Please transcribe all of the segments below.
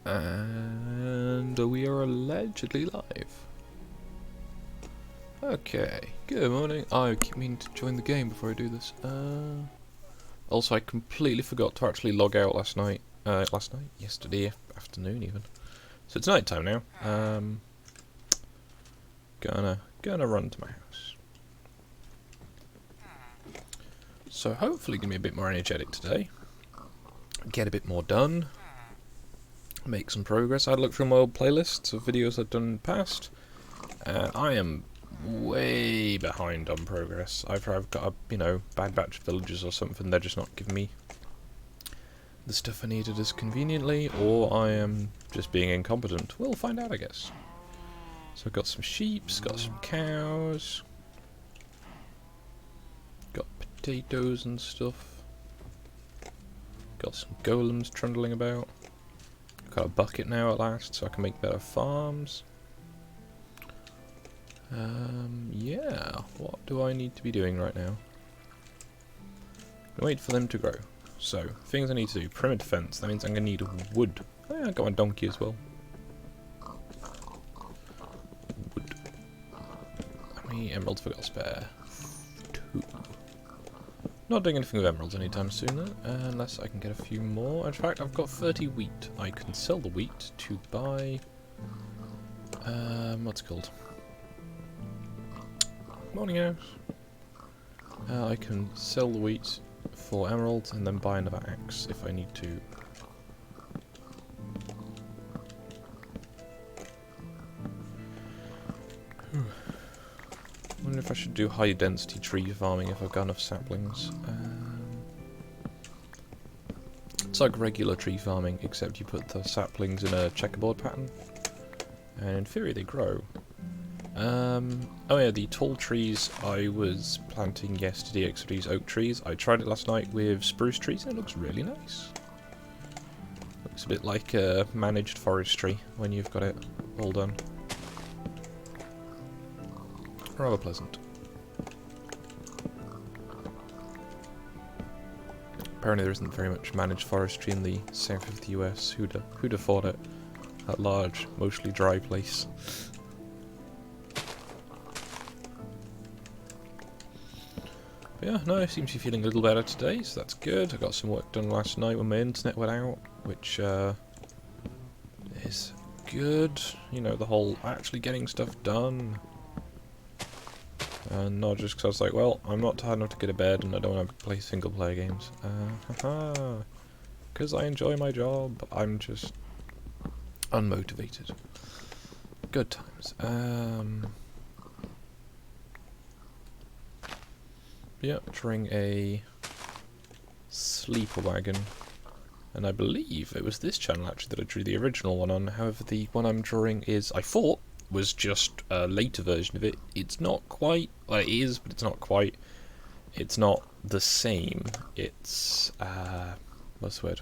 And we are allegedly live. Okay, good morning. I keep meaning to join the game before I do this. Also, I completely forgot to actually log out last night. Yesterday afternoon even. So it's night time now. Gonna run to my house. So hopefully gonna be a bit more energetic today. Get a bit more done. Make some progress. I had a look through my old playlists of videos I've done in the past. I am way behind on progress. Either I've got a, bad batch of villagers or something, they're just not giving me the stuff I needed as conveniently, or I am just being incompetent. We'll find out, I guess. So I've got some sheep, got some cows, got potatoes and stuff, got some golems trundling about. Got a bucket now at last, so I can make better farms. Yeah, what do I need to be doing right now? Wait for them to grow. So, things I need to do. Perimeter fence, that means I'm going to need wood. Oh, yeah, I got my donkey as well. Wood. How many emeralds have I got spare? 2. Not doing anything with emeralds anytime soon, though, unless I can get a few more. In fact, I've got 30 wheat. I can sell the wheat to buy... what's it called? Morning house. I can sell the wheat for emeralds and then buy another axe if I need to. I wonder if I should do high density tree farming if I've got enough saplings. It's like regular tree farming, except you put the saplings in a checkerboard pattern, and in theory they grow. Oh yeah, the tall trees I was planting yesterday, except these oak trees. I tried it last night with spruce trees and it looks really nice. Looks a bit like a managed forestry when you've got it all done. Rather pleasant. Apparently there isn't very much managed forestry in the south of the US. Who'd have thought it? That large, mostly dry place. But yeah, no, I seem to be feeling a little better today, so that's good. I got some work done last night when my internet went out, which is good. You know, the whole actually getting stuff done. And not just because I was like, well, I'm not tired enough to go to bed and I don't want to play single player games. Because I enjoy my job, I'm just unmotivated. Good times. Yeah, drawing a sleeper wagon. And I believe it was this channel actually that I drew the original one on. However, the one I'm drawing is, I thought, was just a later version of it. It's not quite, well it is, but it's not quite. It's not the same. It's, what's the word?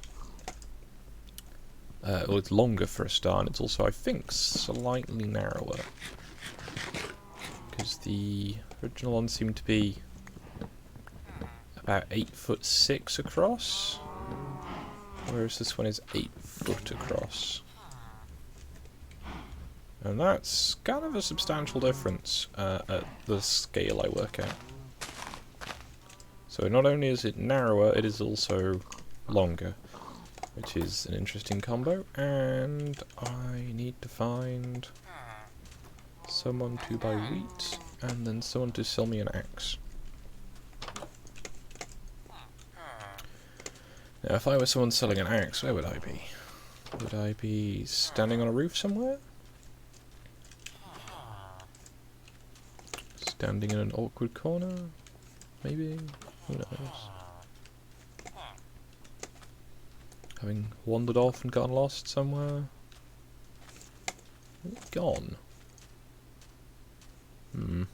Well, it's longer for a start, and it's also, I think, slightly narrower. Because the original one seemed to be about 8'6" across, whereas this one is 8 foot across. And that's kind of a substantial difference at the scale I work at. So not only is it narrower, it is also longer, which is an interesting combo, and I need to find someone to buy wheat, and then someone to sell me an axe. Now, if I were someone selling an axe, where would I be? Would I be standing on a roof somewhere? Standing in an awkward corner? Maybe? Who knows? Having wandered off and gotten lost somewhere? Gone? It's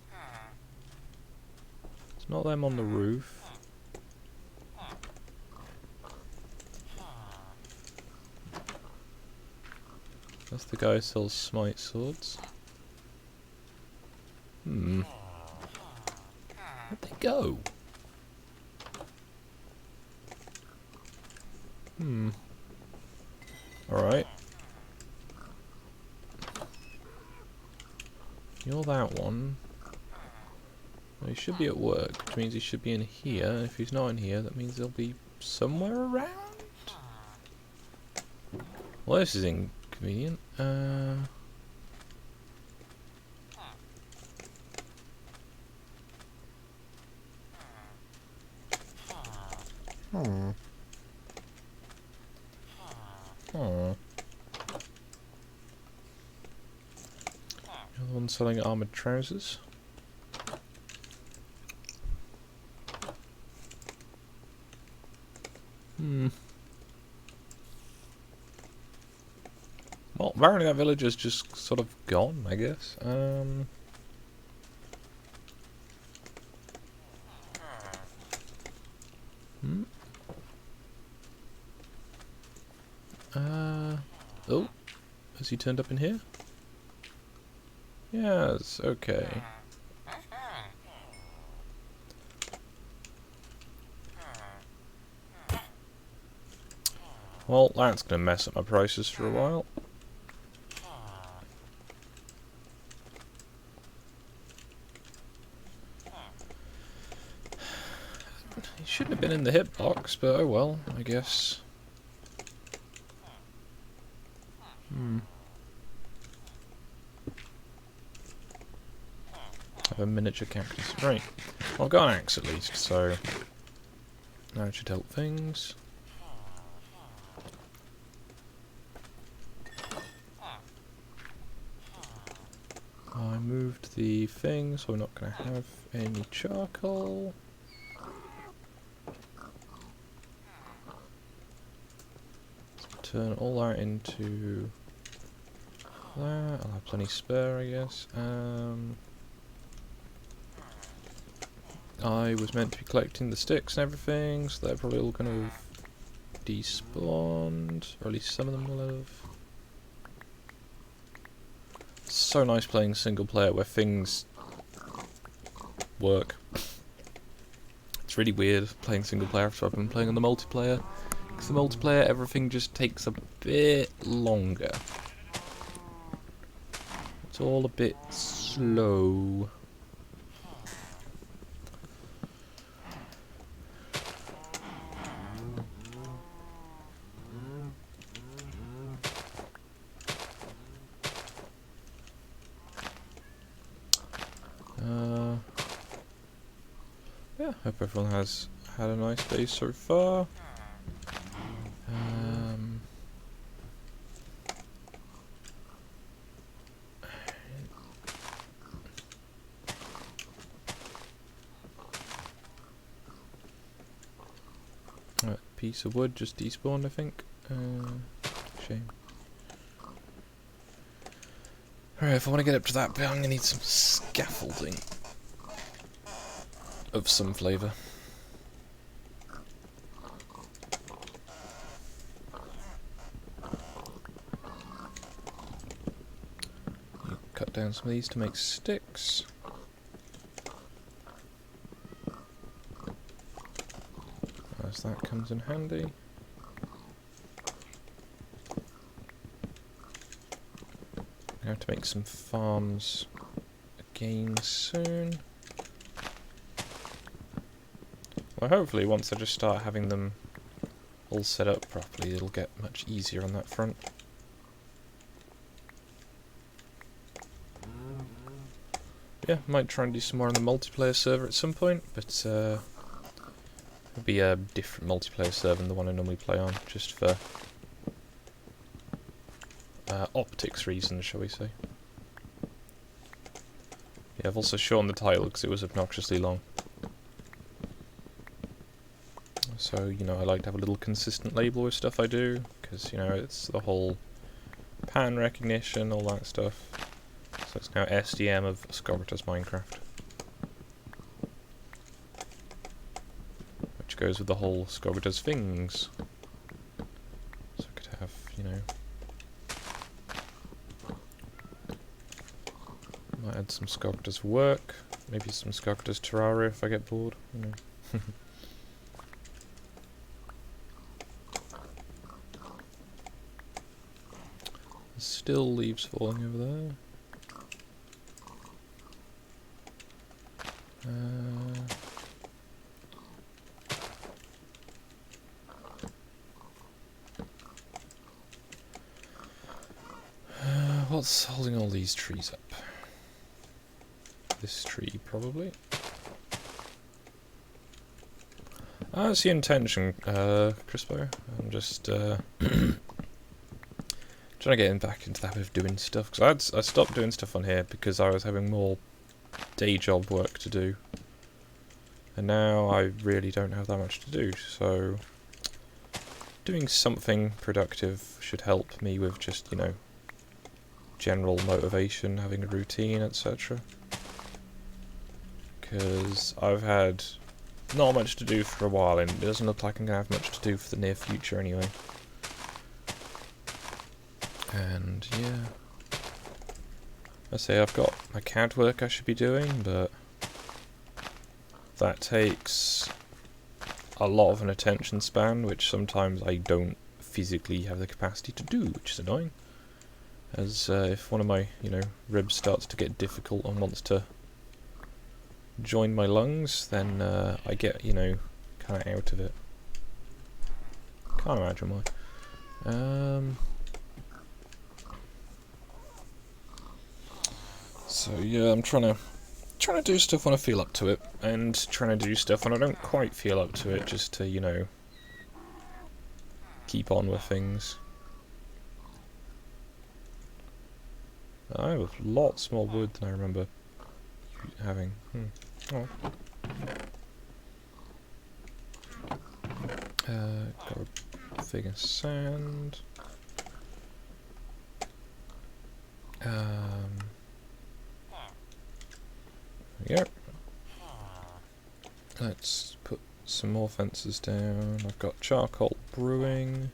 not them on the roof. That's the guy who sells smite swords. Where'd they go? Alright. You're that one. Well, he should be at work, which means he should be in here. If he's not in here, that means he'll be somewhere around? Well, this is inconvenient. Hmm. You're the one selling armoured trousers. Well, apparently that village is just sort of gone, I guess. Oh, has he turned up in here? Yes, okay. Well, that's going to mess up my prices for a while. He shouldn't have been in the hitbox, but oh well, I guess. Have a miniature cactus. Right. Well, I've got an axe at least, so that should help things. I moved the thing, so we're not going to have any charcoal. Turn all that into that. I'll have plenty spare, I guess. I was meant to be collecting the sticks and everything, so they're probably all going to have despawned, or at least some of them will have. It's so nice playing single player where things work. It's really weird playing single player after I've been playing on the multiplayer. Because the multiplayer, everything just takes a bit longer. It's all a bit slow. Yeah, hope everyone has had a nice day so far. That piece of wood just despawned, I think. Shame. Alright, if I want to get up to that bit, I'm going to need some scaffolding of some flavour. You cut down some of these to make sticks. As that comes in handy. I have to make some farms again soon. Well, hopefully once I just start having them all set up properly, it'll get much easier on that front. Yeah, might try and do some more on the multiplayer server at some point, but it'll be a different multiplayer server than the one I normally play on, just for optics reasons, shall we say. Yeah, I've also shown the title because it was obnoxiously long. So, you know, I like to have a little consistent label with stuff I do, because, you know, it's the whole pattern recognition, all that stuff. So it's now SDM of Scobertus Minecraft. Which goes with the whole Scobertus things. So I could have, you know... Might add some Scobertus work, maybe some Scobertus Terraria if I get bored, you know. Still leaves falling over there. What's holding all these trees up? This tree, probably. That's the intention, Crispo. I'm just trying to get back into the habit of doing stuff, because I stopped doing stuff on here because I was having more day job work to do, and now I really don't have that much to do, so doing something productive should help me with just, you know, general motivation, having a routine, etc. Because I've had not much to do for a while, and it doesn't look like I'm going to have much to do for the near future anyway. And yeah, I say I've got my CAD work I should be doing, but that takes a lot of an attention span, which sometimes I don't physically have the capacity to do, which is annoying. As if one of my, you know, ribs starts to get difficult and wants to join my lungs, then I get, you know, kind of out of it. Can't imagine why. So yeah, I'm trying to do stuff when I feel up to it, and trying to do stuff when I don't quite feel up to it, just to, you know, keep on with things. I have lots more wood than I remember having. Oh. Got a thing of sand. Yep. Let's put some more fences down. I've got charcoal brewing.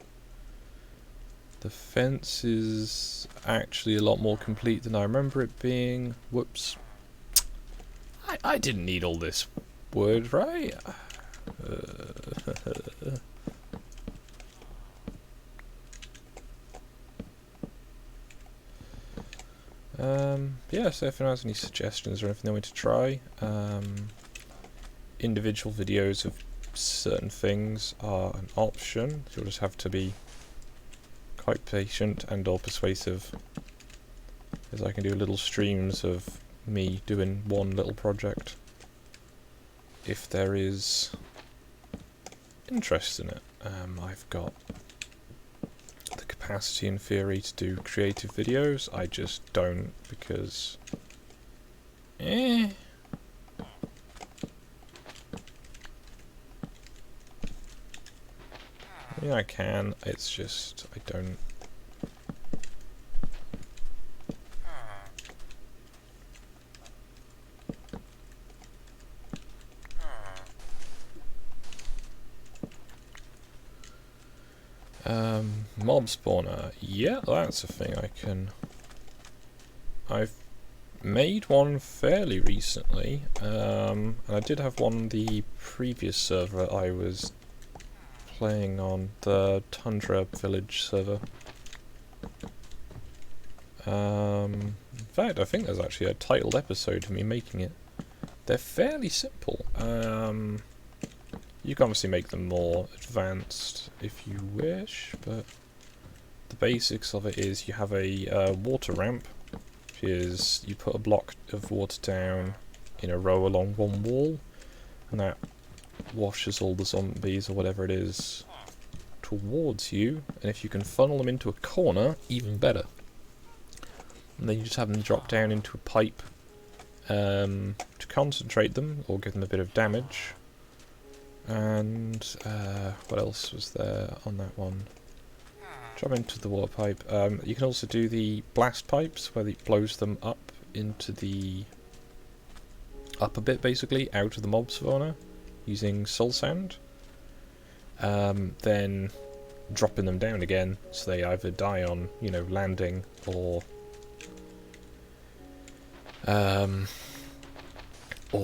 The fence is actually a lot more complete than I remember it being. Whoops. I didn't need all this wood, right? Yeah, so if anyone has any suggestions or anything they want to try, individual videos of certain things are an option. You'll just have to be quite patient and or persuasive, as I can do little streams of me doing one little project if there is interest in it. I've got the capacity in theory to do creative videos, I just don't, because I mean, I can, it's just I don't. Mob spawner, yeah, that's a thing I can. I've made one fairly recently, and I did have one on the previous server I was playing on, the Tundra Village server. In fact, I think there's actually a titled episode of me making it. They're fairly simple. You can obviously make them more advanced if you wish, but the basics of it is you have a water ramp, which is you put a block of water down in a row along one wall, and that washes all the zombies or whatever it is towards you, and if you can funnel them into a corner, even better. And then you just have them drop down into a pipe to concentrate them or give them a bit of damage. And what else was there on that one? Drop into the water pipe. You can also do the blast pipes, where it blows them up into the upper bit, basically, out of the mob spawner, using soul sand. Then dropping them down again, so they either die on, you know, landing, or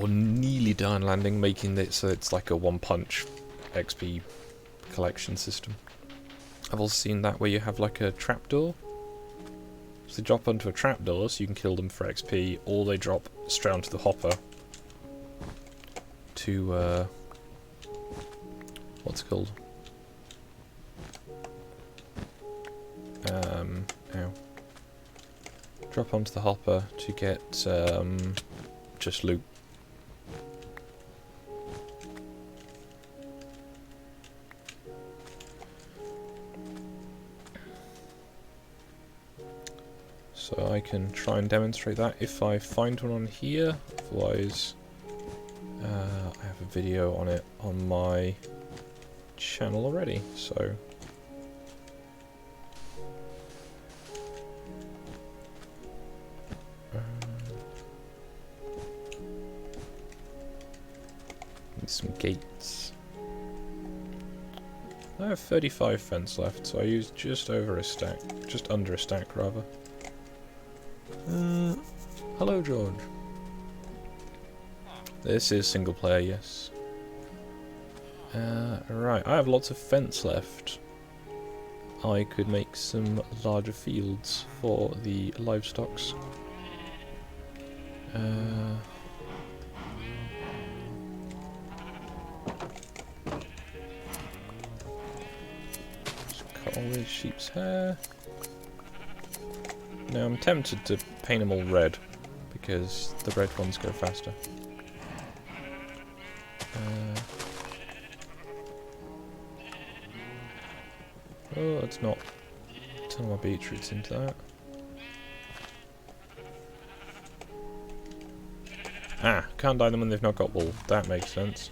nearly die on landing, making it so it's like a one-punch XP collection system. I've also seen that where you have like a trapdoor. So they drop onto a trapdoor, so you can kill them for XP, or they drop straight onto the hopper, to what's it called? Ow. Drop onto the hopper to get just loot. So I can try and demonstrate that if I find one on here. Otherwise, I have a video on it on my channel already. So. Need some gates. I have 35 fence left, so I used just over a stack. Just under a stack, rather. Hello, George. This is single player, yes. Right, I have lots of fence left. I could make some larger fields for the livestocks. Just cut all these sheep's hair. Now I'm tempted to paint them all red, because the red ones go faster. Oh, let's not turn my beetroots into that. Ah, can't dye them when they've not got wool. That makes sense.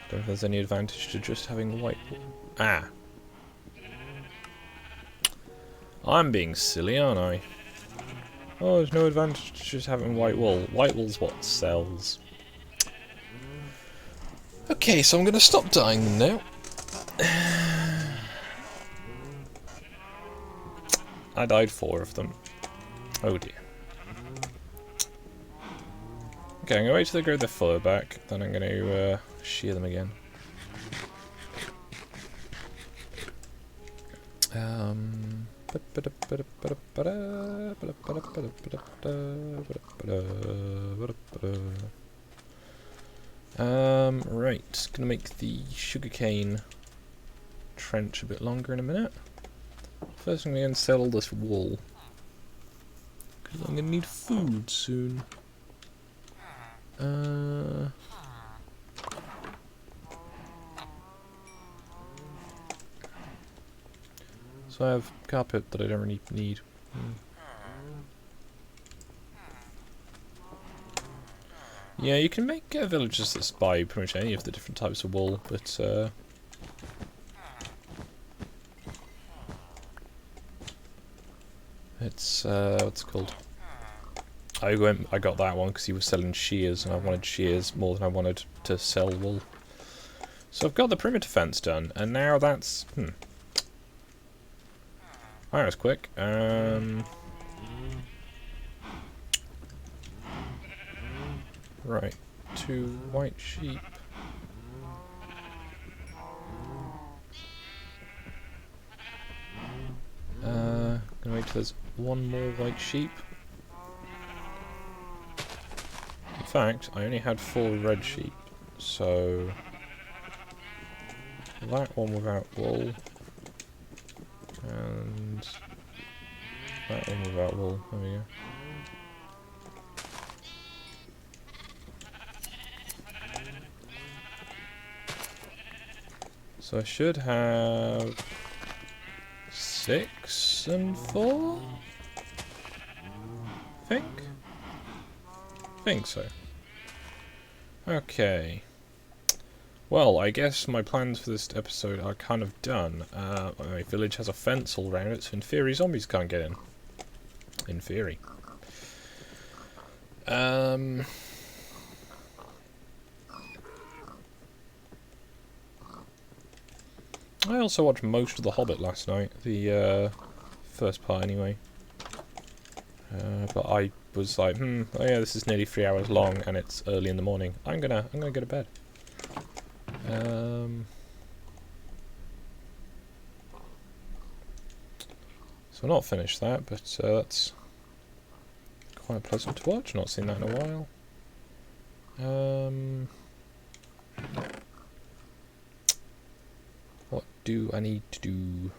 Don't know if there's any advantage to just having white wool. Ah! I'm being silly, aren't I? Oh, there's no advantage to just having white wool. White wool's what sells. Okay, so I'm going to stop dyeing them now. I dyed 4 of them. Oh dear. Okay, I'm going to wait till they grow their fur back, then I'm going to shear them again. Right, gonna make the sugarcane trench a bit longer in a minute. First I'm gonna sell all this wool, because I'm gonna need food soon. So I have carpet that I don't really need. Yeah, you can make villages that buy pretty much any of the different types of wool, but it's what's it called? I got that one because he was selling shears, and I wanted shears more than I wanted to sell wool. So I've got the perimeter fence done, and now that's that was quick. Right, 2 white sheep. Gonna wait till there's 1 more white sheep. In fact, I only had 4 red sheep, so that one without wool, and that one without wool. There we go. So I should have 6 and 4? I think so. Okay. Well, I guess my plans for this episode are kind of done. My village has a fence all around it, so in theory zombies can't get in. In theory. I also watched most of The Hobbit last night, the first part anyway. But I was like, oh yeah, this is nearly 3 hours long and it's early in the morning. I'm gonna go to bed. So I've not finished that, but that's quite pleasant to watch. Not seen that in a while. What do I need to do?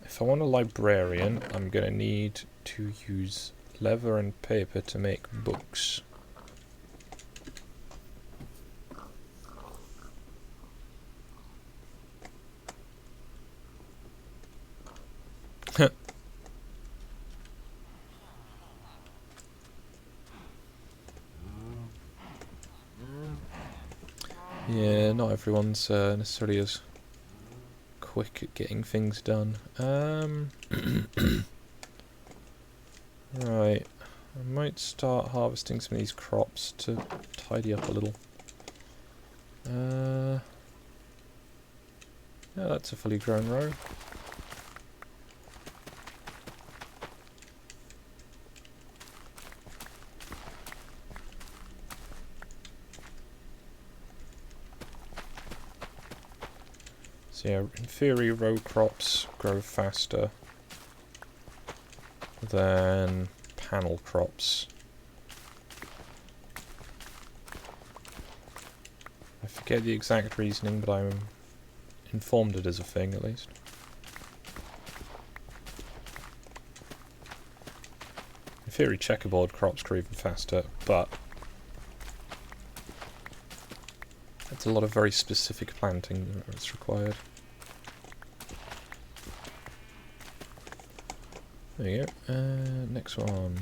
If I want a librarian, I'm going to need to use leather and paper to make books. Yeah, not everyone's necessarily as quick at getting things done. Right, I might start harvesting some of these crops to tidy up a little. Yeah, that's a fully grown row. So yeah, in theory row crops grow faster than panel crops. I forget the exact reasoning, but I'm informed it is a thing at least. In theory checkerboard crops grow even faster, but that's a lot of very specific planting that's required. There you go. Next one.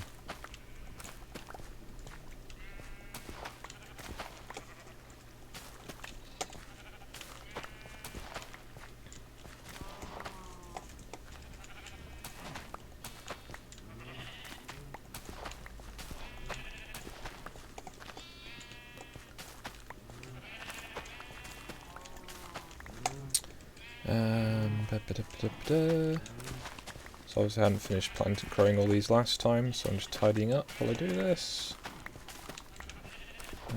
So obviously I hadn't finished growing all these last time, so I'm just tidying up while I do this.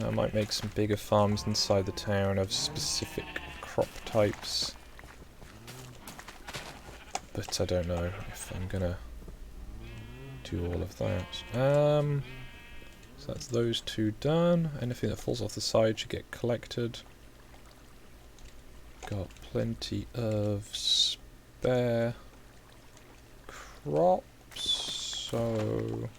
I might make some bigger farms inside the town of specific crop types, but I don't know if I'm gonna do all of that. So that's those two done. Anything that falls off the side should get collected. Got plenty of spare crops, so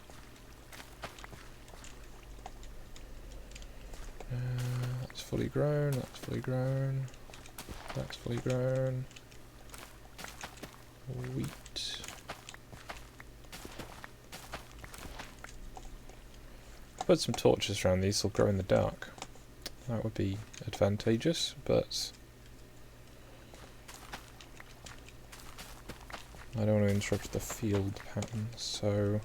that's fully grown, that's fully grown, that's fully grown. Wheat. Put some torches around these, they'll grow in the dark. That would be advantageous, but I don't want to interrupt the field pattern, so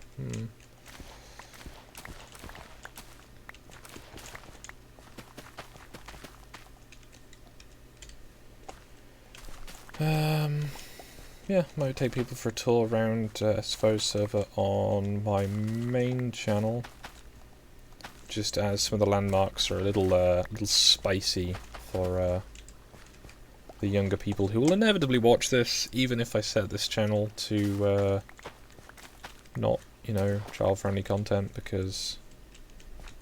yeah, might take people for a tour around SFO's server on my main channel, just as some of the landmarks are a little spicy for the younger people who will inevitably watch this, even if I set this channel to not, you know, child-friendly content, because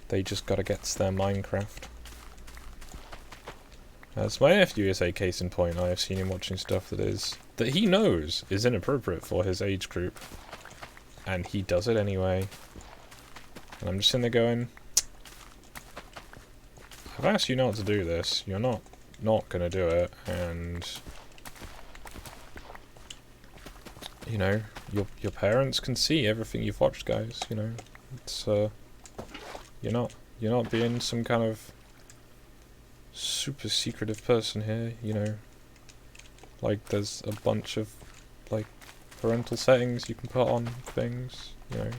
they just gotta get to their Minecraft. As my nephew is a case in point, I have seen him watching stuff that he knows is inappropriate for his age group, and he does it anyway. And I'm just sitting there going, I've asked you not to do this, you're not gonna do it, and you know, your parents can see everything you've watched, guys, you know. It's you're not being some kind of super secretive person here, you know. Like, there's a bunch of like parental settings you can put on things, you know.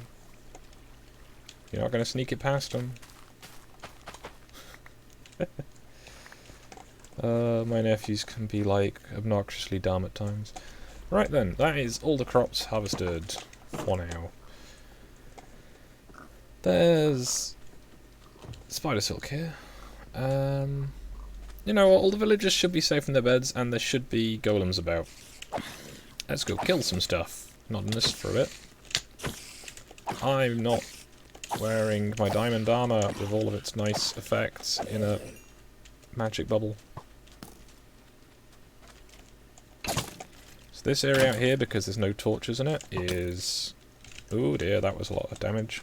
You're not gonna sneak it past them. My nephews can be like obnoxiously dumb at times. Right then, that is all the crops harvested for now. There's spider silk here. You know what, all the villagers should be safe in their beds, and there should be golems about. Let's go kill some stuff. Not in this for a bit. I'm not wearing my diamond armor with all of its nice effects in a magic bubble. So this area out here, because there's no torches in it, is... Oh dear, that was a lot of damage.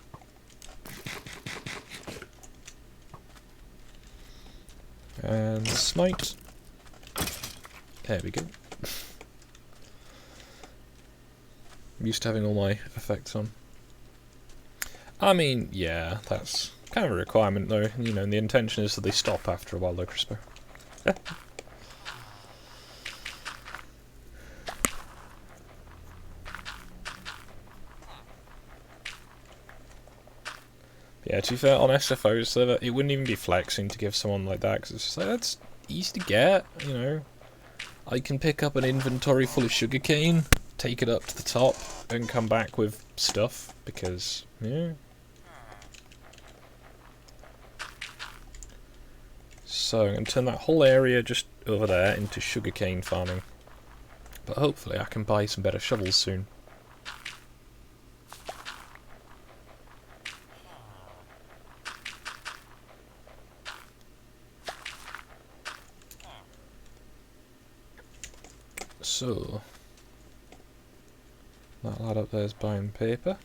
And smite. There we go. I'm used to having all my effects on. I mean, yeah, that's kind of a requirement though, you know, and the intention is that they stop after a while though, Crispo. Yeah, to be fair, on SFO server, it wouldn't even be flexing to give someone like that, because it's just like, that's easy to get, you know. I can pick up an inventory full of sugarcane, take it up to the top, and come back with stuff, because, yeah. So, I'm going to turn that whole area just over there into sugarcane farming. But hopefully I can buy some better shovels soon. So, that lad up there is buying paper.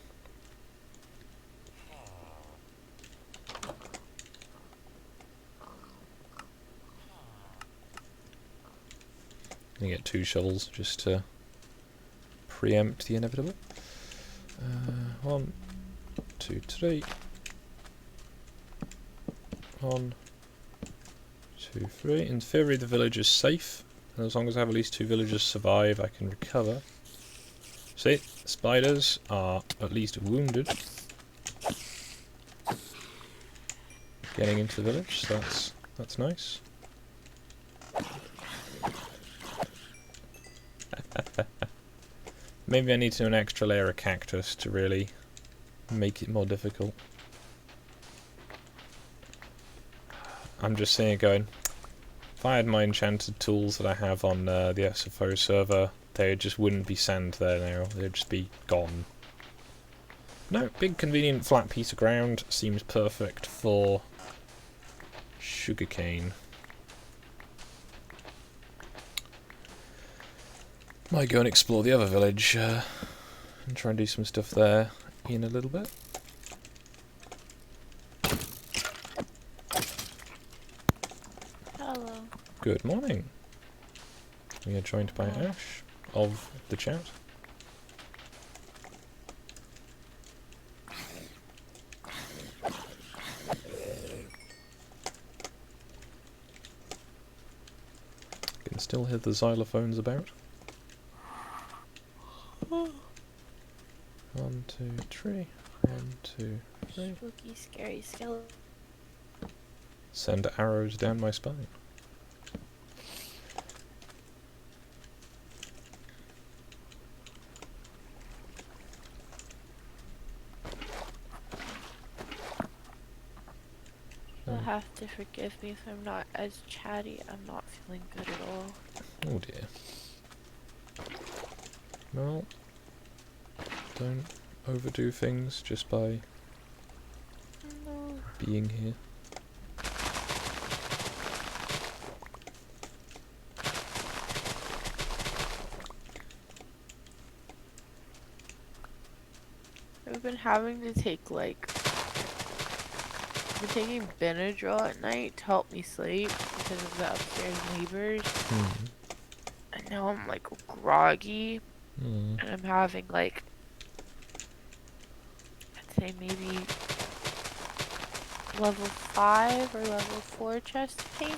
You get 2 shovels just to preempt the inevitable. 1, 2, 3. 1, 2, 3. In theory the village is safe. And as long as I have at least 2 villagers survive, I can recover. See, spiders are at least wounded. Getting into the village, so that's nice. Maybe I need to do an extra layer of cactus to really make it more difficult. I'm just sitting here going, if I had my enchanted tools that I have on the SFO server, there just wouldn't be sand there now, they'd just be gone. No, big convenient flat piece of ground seems perfect for sugarcane. Might go and explore the other village and try and do some stuff there in a little bit. Hello. Good morning. We are joined by Ash of the chat. Can still hear the xylophones about. 1, 2, 3. 1, 2, 3. Spooky, scary skeleton. Send arrows down my spine. You'll have to forgive me if I'm not as chatty. I'm not feeling good at all. Oh dear. Well, don't overdo things just by No. being here. I've been having to take like I've been taking Benadryl at night to help me sleep because of the upstairs neighbors. And now I'm like groggy and I'm having like I'd say maybe level 5 or level 4 chest pain.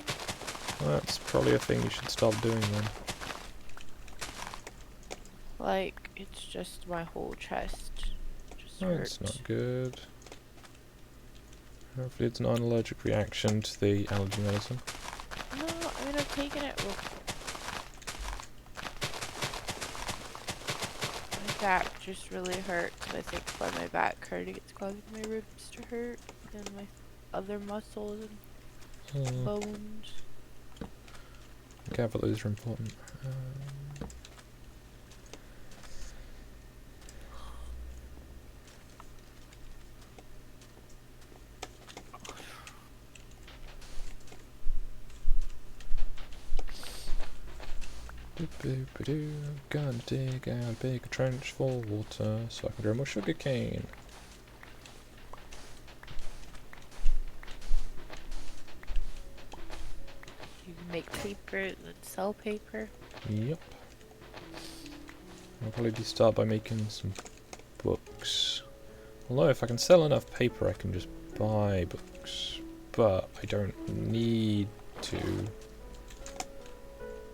Well, that's probably a thing you should stop doing then. Like it's just my whole chest just That's hurts. not good. Hopefully it's an allergic reaction to the allergy medicine. No, I mean I've taken it. My back just really hurts. I think by my back hurting, it's causing my ribs to hurt and my other muscles and bones. Careful, those are important. Doop-a-doop-a-doo. Gonna dig out a big trench for water so I can grow more sugar cane. You can make paper and then sell paper. Yep. I'll probably start by making some books. Although if I can sell enough paper I can just buy books. But I don't need to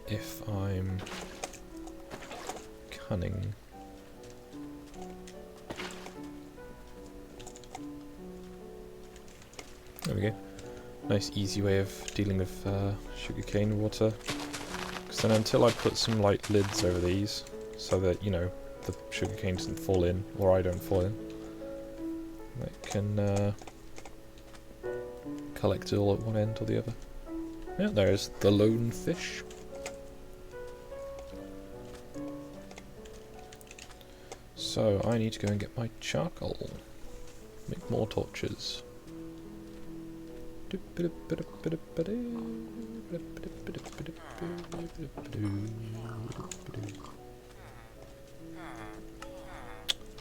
if I'm cunning. There we go. Nice easy way of dealing with sugarcane water. Because then until I put some like lids over these, so that, you know, the sugarcane doesn't fall in, or I don't fall in, that can collect it all at one end or the other. Yeah, there's the lone fish. So I need to go and get my charcoal. Make more torches.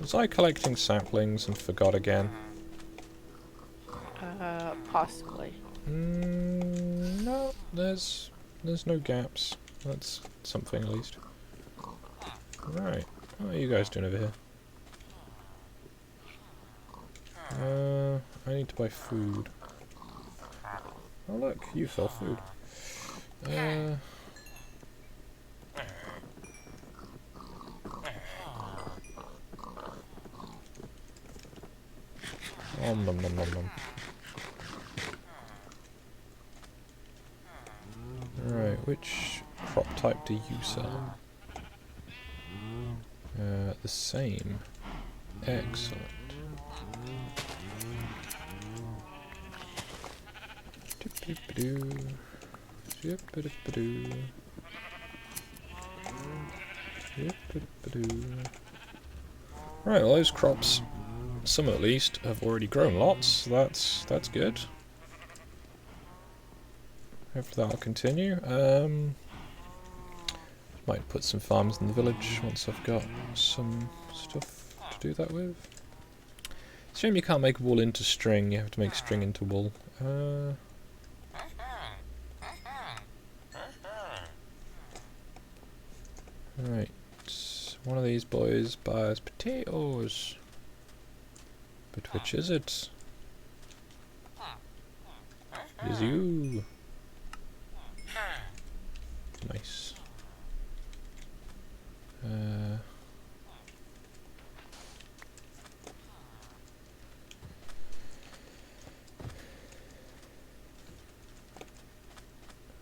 Was I collecting saplings and forgot again? Possibly. No, there's no gaps. That's something at least. Right, what are you guys doing over here? I need to buy food. Oh look, you sell food. Nom nom nom nom nom. Right, which crop type do you sell? The same. Excellent. Right, well those crops, some at least, have already grown lots, so that's good. Hopefully that'll continue. Might put some farms in the village once I've got some stuff to do that with. It's a shame you can't make wool into string, you have to make string into wool. Right, one of these boys buys potatoes. But which is it? It is you. Nice.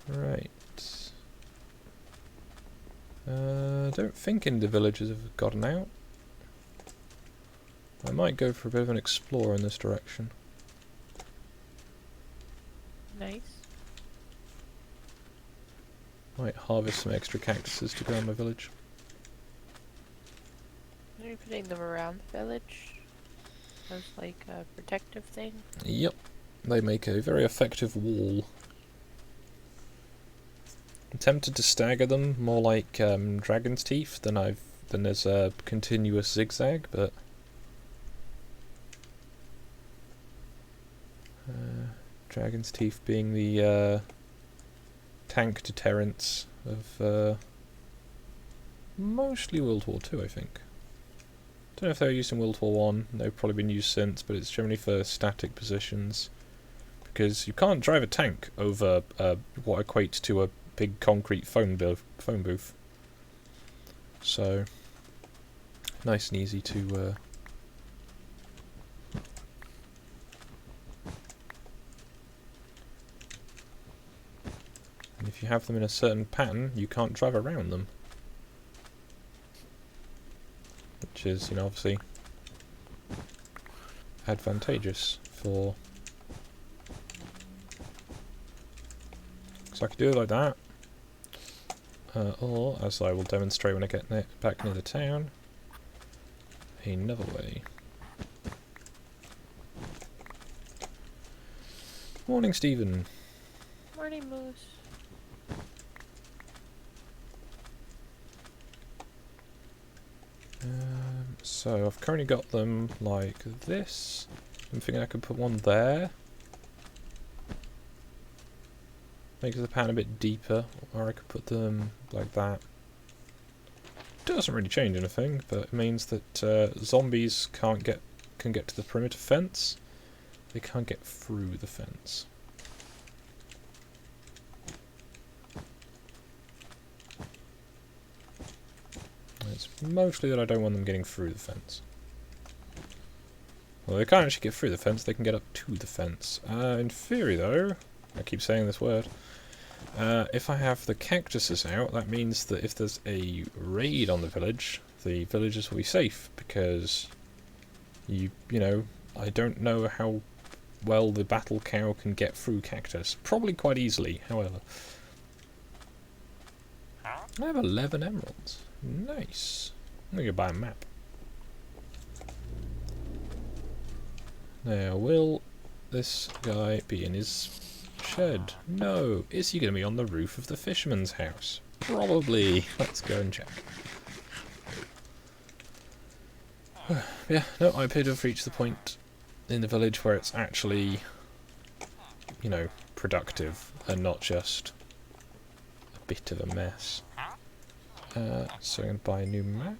Right. I don't think any of the villagers have gotten out. I might go for a bit of an explore in this direction. Nice. Might harvest some extra cactuses to go in my village. Are you putting them around the village? As like a protective thing? Yep. They make a very effective wall. I'm tempted to stagger them more like dragon's teeth than there's a continuous zigzag, but dragon's teeth being the tank deterrents of mostly World War II, I think. Don't know if they were used in World War One. They've probably been used since, but it's generally for static positions because you can't drive a tank over what equates to a big concrete phone booth. So nice and easy to and if you have them in a certain pattern, you can't drive around them, which is, you know, obviously advantageous for. So I could do it like that. Or, as I will demonstrate when I get back near the town, another way. Morning, Stephen. Morning, Moose. So I've currently got them like this. I'm thinking I could put one there. Makes the pan a bit deeper, or I could put them like that. Doesn't really change anything, but it means that zombies can get to the perimeter fence. They can't get through the fence. It's mostly that I don't want them getting through the fence. Well, they can't actually get through the fence, they can get up to the fence. In theory, though, I keep saying this word, if I have the cactuses out, that means that if there's a raid on the villagers will be safe, because you know, I don't know how well the battle cow can get through cactus. Probably quite easily, however. I have 11 emeralds. Nice. I'm gonna go buy a map. Now, will this guy be in his shed? No. Is he going to be on the roof of the fisherman's house? Probably. Let's go and check. Yeah, no, I appear to have reached the point in the village where it's actually, you know, productive and not just a bit of a mess. So I'm going to buy a new map.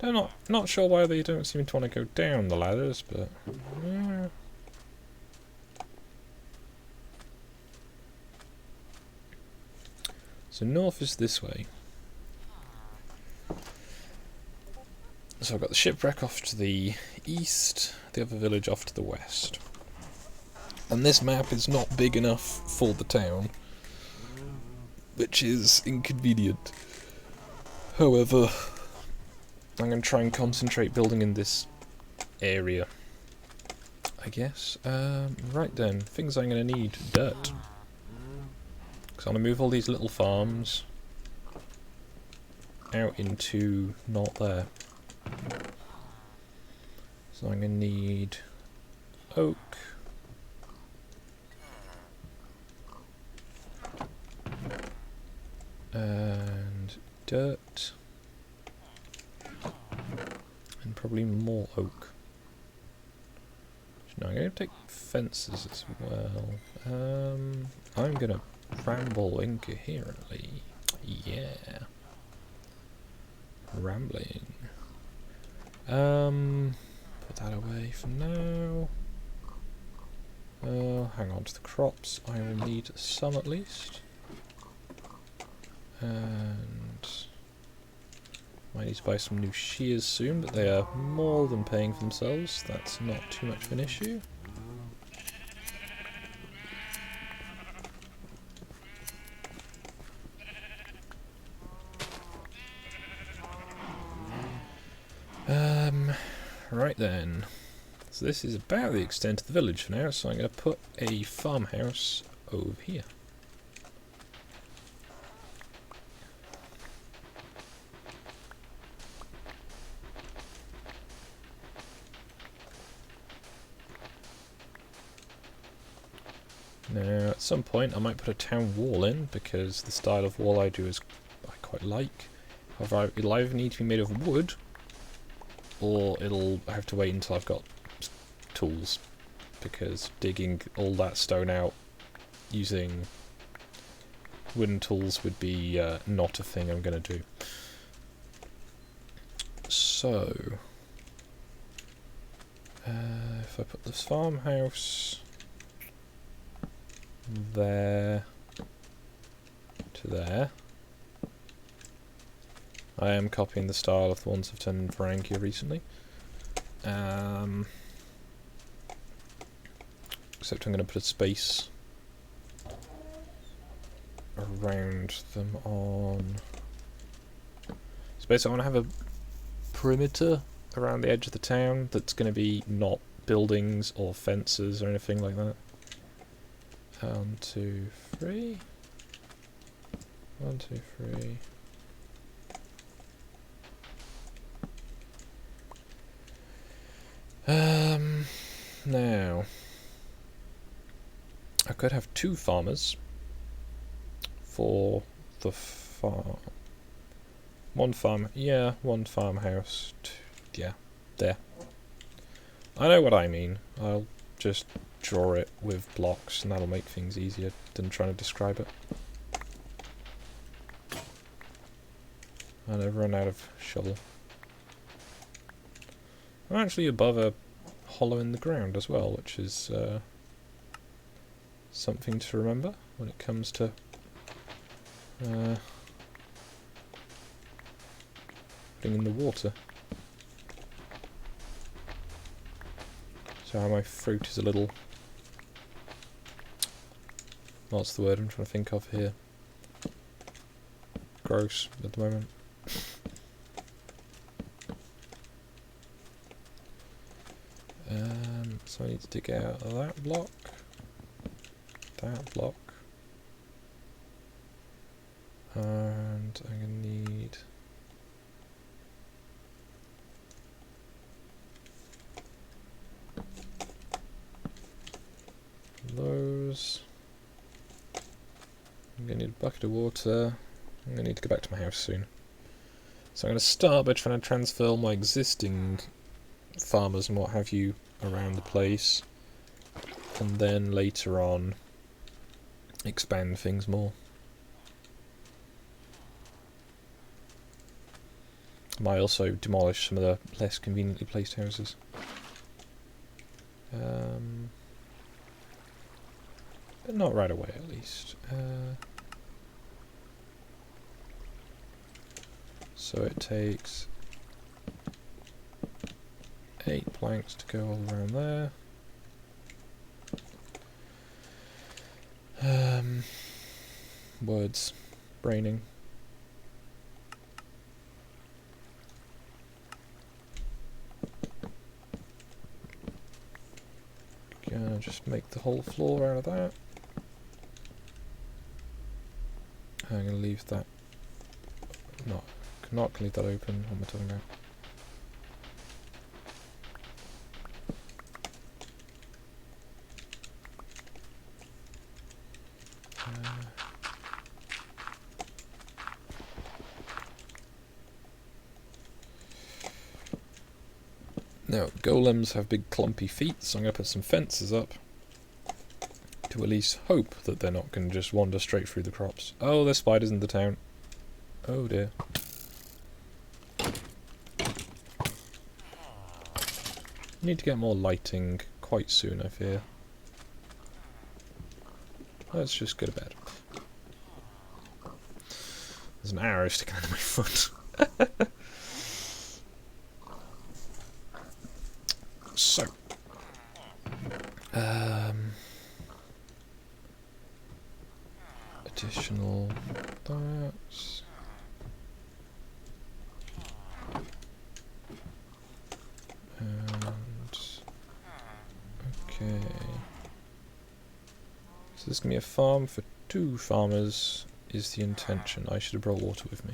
I'm not sure why they don't seem to want to go down the ladders, but yeah. So north is this way. So I've got the shipwreck off to the east, the other village off to the west. And this map is not big enough for the town, which is inconvenient. However, I'm going to try and concentrate building in this area, I guess. Right then, things I'm going to need. Dirt. Because I'm going to move all these little farms out into not there. So I'm going to need oak. And dirt. And probably more oak. No, I'm going to take fences as well. I'm going to ramble incoherently. Yeah. Rambling. Put that away for now. Hang on to the crops. I will need some at least. And might need to buy some new shears soon, but they are more than paying for themselves. That's not too much of an issue. Right then. So this is about the extent of the village for now, so I'm going to put a farmhouse over here. Now, at some point I might put a town wall in, because the style of wall I do is I quite like. However, it'll either need to be made of wood, or it'll have to wait until I've got tools, because digging all that stone out using wooden tools would be not a thing I'm going to do. So, if I put this farmhouse there to there. I am copying the style of the ones I've done in thankyou recently. Except I'm going to put a space around them on... So basically I want to have a perimeter around the edge of the town that's going to be not buildings or fences or anything like that. 1, 2, 3. 1, 2, 3. Now, I could have 2 farmers for the farm. 1 farm, yeah, 1 farmhouse. Yeah, there. I know what I mean. I'll just draw it with blocks and that'll make things easier than trying to describe it. And I've run out of shovel. I'm actually above a hollow in the ground as well, which is something to remember when it comes to putting in the water. So my fruit is a little... What's the word I'm trying to think of here? Gross at the moment. So I need to dig out that block. That block. And I'm going to need... those. I'm going to need a bucket of water. I'm going to need to go back to my house soon. So I'm going to start by trying to transfer all my existing farmers and what have you around the place. And then later on expand things more. I might also demolish some of the less conveniently placed houses. But not right away, at least. So it takes 8 planks to go all around there. Words. Braining. Gonna just make the whole floor out of that. I'm gonna leave that. Not gonna leave that open. What am I talking about? Now, golems have big clumpy feet, so I'm going to put some fences up to at least hope that they're not going to just wander straight through the crops. Oh, there's spiders in the town. Oh dear. Need to get more lighting quite soon, I fear. Let's just go to bed. There's an arrow sticking out of my foot. So, additional that. And okay. So this is gonna be a farm for 2 farmers. Is the intention? I should have brought water with me.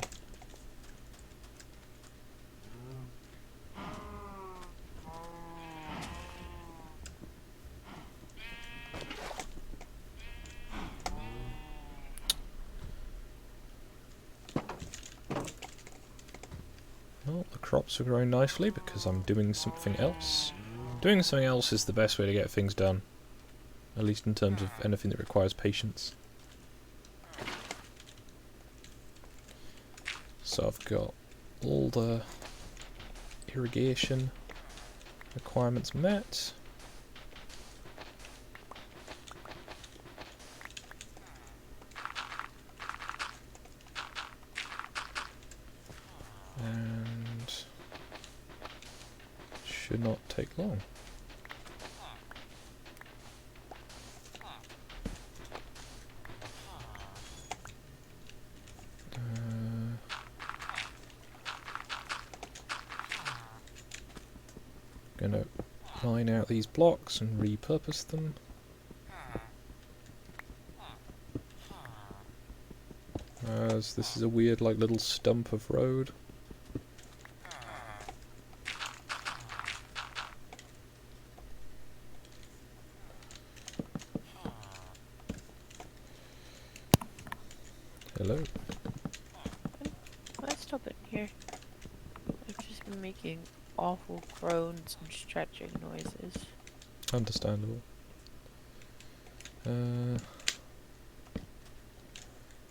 Well, the crops are growing nicely because I'm doing something else. Doing something else is the best way to get things done. At least in terms of anything that requires patience. So I've got all the irrigation requirements met. And should not take long. Gonna line out these blocks and repurpose them. As this is a weird like little stump of road. Hello. What's still been here? I've just been making awful groans and stretching noises. Understandable.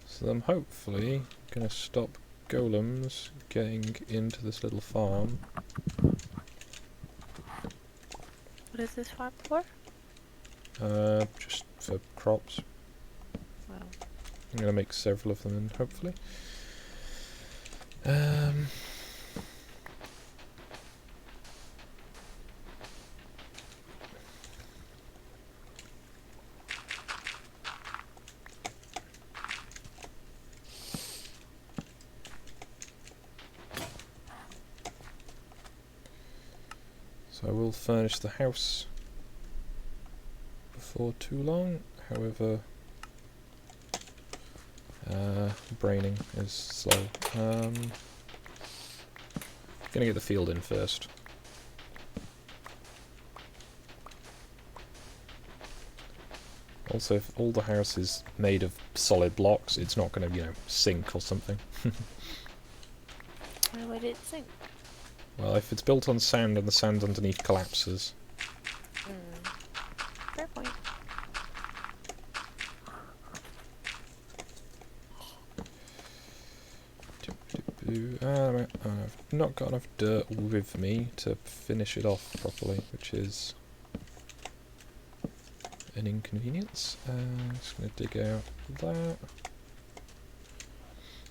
So I'm hopefully gonna stop golems getting into this little farm. What is this farm for? Just for crops. Wow. I'm gonna make several of them, hopefully. So I will furnish the house before too long. However, braining is slow. Gonna get the field in first. Also, if all the house is made of solid blocks, it's not gonna, sink or something. Why would it sink? Well, if it's built on sand and the sand underneath collapses. Fair point. I've not got enough dirt with me to finish it off properly, which is an inconvenience. Just going to dig out that.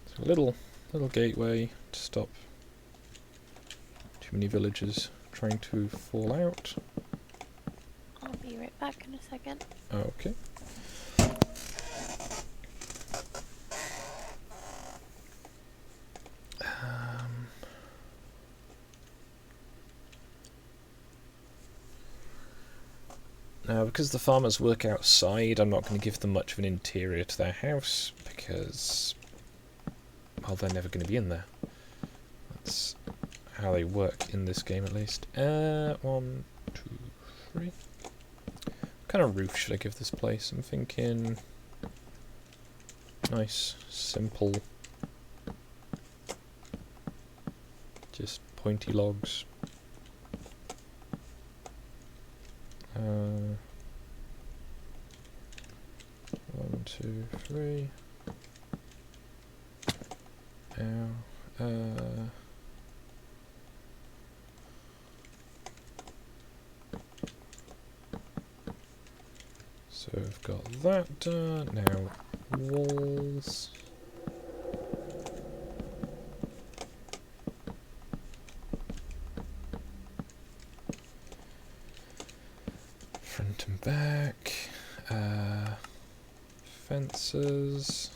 So a little gateway to stop too many villagers trying to fall out. I'll be right back in a second. Okay. Now, because the farmers work outside, I'm not going to give them much of an interior to their house, because, well, they're never going to be in there. That's how they work in this game, at least. 1, 2, 3. What kind of roof should I give this place? I'm thinking nice, simple, just pointy logs. 1, 2, 3. Ow. So I've got that done. Now walls. Front and back. Fences.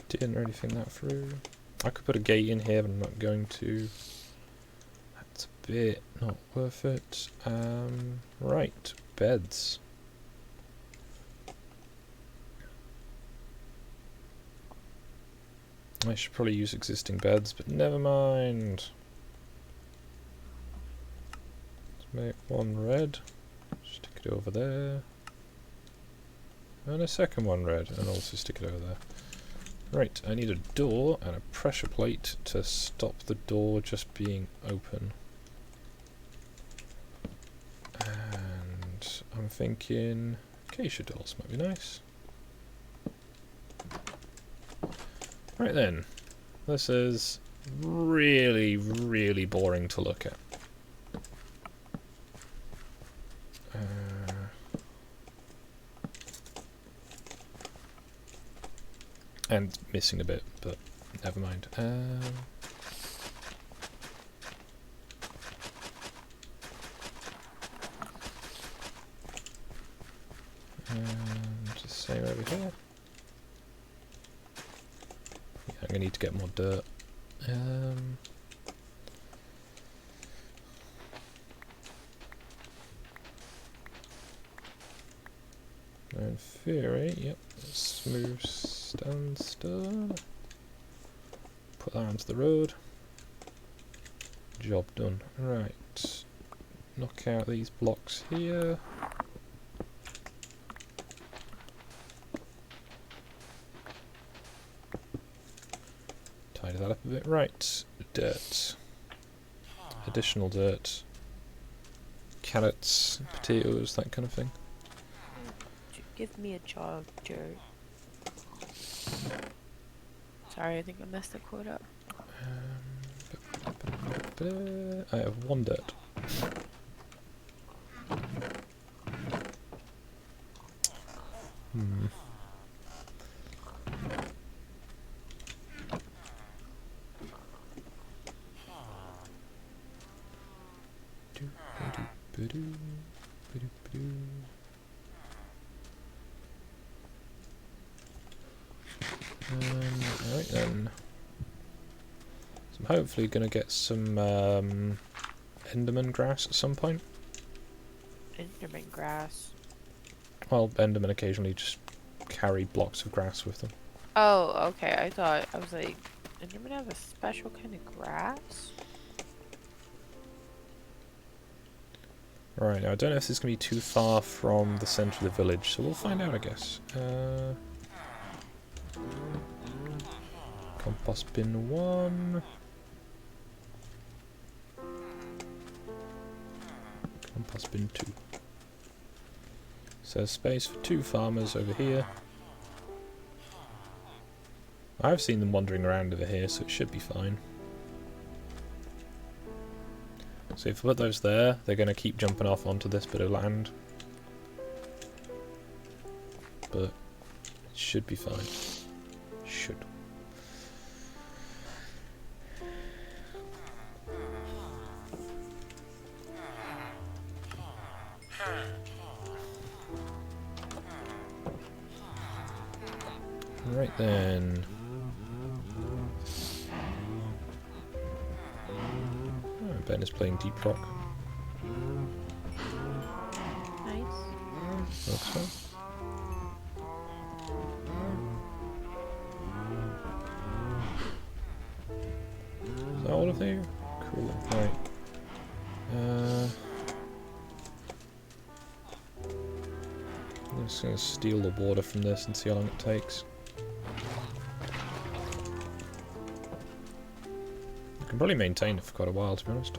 Didn't really think that through. I could put a gate in here, but I'm not going to. That's a bit not worth it. Right, beds. I should probably use existing beds, but never mind. Let's make one red. Stick it over there. And a second one red, and also stick it over there. Right, I need a door and a pressure plate to stop the door just being open. And I'm thinking acacia doors might be nice. Right then, this is really, really boring to look at. And missing a bit, but never mind. And just same over here. Yeah, I'm gonna need to get more dirt. In theory, yep, smooth sandstone. put that onto the road. Job done. Right. Knock out these blocks here. Tidy that up a bit. Right. Dirt. Additional dirt. Carrots, potatoes, that kind of thing. Give me a jar of dirt. Sorry, I think I messed the quote up. I have one dirt. Hmm. Alright then. So I'm hopefully going to get some Enderman grass at some point. Enderman grass. Well, Endermen occasionally just carry blocks of grass with them. Oh, okay. I was like, Enderman have a special kind of grass? Right, now I don't know if this is going to be too far from the centre of the village, so we'll find out, I guess. Compost bin 1. Compost bin 2. So there's space for 2 farmers over here. I've seen them wandering around over here, so it should be fine. So if we put those there, they're going to keep jumping off onto this bit of land. But it should be fine. Should. Right then. Oh, Ben is playing Deep Rock. Nice. Looks fun. Is that all of you? Cool. Right. I'm just going to steal the water from this and see how long it takes. I can probably maintain it for quite a while, to be honest.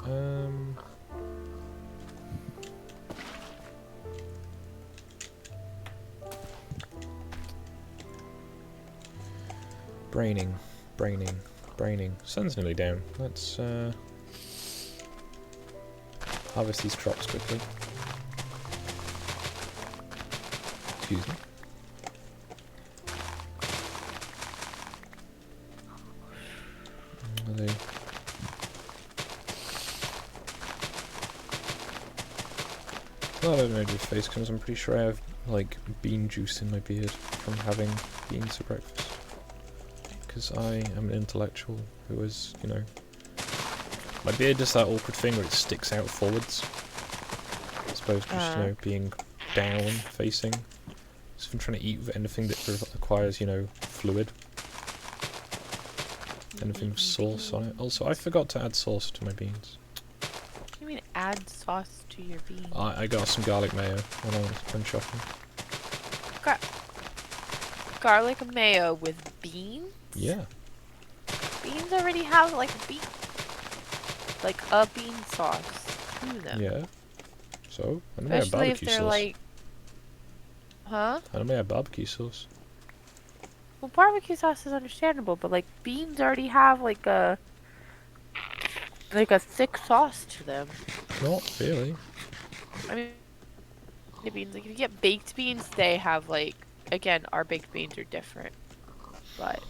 Braining. Sun's nearly down. Let's harvest these crops quickly. Excuse me. Are they... Well, I don't know with face comes. I'm pretty sure I have like bean juice in my beard from having beans for breakfast. Because I am an intellectual who is, you know, my beard does that awkward thing where it sticks out forwards, as opposed to just, you know, being down facing. So if I'm trying to eat with anything that requires, you know, fluid, anything with sauce on it. Also, I forgot to add sauce to my beans. What do you mean add sauce to your beans? I got some garlic mayo when I went shopping. Garlic mayo with beans? Yeah. Beans already have like a bean sauce to them. Yeah. So, I don't have Especially if barbecue they're sauce. like... Huh? I don't have barbecue sauce. Well, barbecue sauce is understandable, but like beans already have like a thick sauce to them. Not really. I mean, the beans, like if you get baked beans, they have like, again, our baked beans are different, but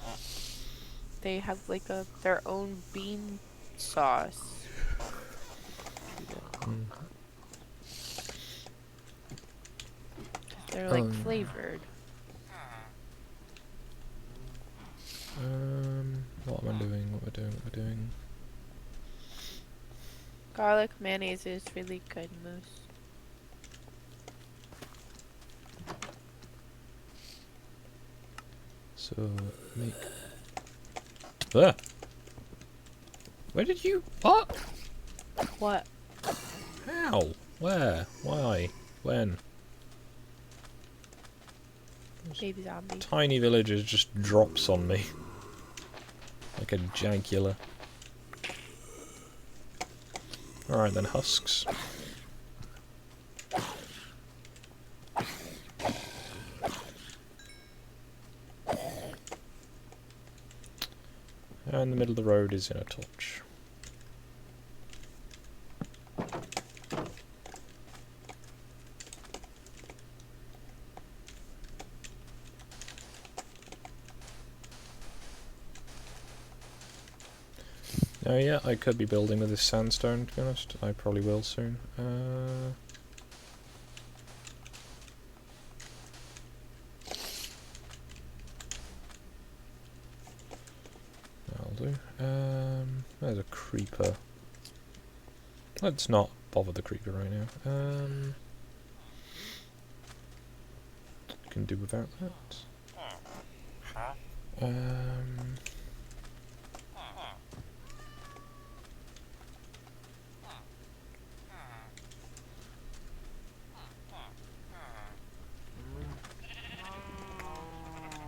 they have like their own bean sauce. Mm. They're like flavored. What am I doing? What am I doing? Garlic mayonnaise is really good, Moose. So, make... Ah! Where did you... What? What? How? Where? Why? When? Baby zombie. Tiny villager just drops on me. Like a jagular. Alright then, husks. And the middle of the road is in a torch. Oh yeah, I could be building with this sandstone, to be honest. I probably will soon. That'll do. There's a creeper. Let's not bother the creeper right now. Can do without that.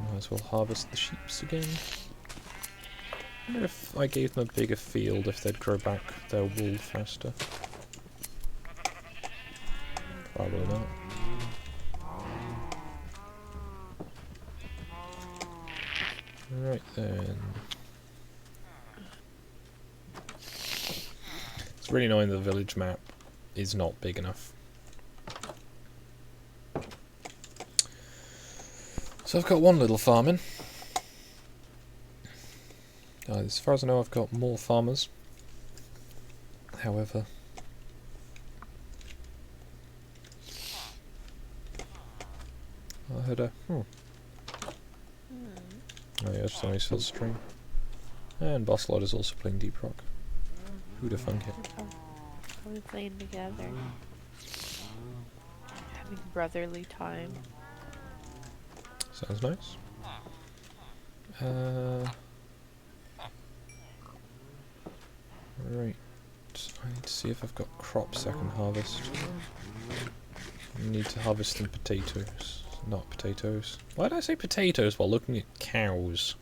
Might as well harvest the sheeps again. I wonder if I gave them a bigger field, if they'd grow back their wool faster. Probably not. Right then. It's really annoying the village map is not big enough. So I've got one little farm in. As far as I know, I've got more farmers. However, I heard a... Oh yeah, it's only still stream. And Boss Lord is also playing Deep Rock. Who'd have thunk it? Probably playing together. Having brotherly time. Sounds nice. Right. I need to see if I've got crops I can harvest. I need to harvest some potatoes. Not potatoes. Why did I say potatoes while looking at cows?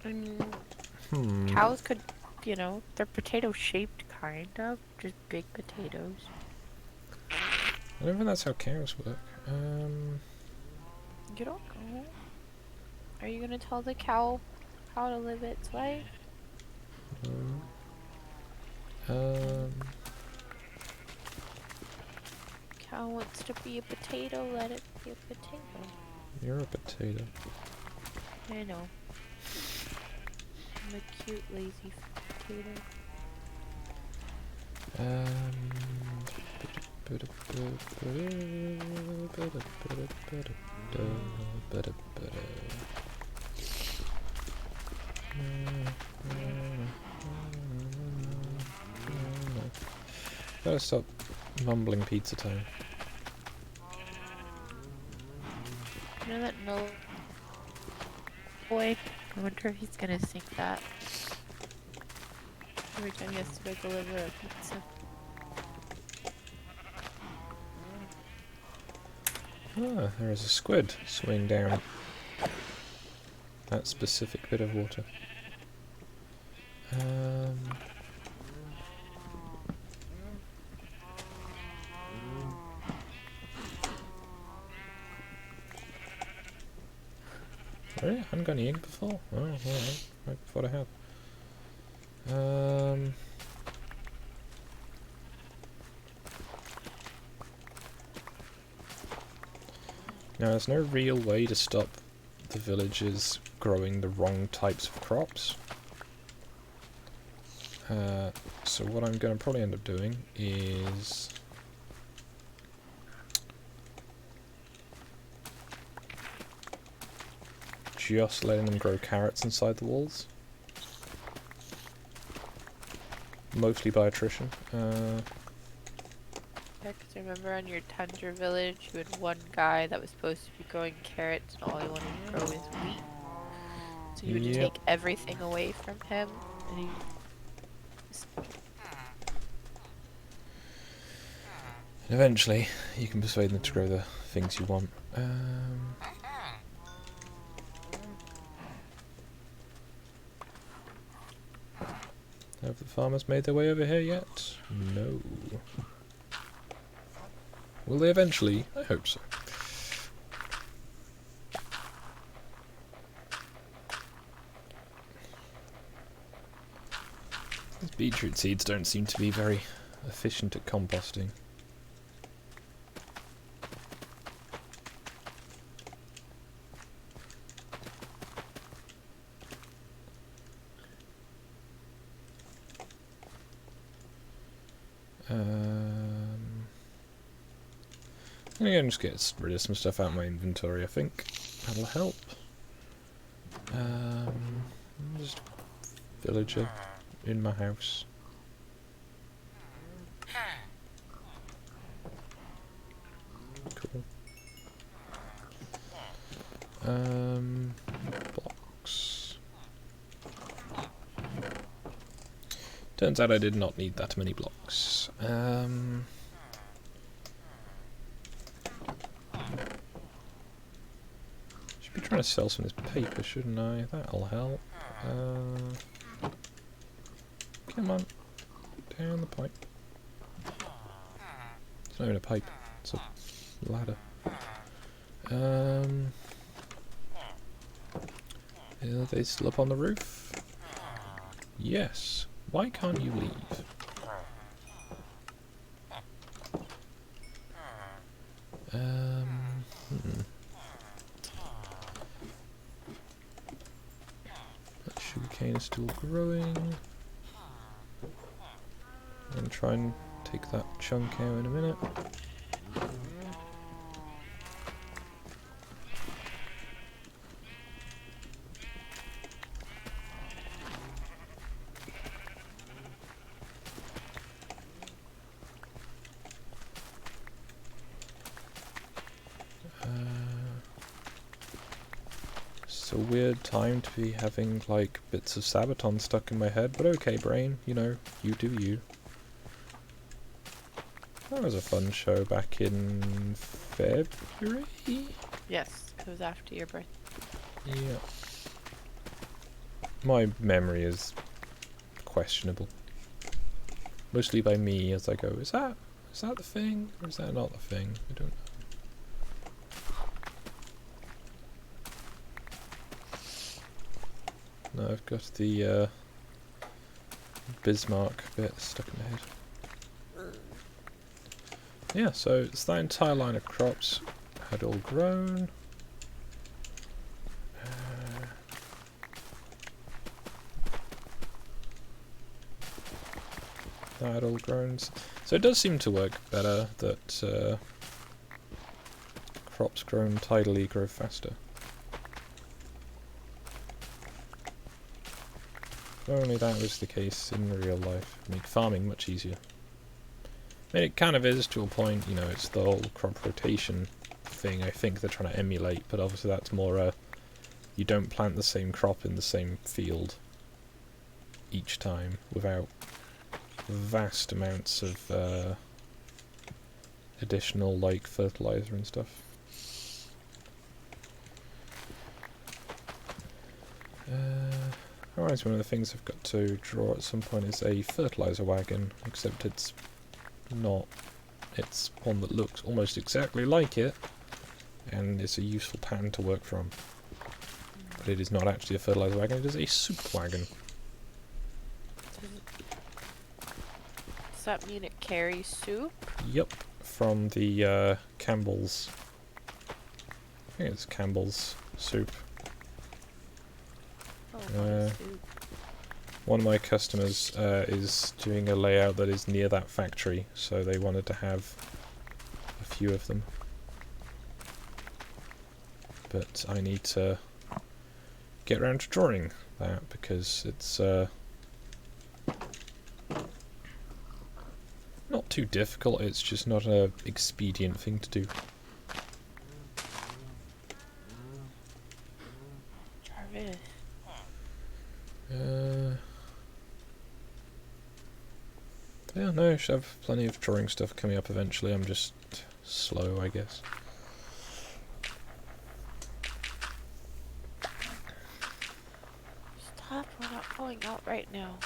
I mean, cows could, you know, they're potato shaped kind of, just big potatoes. I don't think that's how cows work. You don't know? Are you gonna tell the cow how to live its life? Cow wants to be a potato, let it be a potato. You're a potato. I know. I'm a cute, lazy potato. Gotta stop mumbling pizza time. You know that no boy? I wonder if he's gonna sing that every time he has to go deliver a pizza. Ah, there is a squid swimming down that specific bit of water. Really? I haven't got any ink before? Oh, alright. Right before I have. Now, there's no real way to stop the villagers growing the wrong types of crops. So what I'm going to probably end up doing is... just letting them grow carrots inside the walls. Mostly by attrition. Yeah, because remember on your tundra village, you had one guy that was supposed to be growing carrots and all he wanted to grow was wheat. So you would take everything away from him any. And eventually, you can persuade them to grow the things you want. Have the farmers made their way over here yet? No. Will they eventually? I hope so. These beetroot seeds don't seem to be very efficient at composting. I'm going to just get rid of some stuff out of my inventory, I think. That'll help. Just villager in my house. Cool. Blocks. Turns out I did not need that many blocks. Should be trying to sell some of this paper, shouldn't I? That'll help. Come on. Down the pipe. It's not even a pipe. It's a ladder. Are they still up on the roof? Yes. Why can't you leave? That sugarcane is still growing. I'm going to try and take that chunk out in a minute. It's a weird time to be having like bits of Sabaton stuck in my head, but okay, brain, you know, you do you. That was a fun show back in February? Yes, it was after your birthday. Yeah. My memory is questionable. Mostly by me as I go, is that the thing? Or is that not the thing? I don't know. No, I've got the Bismarck bit stuck in my head. Yeah, so it's that entire line of crops had all grown. That had all grown. So it does seem to work better that crops grown tidally grow faster. If only that was the case in real life. It'd make farming much easier. I mean, it kind of is to a point, you know, it's the whole crop rotation thing I think they're trying to emulate, but obviously that's more you don't plant the same crop in the same field each time without vast amounts of additional, like, fertilizer and stuff. Alright, one of the things I've got to draw at some point is a fertilizer wagon, except it's not. It's one that looks almost exactly like it, and it's a useful pattern to work from. But it is not actually a fertilizer wagon, it is a soup wagon. Does that mean it carries soup? Yep, from the Campbell's. I think it's Campbell's soup. Oh, soup. One of my customers is doing a layout that is near that factory, so they wanted to have a few of them. But I need to get around to drawing that because it's not too difficult, it's just not an expedient thing to do. Jarvis. Yeah, no, I should have plenty of drawing stuff coming up eventually. I'm just slow, I guess. Stop, we're not going out right now.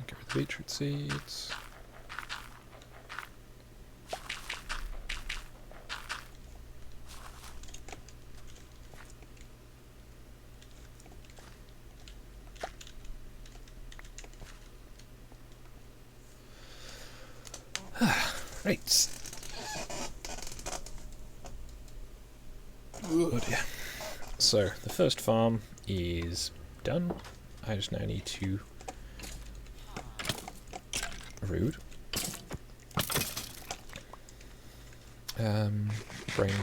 Get rid of the beetroot seeds. Right. Good, yeah. So, the first farm is done. I just now need to... Rude. Brain.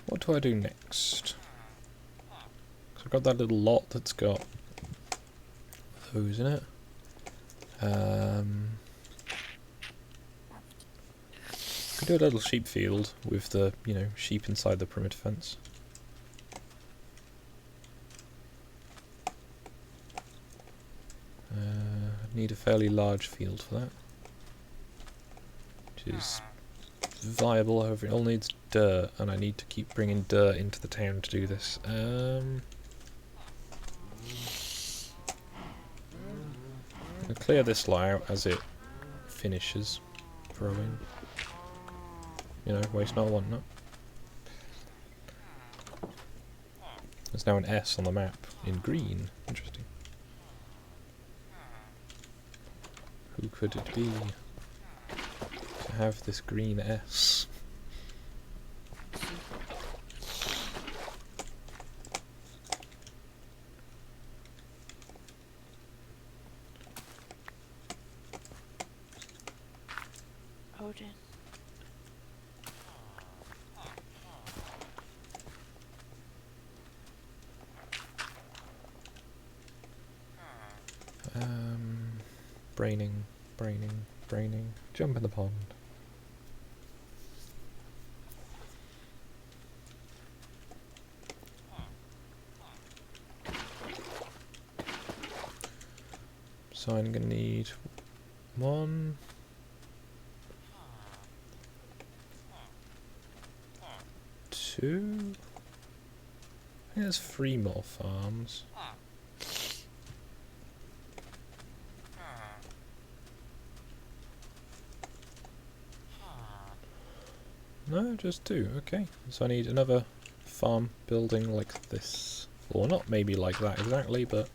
What do I do next? So I've got that little lot that's got those in it. Could do a little sheep field with the, you know, sheep inside the perimeter fence. Need a fairly large field for that, which is viable. However, it all needs dirt, and I need to keep bringing dirt into the town to do this. I'll clear this lot out as it finishes growing. You know, waste not, want not. There's now an S on the map in green. Interesting. Who could it be to have this green S? Odin. Braining. Jump in the pond. So I'm gonna need 1, 2. I think there's 3 more farms. No, just 2, okay. So I need another farm building like this. Or not maybe like that exactly, but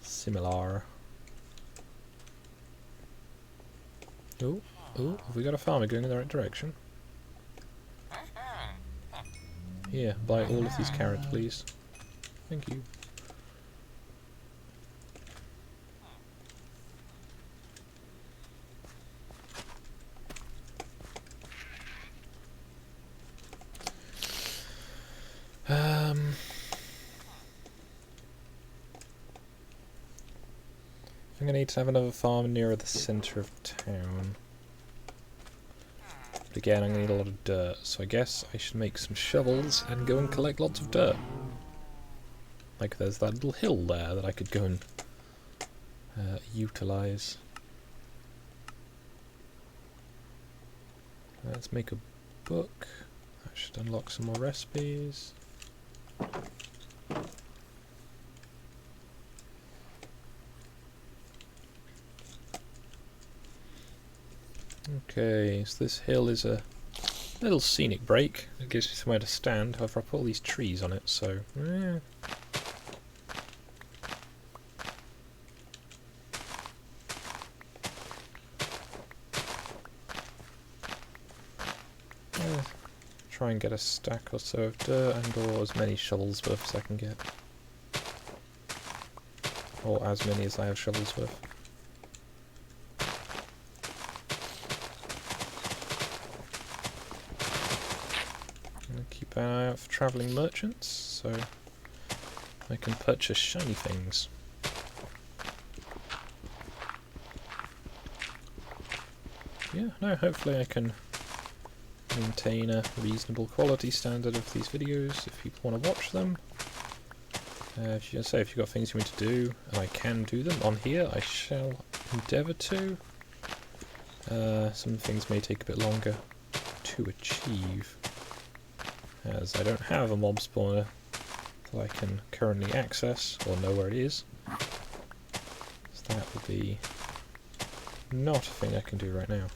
similar. Oh, have we got a farmer going in the right direction? Here, buy all of these carrots, please. Thank you. I'm gonna need to have another farm nearer the centre of town. But again, I'm gonna need a lot of dirt, so I guess I should make some shovels and go and collect lots of dirt. Like there's that little hill there that I could go and utilise. Let's make a book. That should unlock some more recipes. Okay, so this hill is a little scenic break. It gives me somewhere to stand. However, I put all these trees on it, so... Try and get a stack or so of dirt and or as many shovels worth as I can get. Or as many as I have shovels worth. Keep an eye out for travelling merchants, so I can purchase shiny things. yeah, no, hopefully I can maintain a reasonable quality standard of these videos if people want to watch them. If you've got things you want to do, and I can do them on here, I shall endeavour to. Some things may take a bit longer to achieve, as I don't have a mob spawner that I can currently access or know where it is. So that would be not a thing I can do right now.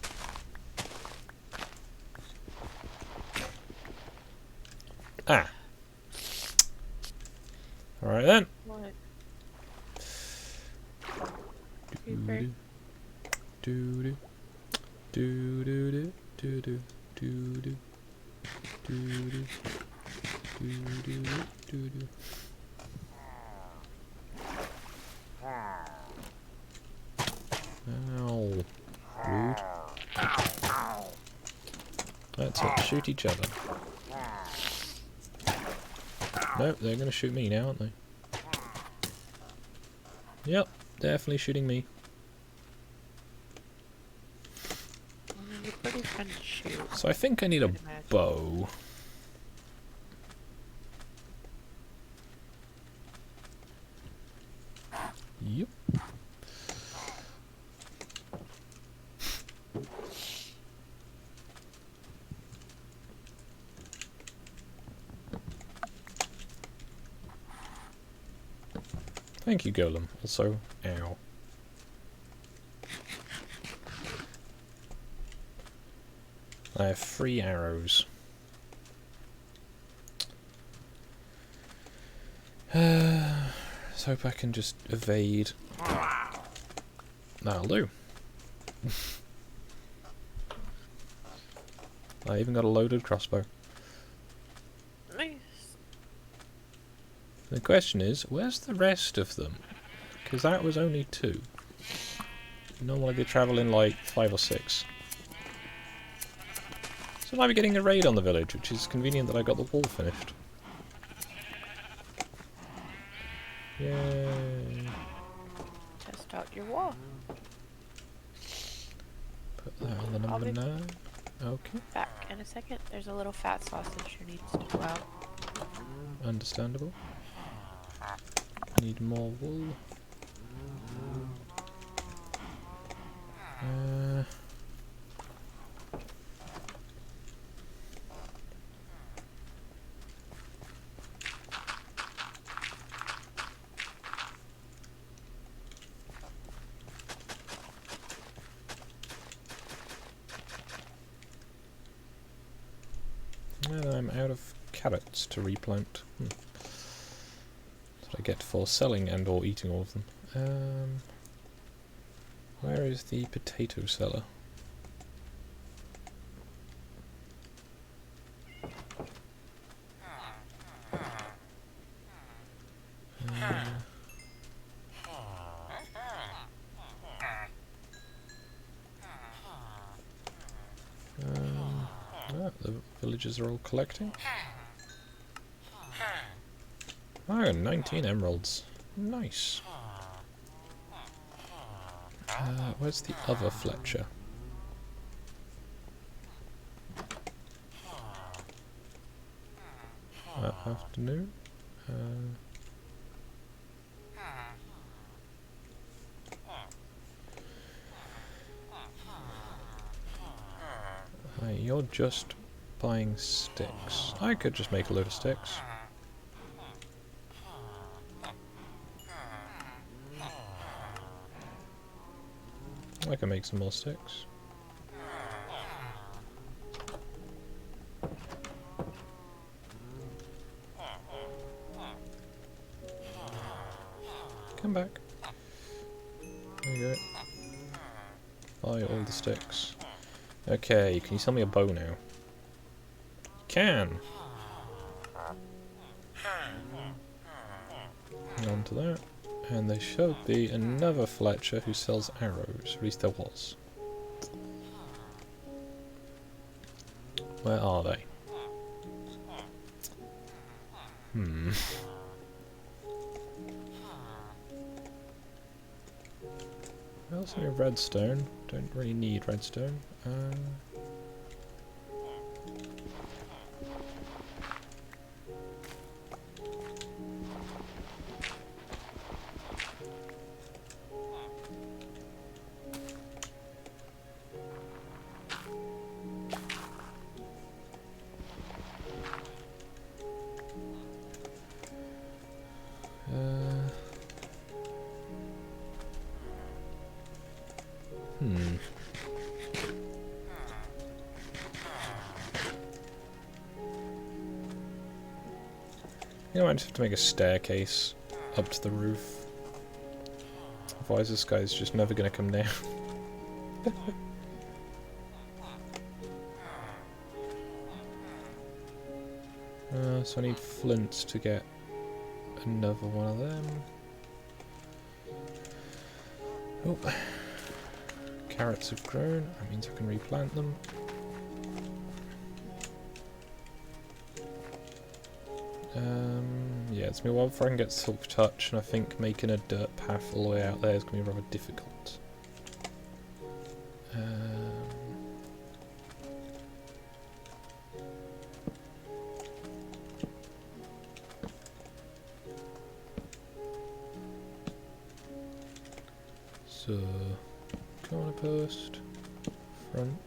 Ah! Alright then. What? Do do do do do do do do do do do. Ow. Rude. Let's not shoot each other. Nope, they're going to shoot me now, aren't they? Yep, definitely shooting me. You're pretty fun to shoot. So I think I need a bow. Yep. Thank you, Golem. Also, ow. I have 3 arrows. Let's hope I can just evade. That'll do. I even got a loaded crossbow. Nice. The question is, where's the rest of them? Because that was only 2. Normally they travel in like 5 or 6. So I might be getting a raid on the village, which is convenient that I got the wall finished. Yay. Test out your wall. Put that on the number 9. Okay. Back in a second. There's a little fat sausage who needs to go out. Understandable. Need more wool. And I'm out of carrots to replant. That's what I get for selling and or eating all of them. Where is the potato seller? The villagers are all collecting. Oh, 19 emeralds. Nice. Where's the other Fletcher? Afternoon. You're just buying sticks. I could just make a load of sticks. I can make some more sticks. Come back. There you go. Buy all the sticks. Okay, can you sell me a bow now? Can! Hang on to that. And there should be another Fletcher who sells arrows. At least there was. Where are they? That's only redstone. Don't really need redstone. You know, I just have to make a staircase up to the roof. Otherwise this guy's just never gonna come down. So I need flints to get another one of them. Oh, carrots have grown. That means I can replant them. Yeah, it's gonna be a while before I can get Silk Touch, and I think making a dirt path all the way out there is gonna be rather difficult. So, corner post, front.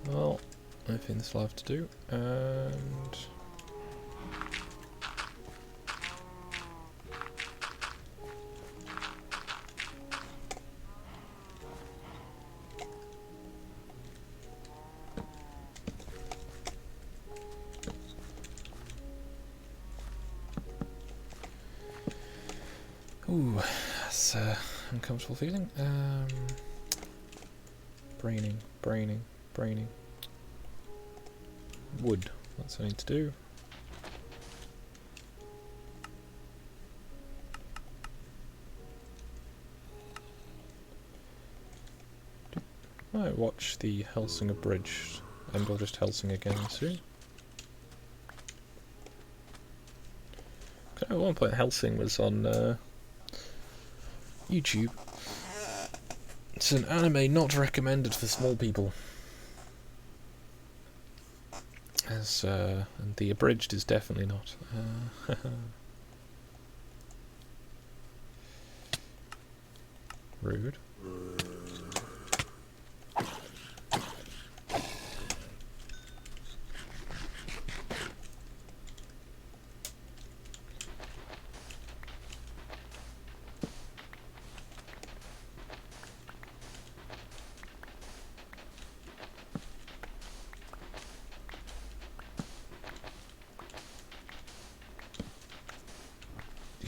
Well, I think this will have to do, and ooh, that's uncomfortable feeling. Braining. Wood, that's what I need to do. I might watch the Helsinger Bridge, and or just Helsing again soon. At one point Helsing was on YouTube. It's an anime not recommended for small people. As and the Abridged is definitely not. Rude.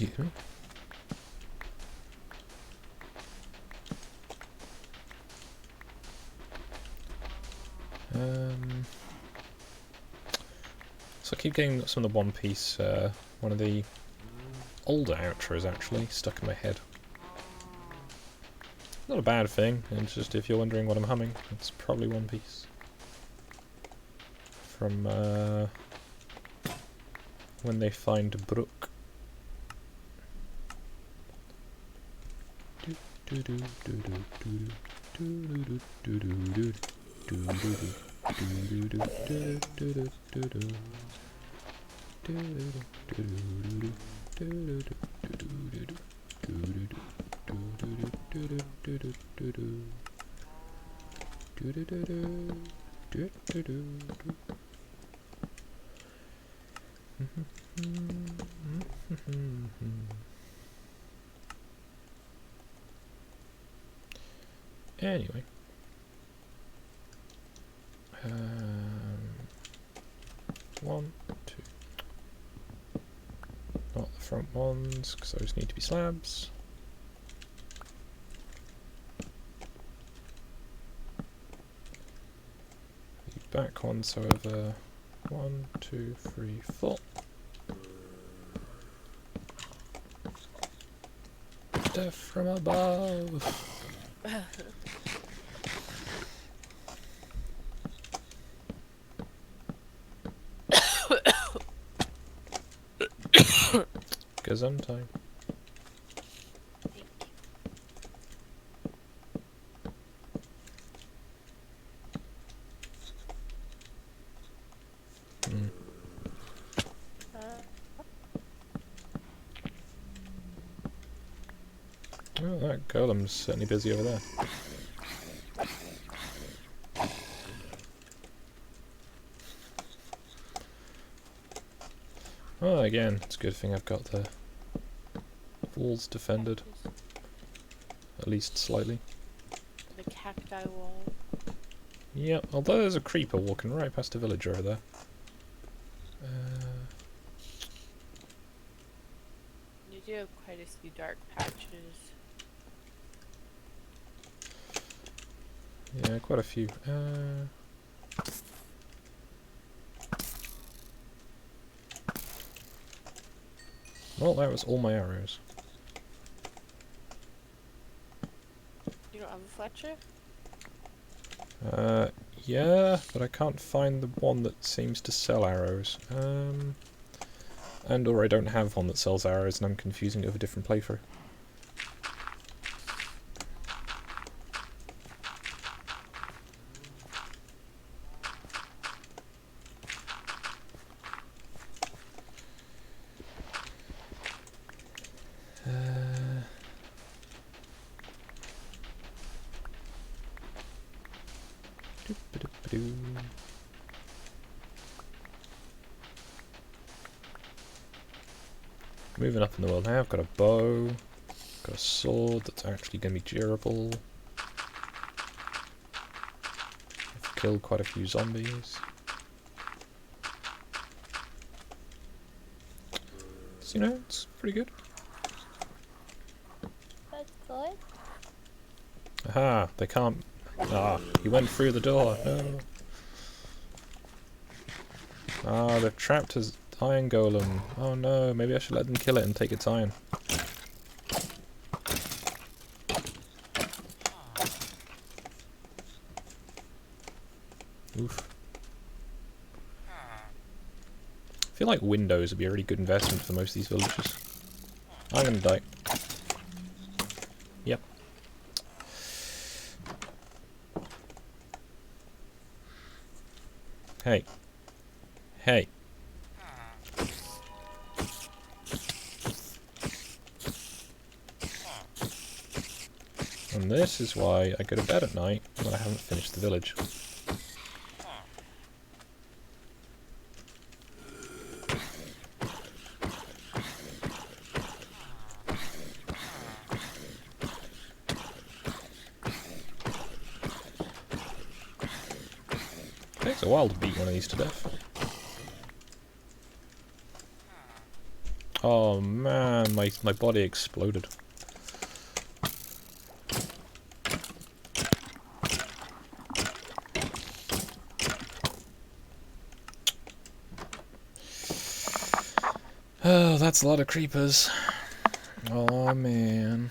Excuse me. So I keep getting some of the One Piece, one of the older outros actually, stuck in my head. Not a bad thing, it's just if you're wondering what I'm humming, it's probably One Piece. From when they find Brook. Anyway, one, two, not the front ones because those need to be slabs. The back ones, however, 1, 2, 3, 4. Death from above. Gesundheit. Mm. Well, that golem's certainly busy over there. Oh, again, it's a good thing I've got the walls defended. At least slightly. The cacti wall. Yep, although there's a creeper walking right past a villager over there. You do have quite a few dark patches. Yeah, quite a few. Well, that was all my arrows. You don't have a Fletcher? Yeah, but I can't find the one that seems to sell arrows. And or I don't have one that sells arrows and I'm confusing it with a different playthrough. Moving up in the world now, I've got a bow, got a sword that's actually going to be durable. I've killed quite a few zombies. So, you know, it's pretty good. That's good. Aha, they can't... Ah, he went through the door. No. Ah, they've trapped his iron golem. Oh no, maybe I should let them kill it and take its iron. Oof. I feel like windows would be a really good investment for most of these villages. I'm gonna die. Yep. Hey. Hey. And this is why I go to bed at night when I haven't finished the village. Takes a while to beat one of these to death. Oh man, my body exploded. Oh, that's a lot of creepers. Oh man.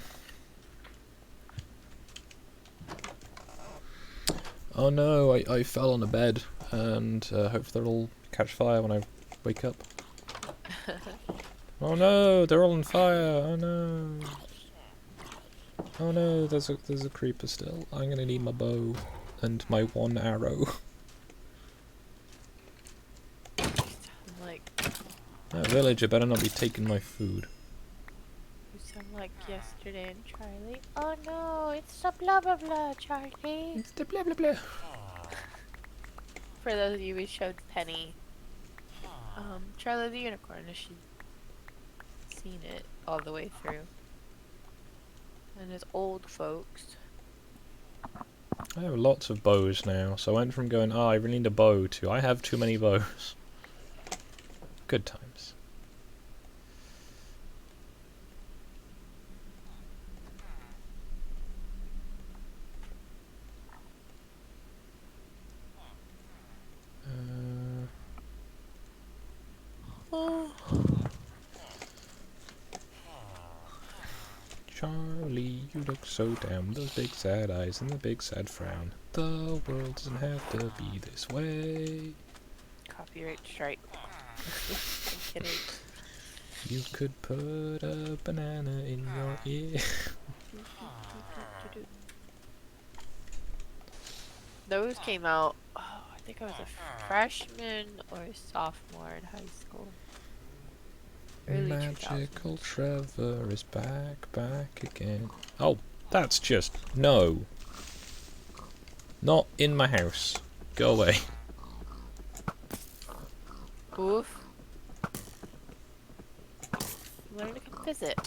Oh no, I fell on a bed and hope they'll all catch fire when I wake up. Oh no, they're all on fire. Oh no. Oh no, there's a creeper still. I'm gonna need my bow and my one arrow. Like That villager better not be taking my food. you sound like yesterday and Charlie. Oh no, it's the blah blah blah, Charlie. It's the blah blah blah. For those of you who showed Penny, Charlie the Unicorn, if she's seen it all the way through. And as old folks. I have lots of bows now, so I went from going, I really need a bow, to I have too many bows. Good times. Charlie, you look so down, those big sad eyes and the big sad frown. The world doesn't have to be this way. Copyright strike. I'm kidding. You could put a banana in your ear. Those came out, oh, I think I was a freshman or a sophomore in high school. Early 2000s. Magical Trevor is back again. Oh, that's just... No. Not in my house. Go away. Oof. Learn to come visit.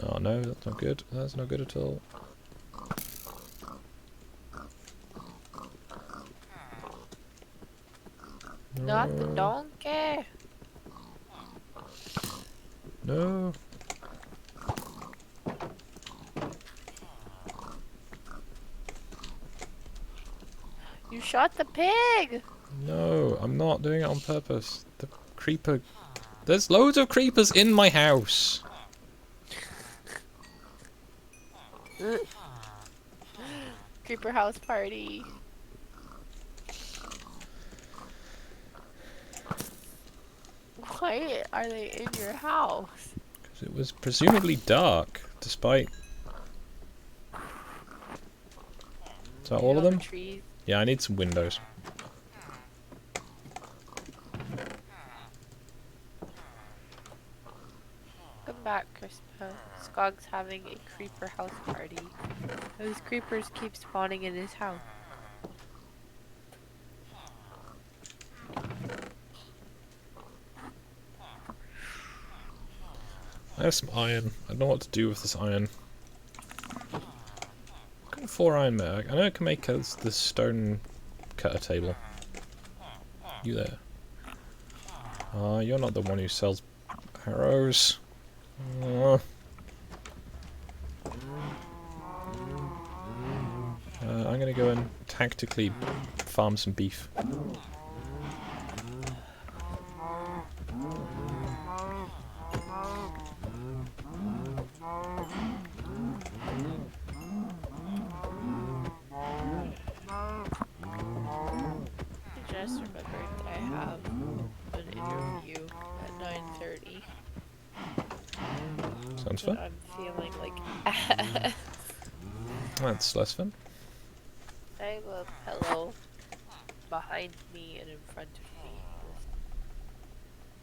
Oh no, that's not good. That's not good at all. Not the No. donkey. No. You shot the pig. No, I'm not doing it on purpose. The creeper... There's loads of creepers in my house. Creeper house party. Why are they in your house? Because it was presumably dark, despite... Is that all of them? Trees. Yeah, I need some windows. Come back, Crispo. Skog's having a creeper house party. Those creepers keep spawning in his house. I have some iron. I don't know what to do with this iron. I've got 4 iron there. I know I can make us the stone cutter table. You there? You're not the one who sells arrows. I'm gonna go and tactically farm some beef. I just remembered that I have an interview at 9:30. Sounds But fun. I'm feeling like ass. That's less fun. I have a pillow behind me and in front of me. Just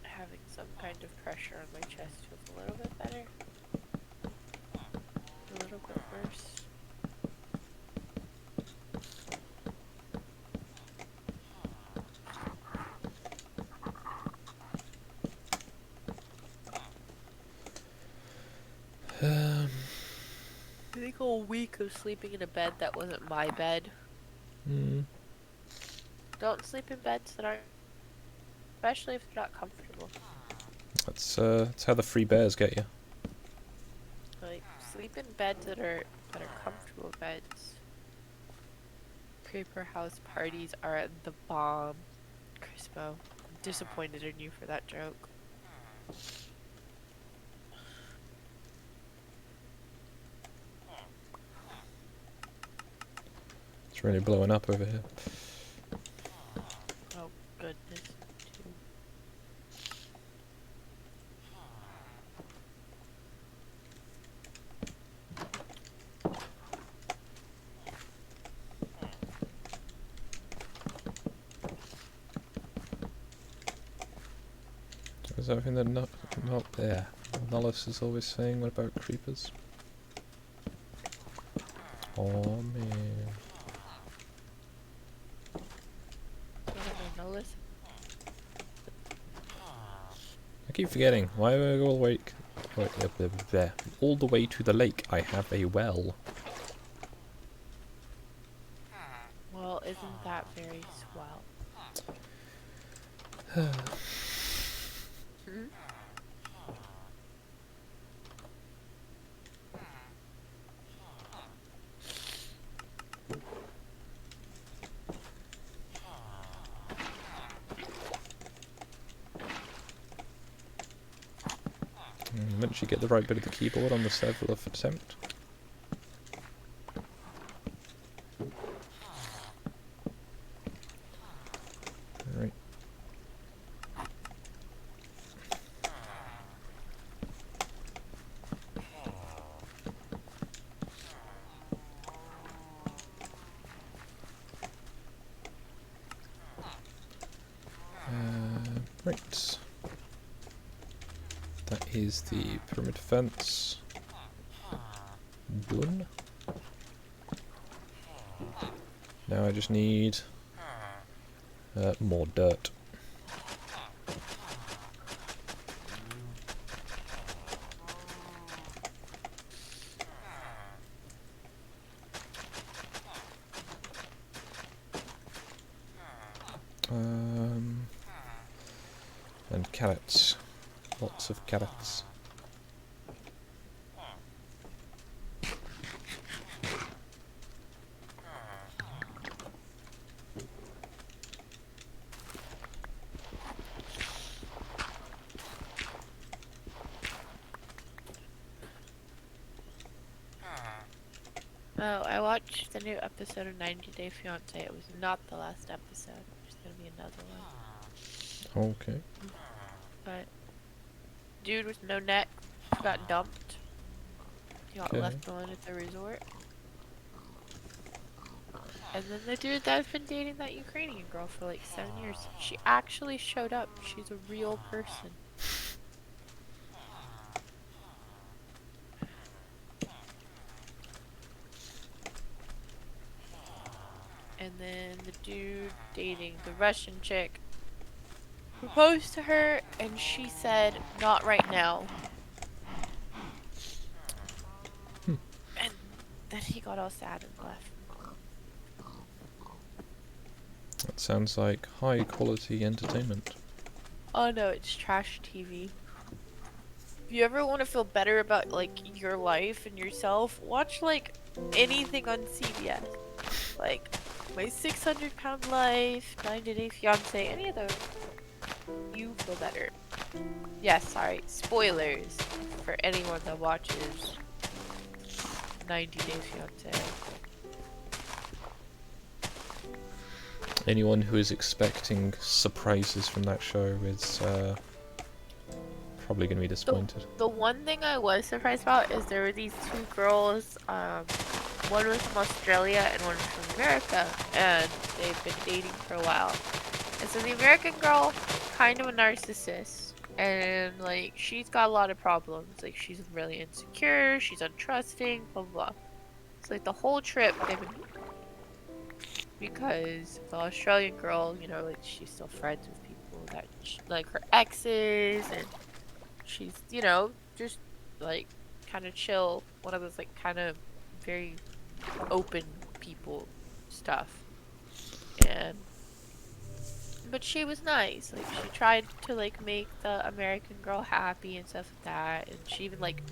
having some kind of pressure on my chest feels a little bit better. A little bit worse. I think a week of sleeping in a bed that wasn't my bed. Don't sleep in beds that aren't, especially if they're not comfortable. That's how the free bears get you. Like, sleep in beds that are comfortable beds. Creeper house parties are the bomb. Crispo, I'm disappointed in you for that joke. It's really blowing up over here. Oh, goodness. Is that everything that not there? Nollis is always saying. What about creepers? Oh man. No, listen. I keep forgetting. Why do I go all the way to the lake? I have a well. Well, isn't that very swell? Eventually get the right bit of the keyboard on the seventh attempt. Right. Right. That is the perimeter fence. Done. Now I just need more dirt. And carrots. Lots of carrots. Oh, I watched the new episode of 90 Day Fiancé. It was not the last episode. There's gonna be another one. Okay. But dude with no neck got dumped. He got Okay. left alone at the resort. And then the dude that's been dating that Ukrainian girl for like 7 years, she actually showed up. She's a real person. And then the dude dating the Russian chick proposed to her, and she said, "Not right now." And then he got all sad and left. That sounds like high quality entertainment. Oh no, it's trash TV. If you ever want to feel better about like your life and yourself, watch like anything on CBS. Like My 600-Pound Life, 90 Day Fiancé, any of those. You feel better. Yeah, sorry. Spoilers for anyone that watches 90 Day Fiancé. Anyone who is expecting surprises from that show is probably going to be disappointed. The one thing I was surprised about is there were these two girls, one was from Australia and one was from America, and they've been dating for a while. And so the American girl, kind of a narcissist, and like she's got a lot of problems. Like she's really insecure, she's untrusting, blah blah blah. So like the whole trip they've been, because the Australian girl, you know, like she's still friends with people that like her exes, and she's, you know, just like kind of chill, one of those like kind of very open people stuff. And but she was nice, like she tried to like make the American girl happy and stuff like that, and she even like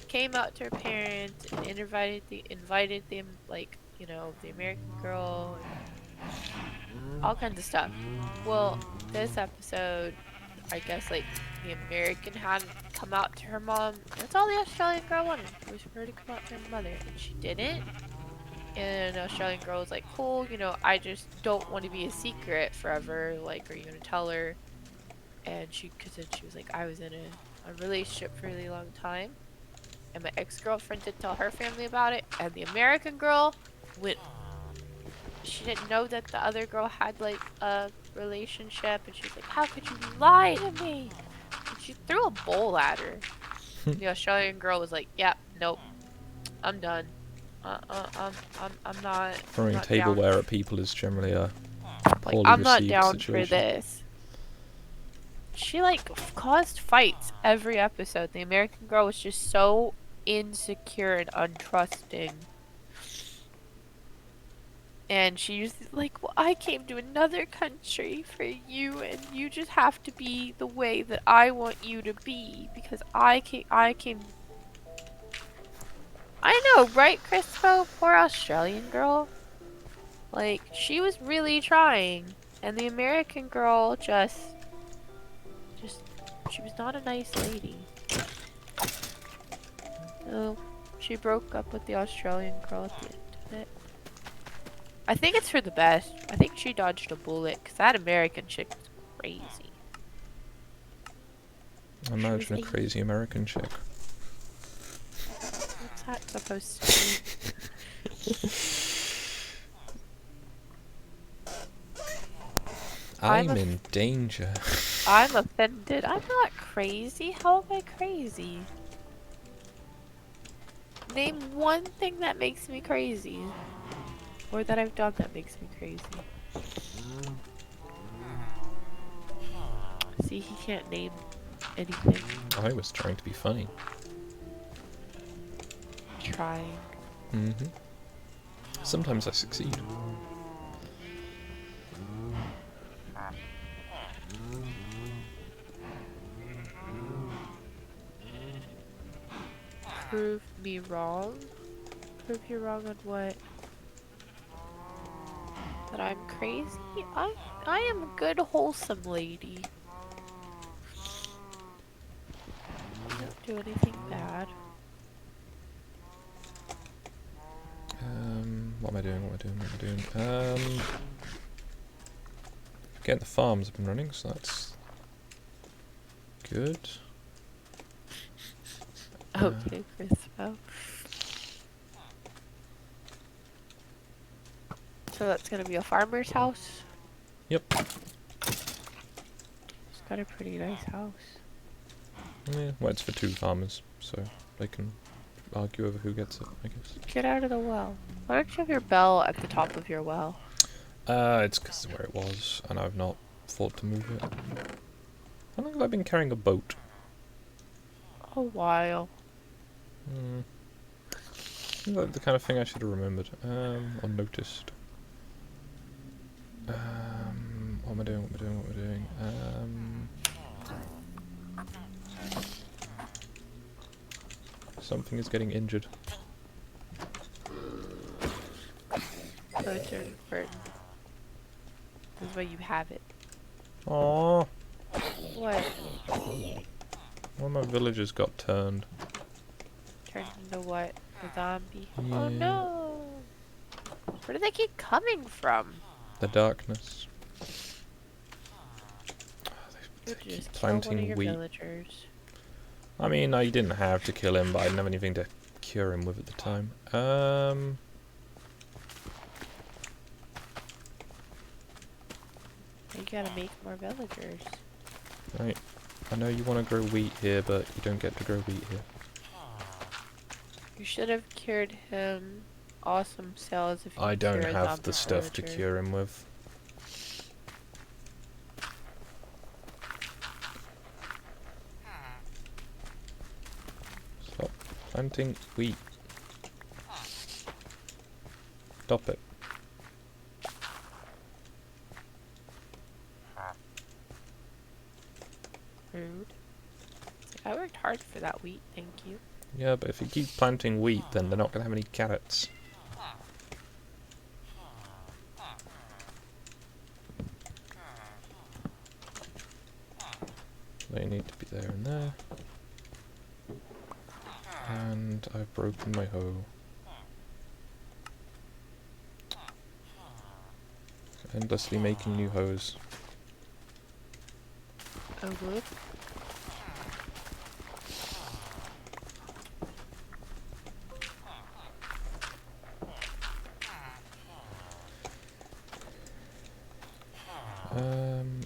came out to her parents and invited them, like, you know, the American girl and all kinds of stuff. Well, this episode, I guess like the American hadn't come out to her mom. That's all the Australian girl wanted, was for her to come out to her mother, and she didn't. And the Australian girl was like, cool, you know, I just don't want to be a secret forever. Like, are you gonna tell her? And cause then she was like, I was in a relationship for a really long time, and my ex-girlfriend did tell her family about it, and the American girl went. She didn't know that the other girl had like a relationship, and she was like, how could you lie to me? And she threw a bowl at her. The Australian girl was like, yep, nope, I'm done. I'm not. Throwing not tableware down. at people is generally a Like, poorly I'm not received down situation. for this. She like caused fights every episode. The American girl was just so insecure and untrusting. And she was like, well, I came to another country for you, and you just have to be the way that I want you to be, because I came. I know, right, Crispo? Poor Australian girl. Like, she was really trying, and the American girl just, she was not a nice lady. So, she broke up with the Australian girl at the end of it. I think it's for the best. I think she dodged a bullet, because that American chick was crazy. Imagine a crazy American chick. What's that supposed to be? I'm in danger. I'm offended. I'm not crazy. How am I crazy? Name one thing that makes me crazy. Or that I've done that makes me crazy. See, he can't name anything. I was trying to be funny. Trying. Mm-hmm. Sometimes I succeed. Prove me wrong? Prove you wrong on what? That I'm crazy? I am a good, wholesome lady. I don't do anything bad. What am I doing? Getting the farms up and running, so that's good. Okay, Crispo. So that's gonna be a farmer's house? Yep. It's got a pretty nice house. Yeah, well, it's for 2 farmers, so they can argue over who gets it, I guess. Get out of the well. Why don't you have your bell at the top of your well? It's because of where it was, and I've not thought to move it. How long have I been carrying a boat? A while. Seems like the kind of thing I should have remembered, or noticed. What am I doing? Something is getting injured. So turn for. This is why you have it. Aww. What? One of my villagers got turned. Turned into what? A zombie? Yeah. Oh no! Where do they keep coming from? The darkness. You They could keep just kill one of planting your wheat. villagers. I mean, I didn't have to kill him, but I didn't have anything to cure him with at the time. You gotta make more villagers. Right. I know you want to grow wheat here, but you don't get to grow wheat here. You should have cured him. Awesome sales if you I don't cure a have zombie the stuff to villager. cure him with. Stop planting wheat. Stop it. Rude. I worked hard for that wheat, thank you. Yeah, but if you keep planting wheat, then they're not going to have any carrots. They need to be there and there. And I've broken my hoe. Endlessly making new hoes. Oh, whoop.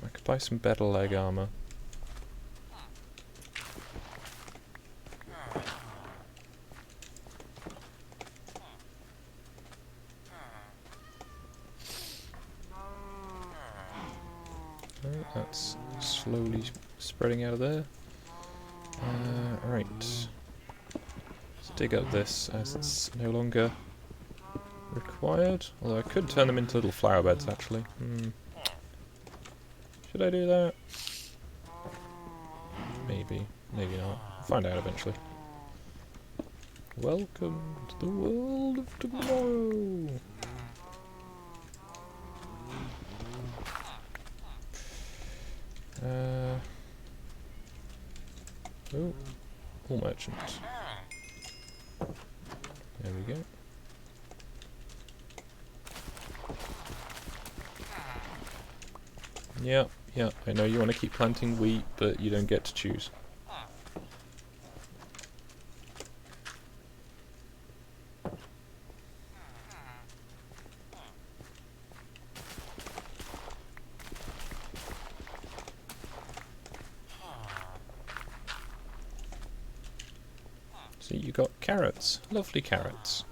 I could buy some better leg armor. Right, that's slowly spreading out of there. Right. Let's dig up this as it's no longer required. Although I could turn them into little flower beds actually. Should I do that? Maybe. Maybe not. Find out eventually. Welcome to the world of tomorrow! Oh, all merchants. There we go. Yeah, I know you want to keep planting wheat, but you don't get to choose. See, you got carrots. Lovely carrots.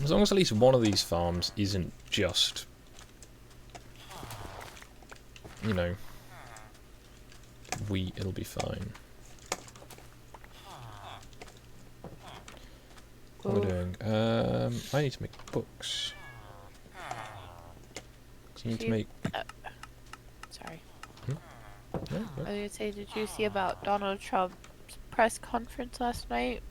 As long as at least one of these farms isn't just, you know, wheat, it'll be fine. What am I doing? I need to make books. I need to make... Sorry. No, no. I was gonna say, did you see about Donald Trump's press conference last night?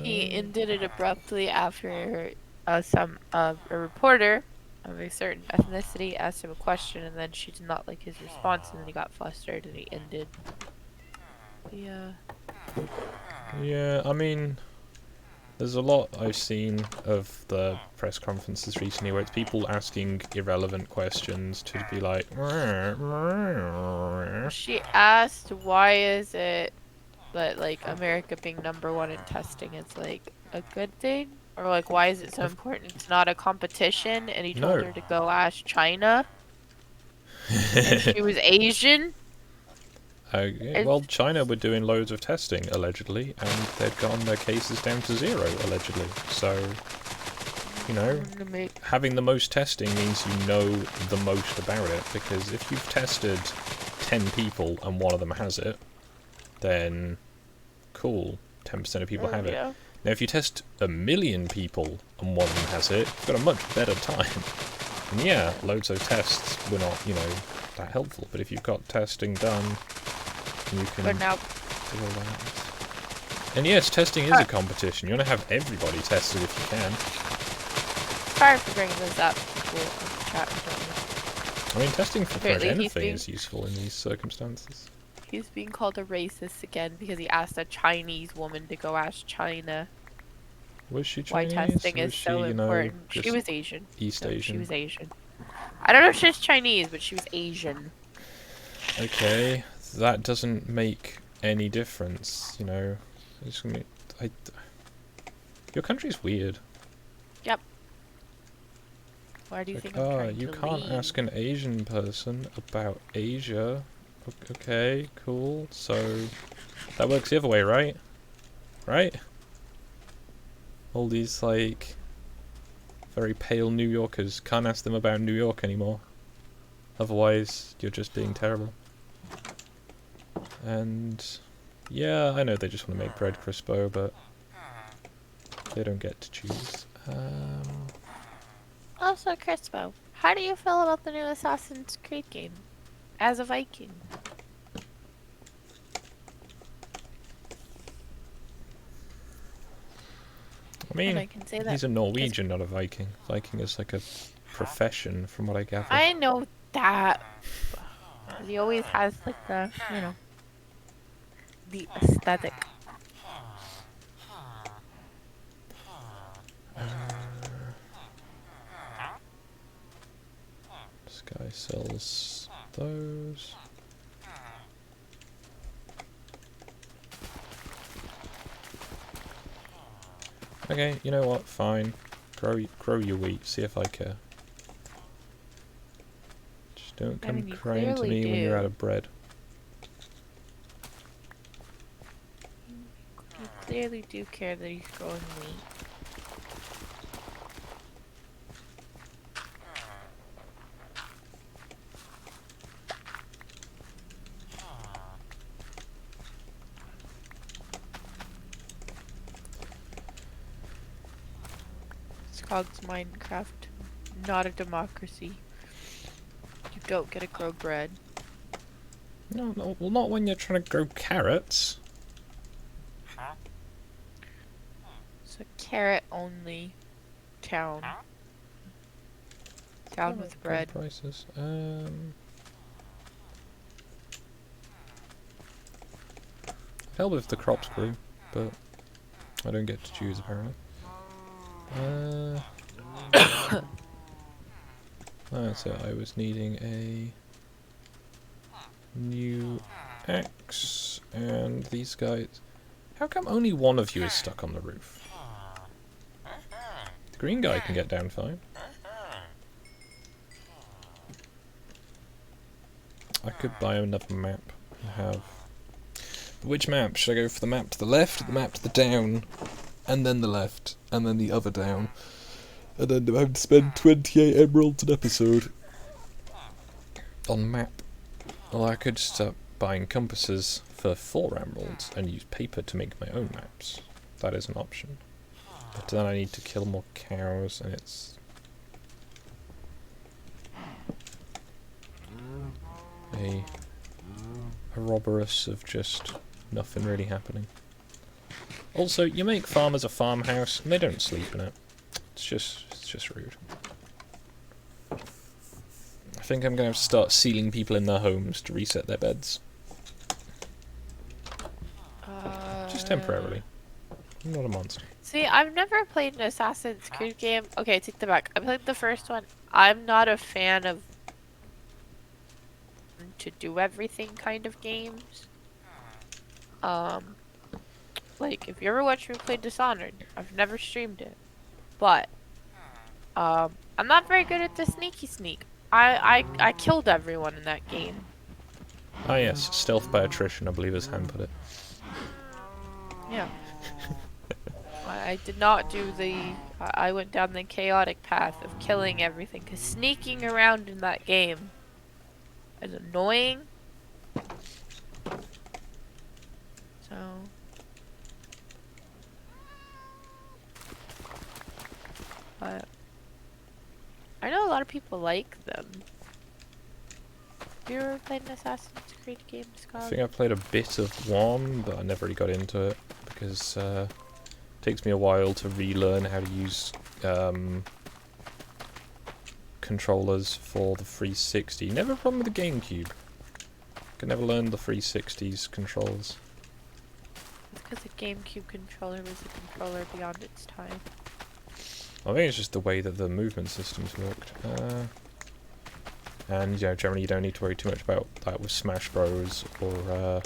He ended it abruptly after a reporter of a certain ethnicity asked him a question, and then she did not like his response, and then he got flustered, and he ended. Yeah. Yeah, I mean, there's a lot I've seen of the press conferences recently where it's people asking irrelevant questions to be like... She asked, why is it that, like, America being #1 in testing is, like, a good thing? Or, like, why is it so important? It's not a competition, and he told her to go ask China. And she was Asian. Okay, well, China were doing loads of testing, allegedly, and they'd gotten their cases down to 0, allegedly. So, you know, having the most testing means you know the most about it, because if you've tested 10 people and one of them has it, then cool, 10% of people have it. Yeah. Now, if you test 1 million people and one of them has it, you've got a much better time. And yeah, loads of tests were not, you know, that helpful, but if you've got testing done, you can do all that. And yes, testing is a competition. You want to have everybody tested if you can. Sorry for bringing this up. Chat. I mean, testing for pretty much anything is useful in these circumstances. He's being called a racist again because he asked a Chinese woman to go ask China. Was she Chinese? Why testing is so important. She was Asian. East Asian. She was Asian. I don't know if she's Chinese, but she was Asian. Okay, that doesn't make any difference, you know. It's gonna be, your country's weird. Yep. Why do you think I'm trying you to can't leave? ask an Asian person about Asia. Okay, cool. So that works the other way, right? Right? All these, like, very pale New Yorkers can't ask them about New York anymore. Otherwise, you're just being terrible. And yeah, I know they just want to make bread crispo, but they don't get to choose. Also, Crispo, how do you feel about the new Assassin's Creed game? As a Viking. I mean, I can say that he's a Norwegian, not a Viking. Viking is like a profession, from what I gather. I know that. He always has, like, the, you know, the aesthetic. This guy sells those. Okay, you know what? Fine. Grow your wheat. See if I care. Just don't come crying to me when you're out of bread. You clearly do care that he's growing wheat. Cog's Minecraft, not a democracy. You don't get to grow bread. No, well, not when you're trying to grow carrots. It's a carrot only town. Town with bread. Prices. Help if the crops grew, but I don't get to choose apparently. That's it. I was needing a new axe, and these guys. How come only one of you is stuck on the roof? The green guy can get down fine. I could buy another map and have. Which map? Should I go for the map to the left, the map to the down, and then the left, and then the other down? And then I have to spend 28 emeralds an episode on map. Or I could start buying compasses for 4 emeralds and use paper to make my own maps. That is an option. But then I need to kill more cows, and it's a robberous of just nothing really happening. Also, you make farmers a farmhouse and they don't sleep in it. It's just rude. I think I'm going to start sealing people in their homes to reset their beds. Just temporarily. I'm not a monster. See, I've never played an Assassin's Creed game. Okay, take that back. I played the first one. I'm not a fan of to do everything kind of games. Like, if you ever watch me play Dishonored, I've never streamed it. But, I'm not very good at the sneaky sneak. I killed everyone in that game. Ah yes, stealth by attrition, I believe as Han put it. Yeah. I did not do the... I went down the chaotic path of killing everything, because sneaking around in that game is annoying. So... But... I know a lot of people like them. Have you ever played an Assassin's Creed game, Scott? I think I played a bit of one, but I never really got into it, because it takes me a while to relearn how to use controllers for the 360. Never a problem with the GameCube. Could never learn the 360's controls. It's because the GameCube controller was a controller beyond its time. I think it's just the way that the movement systems worked. And, you know, generally you don't need to worry too much about that with Smash Bros. Or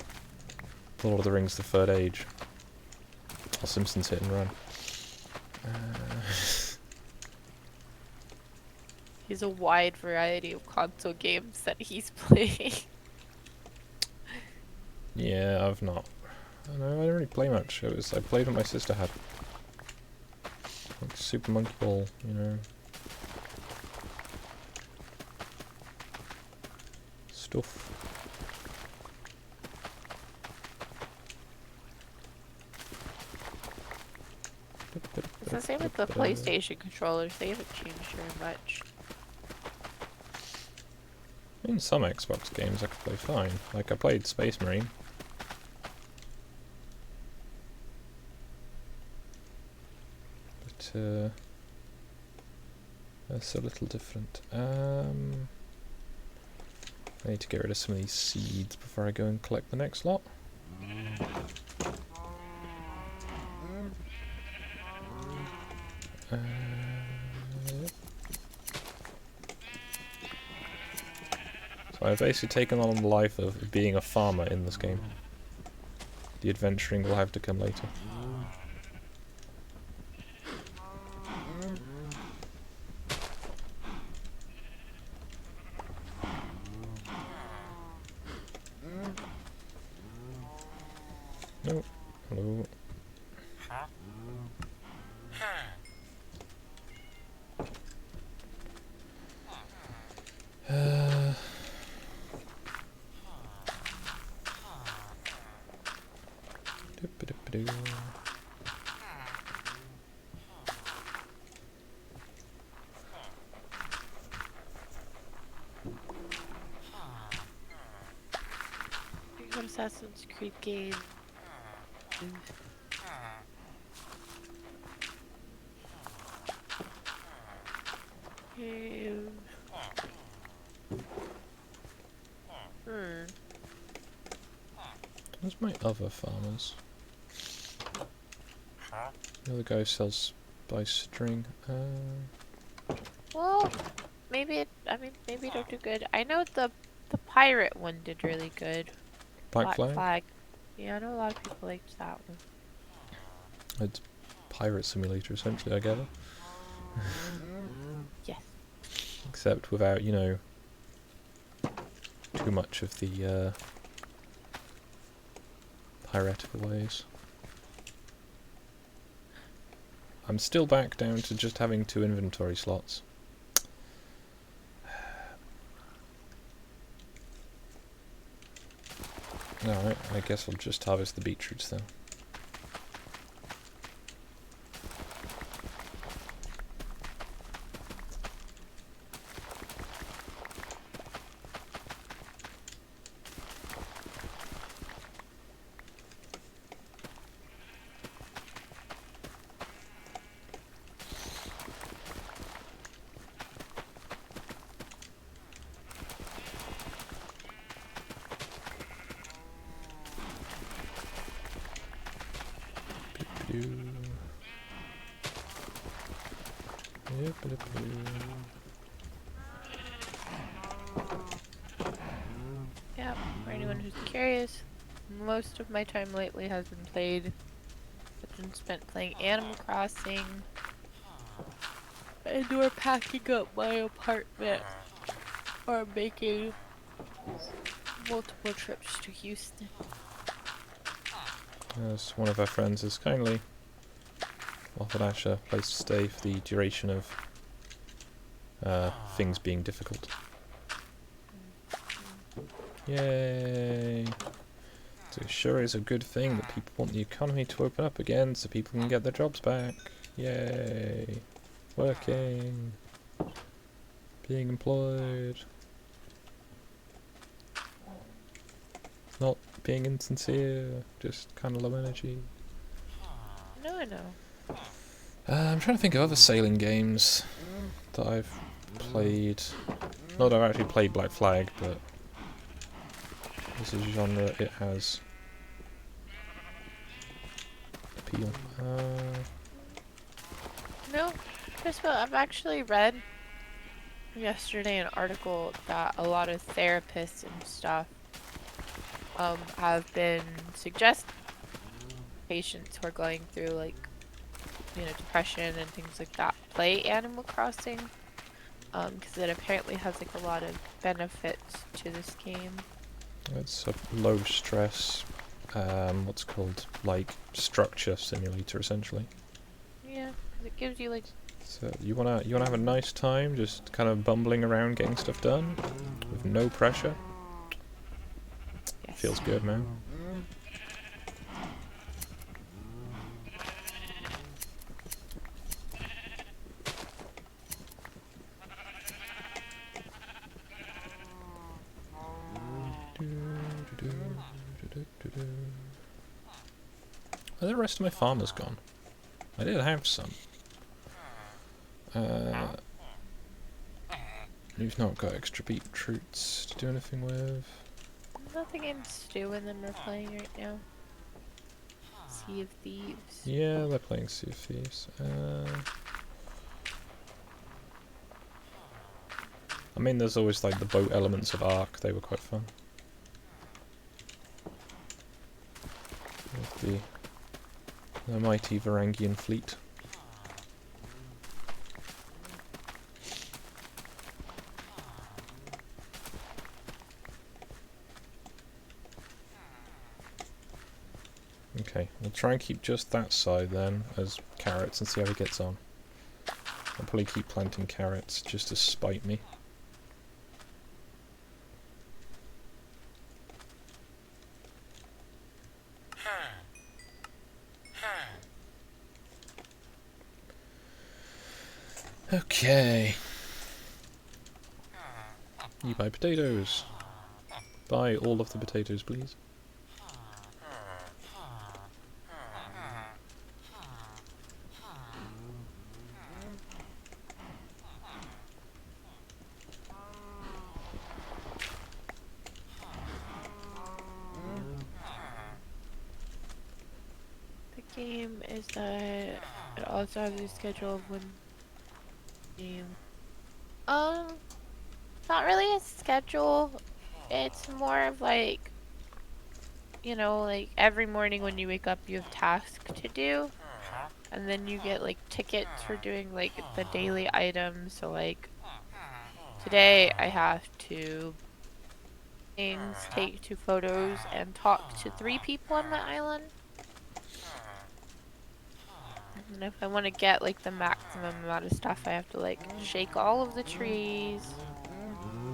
Lord of the Rings: The Third Age. Or Simpsons Hit and Run. He has a wide variety of console games that he's playing. Yeah, I've not. I didn't really play much. I played what my sister had. Like Super Monkey Ball, you know. Stuff. It's the same with the PlayStation controllers. They haven't changed very much. In some Xbox games I could play fine. Like I played Space Marine. But that's a little different. I need to get rid of some of these seeds before I go and collect the next lot. So I've basically taken on the life of being a farmer in this game. The adventuring will have to come later. No. Hello. Doop-a-doop-a-doo. Assassin's Creed game. Where's my other farmers? The other guy sells by string. Well, maybe maybe it'll do good. I know the pirate one did really good. Black Flag? Yeah, I know a lot of people liked that one. It's Pirate Simulator, essentially, I gather. Yes. Except without, you know, too much of the piratical ways. I'm still back down to just having 2 inventory slots. Alright, I guess I'll just harvest the beetroots then. Yeah, for anyone who's curious, most of my time lately has been spent playing Animal Crossing, and or packing up my apartment, or making multiple trips to Houston. As one of our friends has kindly offered Ash a place to stay for the duration of things being difficult. Yay! So it sure is a good thing that people want the economy to open up again so people can get their jobs back. Yay! Working. Being employed. Not being insincere, just kind of low energy. No, I know. I'm trying to think of other sailing games that I've played. Not that I've actually played Black Flag, but this is a genre it has appeal. No, just what I've actually read yesterday an article that a lot of therapists and stuff have been suggesting patients who are going through like depression and things like that play Animal Crossing because it apparently has like a lot of benefits to this game. It's a low stress, what's called like structure simulator essentially. Yeah, 'cause it gives you like. So you wanna have a nice time, just kind of bumbling around getting stuff done with no pressure. Yes. Feels good, man. Where the rest of my farmers gone? I did have some. You've not got extra beetroots to do anything with. Nothing in Stew and them are playing right now. Sea of Thieves. Yeah, they're playing Sea of Thieves. I mean, there's always like the boat elements of Ark. They were quite fun. With the mighty Varangian fleet. Okay, we'll try and keep just that side then as carrots and see how he gets on. I'll probably keep planting carrots just to spite me. Okay. You buy potatoes. Buy all of the potatoes, please. The game is that it also has a schedule of when game. Not really a schedule. It's more of like, like every morning when you wake up, you have tasks to do, and then you get like tickets for doing like the daily items. So like today, I have to take 2 photos, and talk to 3 people on the island. And if I want to get like the maximum amount of stuff, I have to like shake all of the trees,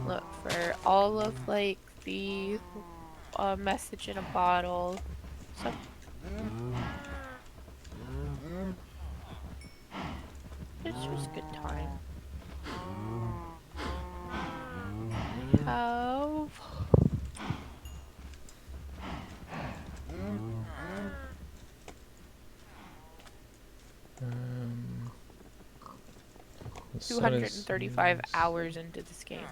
look for all of like the message in a bottle. So it's just a good time. Have the sun is 235 hours into this game.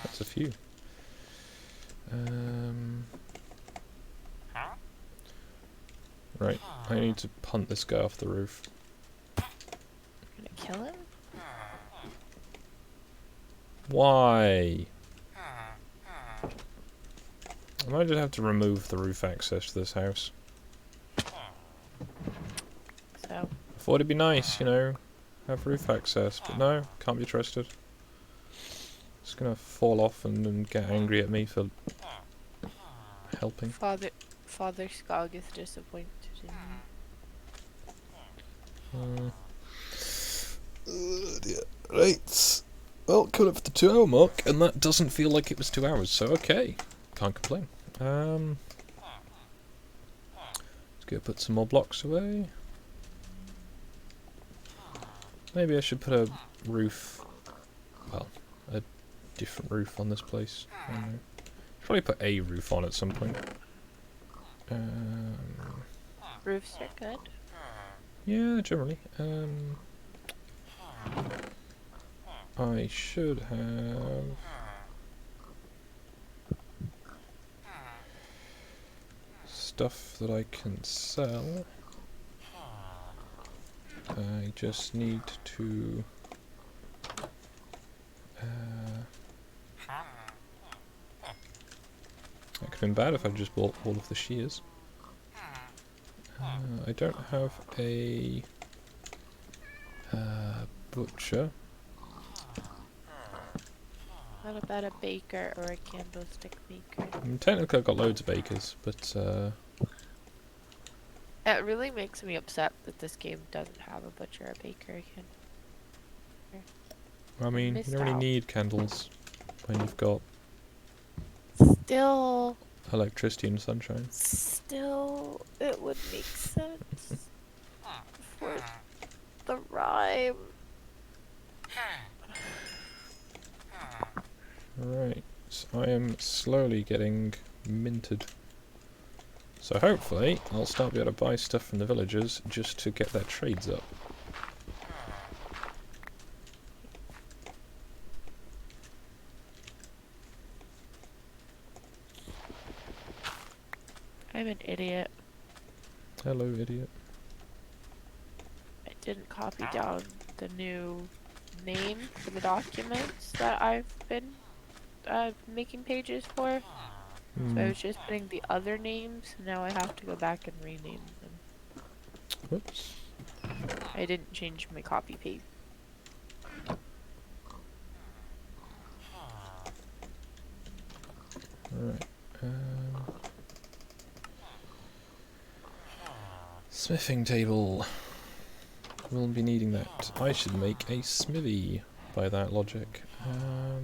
That's a few. Right, I need to punt this guy off the roof. Gonna kill him? Why? I might just have to remove the roof access to this house. So I thought it'd be nice, you know, have roof access, but no, can't be trusted. It's gonna fall off and get angry at me for helping. Father Skog is disappointed in me. Dear. Right. Well, coming up for the 2-hour mark, and that doesn't feel like it was 2 hours, so okay. Can't complain. Let's go put some more blocks away. Maybe I should put a roof, well, a different roof on this place. I don't know. Probably put a roof on at some point. Roofs are good. Yeah, generally. I should have stuff that I can sell. I just need to that could have been bad if I just bought all of the shears. I don't have a butcher. What about a baker or a candlestick maker? Technically I've got loads of bakers, but It really makes me upset that this game doesn't have a butcher or a baker again. I mean, you don't really need candles when you've got Still, electricity and sunshine. it would make sense for the rhyme. Right, so I am slowly getting minted. So hopefully I'll start being able to buy stuff from the villagers just to get their trades up. I'm an idiot. Hello, idiot. I didn't copy down the new name for the documents that I've been making pages for. So I was just putting the other names, and now I have to go back and rename them. Whoops. I didn't change my copy paste. Alright. Smithing table. We'll be needing that. I should make a smithy by that logic. A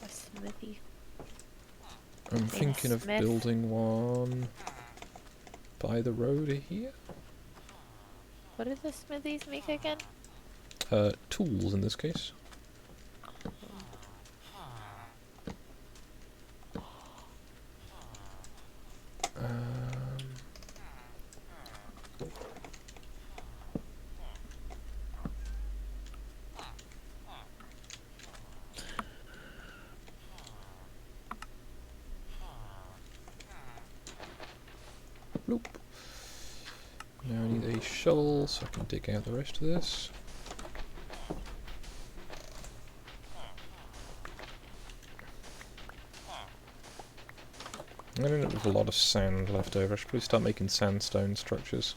smithy. I'm thinking of building one by the road here. What do the smithies make again? Tools in this case. Nope. Now I need a shovel so I can dig out the rest of this. I don't know if there's a lot of sand left over. I should probably start making sandstone structures.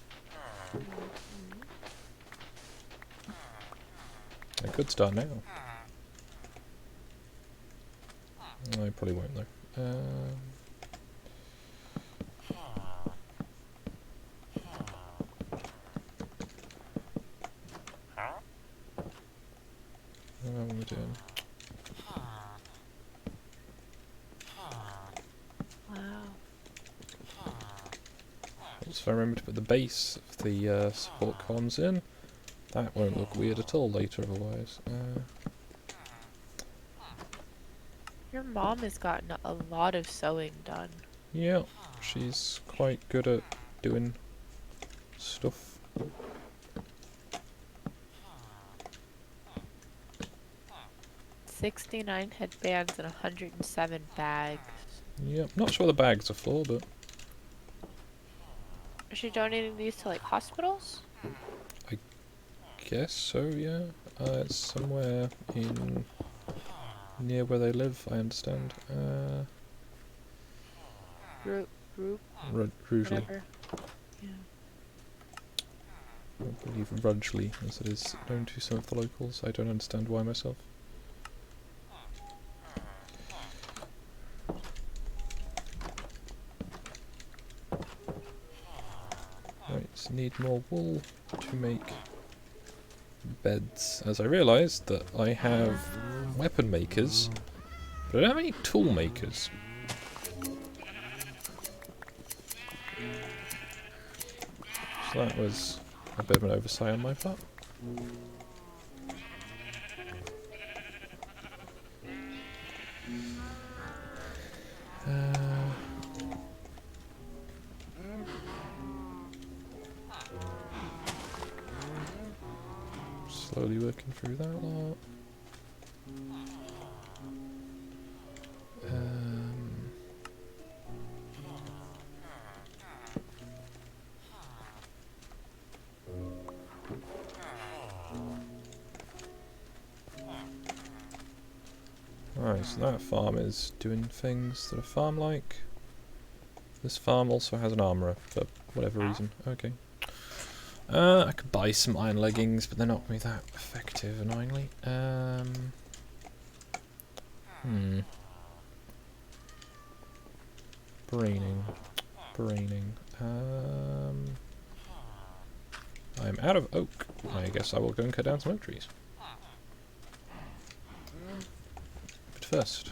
I could start now. I probably won't though. How are we doing? Wow. Also, if I remember to put the base of the support columns in, that won't look weird at all later otherwise. Your mom has gotten a lot of sewing done. Yeah, she's quite good at doing stuff. 69 headbands and 107 bags. Yep, not sure the bags are for, but Is she donating these to like hospitals? I guess so, yeah. It's somewhere in near where they live, I understand. Group, Rugeley. whatever. Yeah. I believe Rudgley, as it is known to some of the locals. I don't understand why myself. Right, so need more wool to make beds. As I realised that I have weapon makers, but I don't have any tool makers. So that was a bit of an oversight on my part. Slowly working through that lot. Alright, so that farm is doing things that a farm like. This farm also has an armourer, for whatever reason. Okay. I could buy some iron leggings, but they're not going to be that effective, annoyingly. Braining. I'm out of oak. I guess I will go and cut down some oak trees. But first...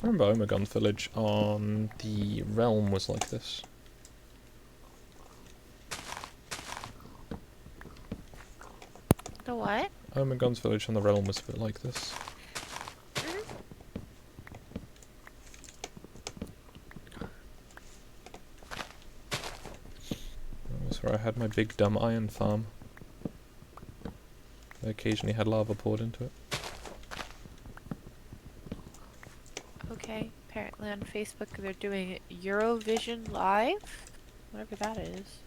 I remember Omegon Village on the Realm was like this. The what? Omegon's Village on the Realm was a bit like this. That was where I had my big dumb iron farm. I occasionally had lava poured into it. Okay, apparently on Facebook they're doing Eurovision Live? Whatever that is.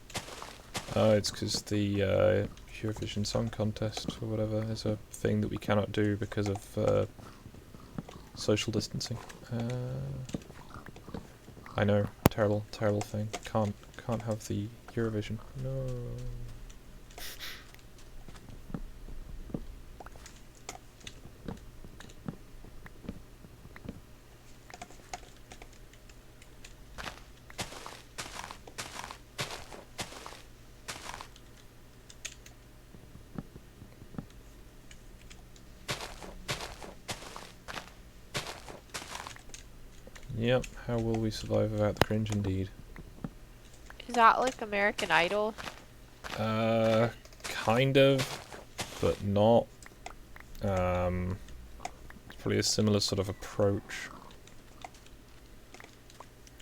It's because the Eurovision Song Contest or whatever is a thing that we cannot do because of social distancing. I know, terrible thing. Can't have the Eurovision. No. Yep, how will we survive without the cringe indeed? Is that like American Idol? Kind of, but not. It's probably a similar sort of approach.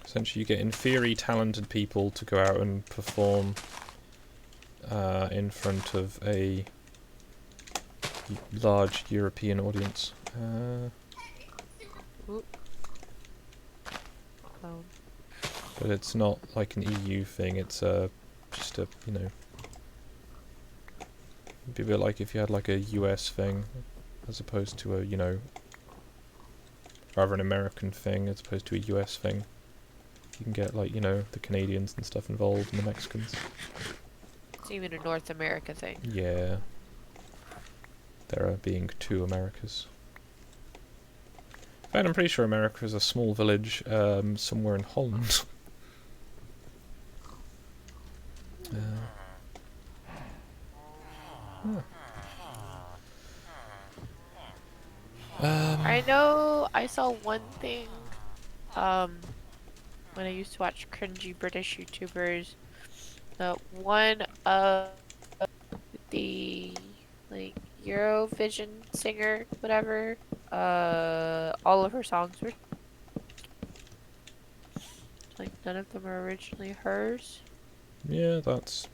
Essentially, you get in theory talented people to go out and perform in front of a large European audience. Oh. But it's not like an EU thing, it's just a, you know... It'd be a bit like if you had like a US thing, as opposed to a, you know... rather an American thing as opposed to a US thing. You can get, like, you know, the Canadians and stuff involved and the Mexicans. It's even a North America thing. Yeah. There are being two Americas. In fact, I'm pretty sure America is a small village somewhere in Holland. I know I saw one thing when I used to watch cringy British YouTubers. One of the like Eurovision singer, whatever, all of her songs were like none of them are originally hers. Yeah, that's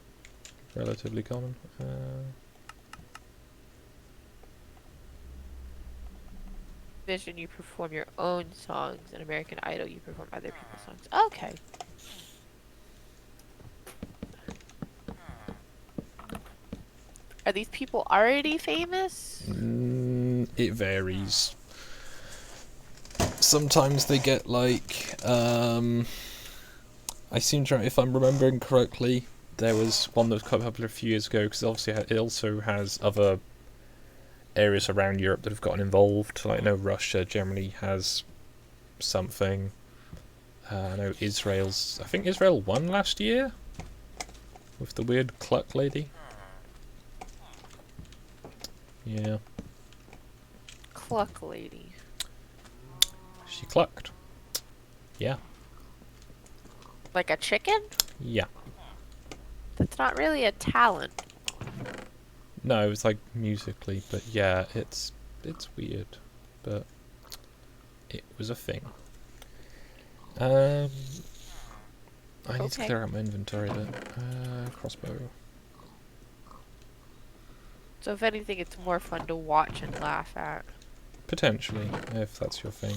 relatively common. Vision, you perform your own songs, and American Idol, you perform other people's songs. Okay. Are these people already famous? It varies. Sometimes they get like, I seem to, if I'm remembering correctly, there was one that was quite popular a few years ago, because obviously it also has other areas around Europe that have gotten involved. Like, I know Russia generally has something. I know Israel's, I think Israel won last year with the weird cluck lady. Yeah. Cluck lady. She clucked. Yeah. Like a chicken? Yeah. That's not really a talent. No, it's like musically, but yeah, it's weird, but it was a thing. I need to clear out my inventory a bit. Crossbow. So if anything, it's more fun to watch and laugh at. Potentially, if that's your thing.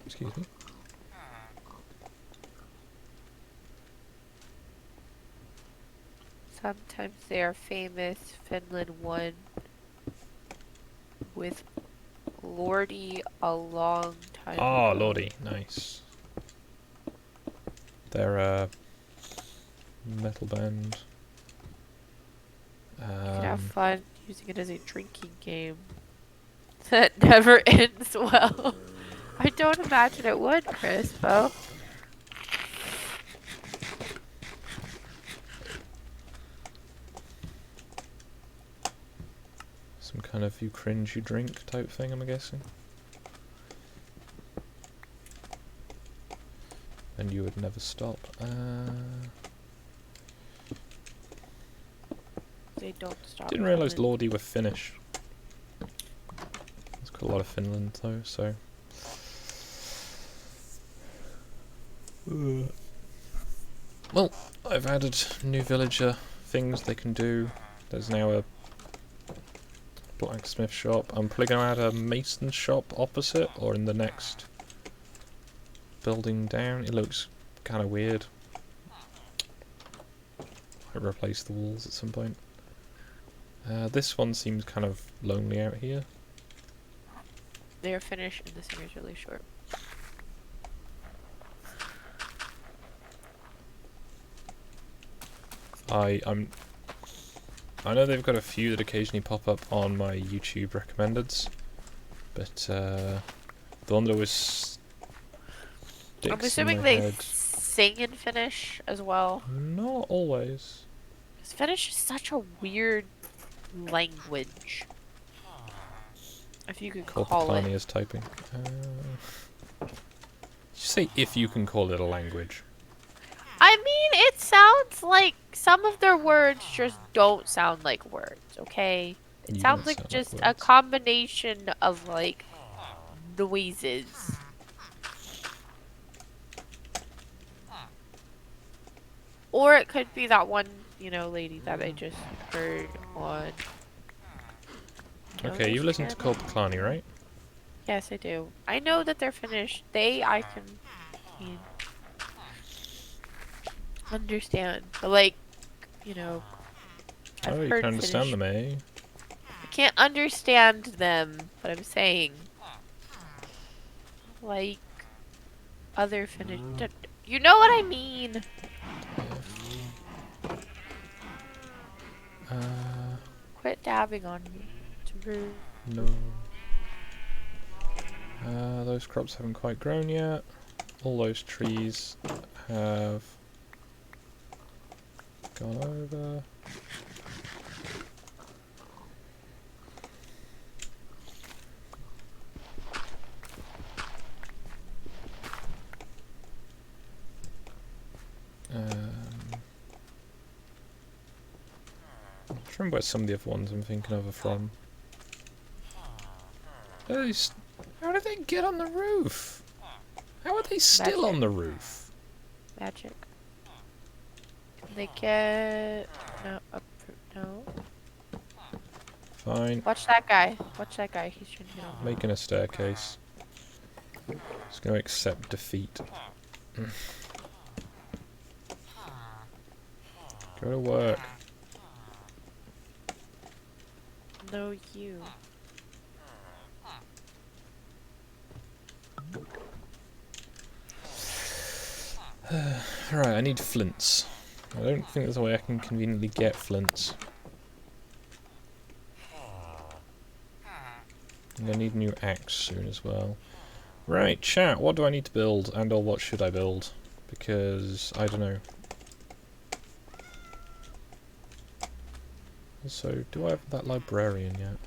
Excuse me. Sometimes they are famous. Finland won with Lordy a long time ago. Oh, Lordy, nice. They're a metal band. You can have fun using it as a drinking game that never ends well. I don't imagine it would, Crispo. Some kind of you cringe, you drink type thing, I'm guessing. And you would never stop. They don't stop. Didn't realise Lordy were Finnish. It's got a lot of Finland though, so. Well, I've added new villager things they can do. There's now a blacksmith shop. I'm probably going to add a mason shop opposite or in the next building down. It looks kind of weird. I'll replace the walls at some point. This one seems kind of lonely out here. They are finished and the singer's really short. I know they've got a few that occasionally pop up on my YouTube recommendeds, but the one that was I'm assuming they sing in Finnish as well. Not always. Because Finnish is such a weird language. If you could call it. Is typing. Did you say if you can call it a language? I mean, it sounds like some of their words just don't sound like words, okay? It sounds like just a combination of, like, noises. Or it could be that one, you know, lady that I just heard on... Okay, you've listened to Kalani, right? Yes, I do. I know that they're finished. I can understand. But, like, you know, I've Oh, you heard can understand Finnish. them, eh? I can't understand them, but I'm saying. Like other Finnish. You know what I mean? Quit dabbing on me. It's rude. No. Those crops haven't quite grown yet. All those trees have gone over. I'm trying to remember where some of the other ones I'm thinking of are from. How did they get on the roof? How are they still on the roof? Magic. Can they get... No, up... No. Fine. Watch that guy. Watch that guy. He's trying to get on. Making a staircase. Just going to accept defeat. Go to work. No, you. Alright, I need flints. I don't think there's a way I can conveniently get flints. I'm gonna need a new axe soon as well. Right, chat, what do I need to build, and or what should I build? Because, I don't know. Also, do I have that librarian yet?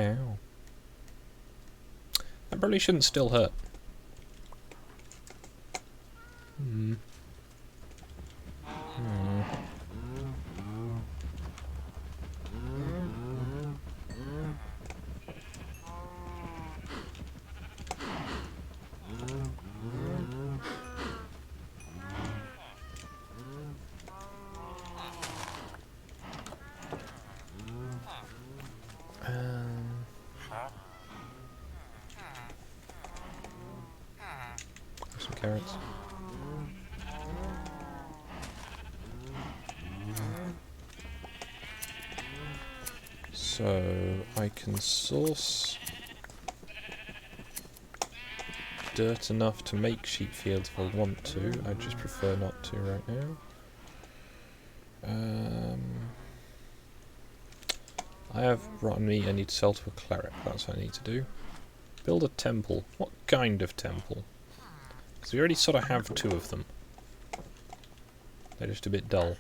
Ow. That probably shouldn't still hurt. Hmm. Some carrots. So I can source dirt enough to make sheep fields if I want to. I just prefer not to right now. I have rotten meat I need to sell to a cleric. That's what I need to do. Build a temple. What kind of temple? Because we already sort of have two of them. They're just a bit dull.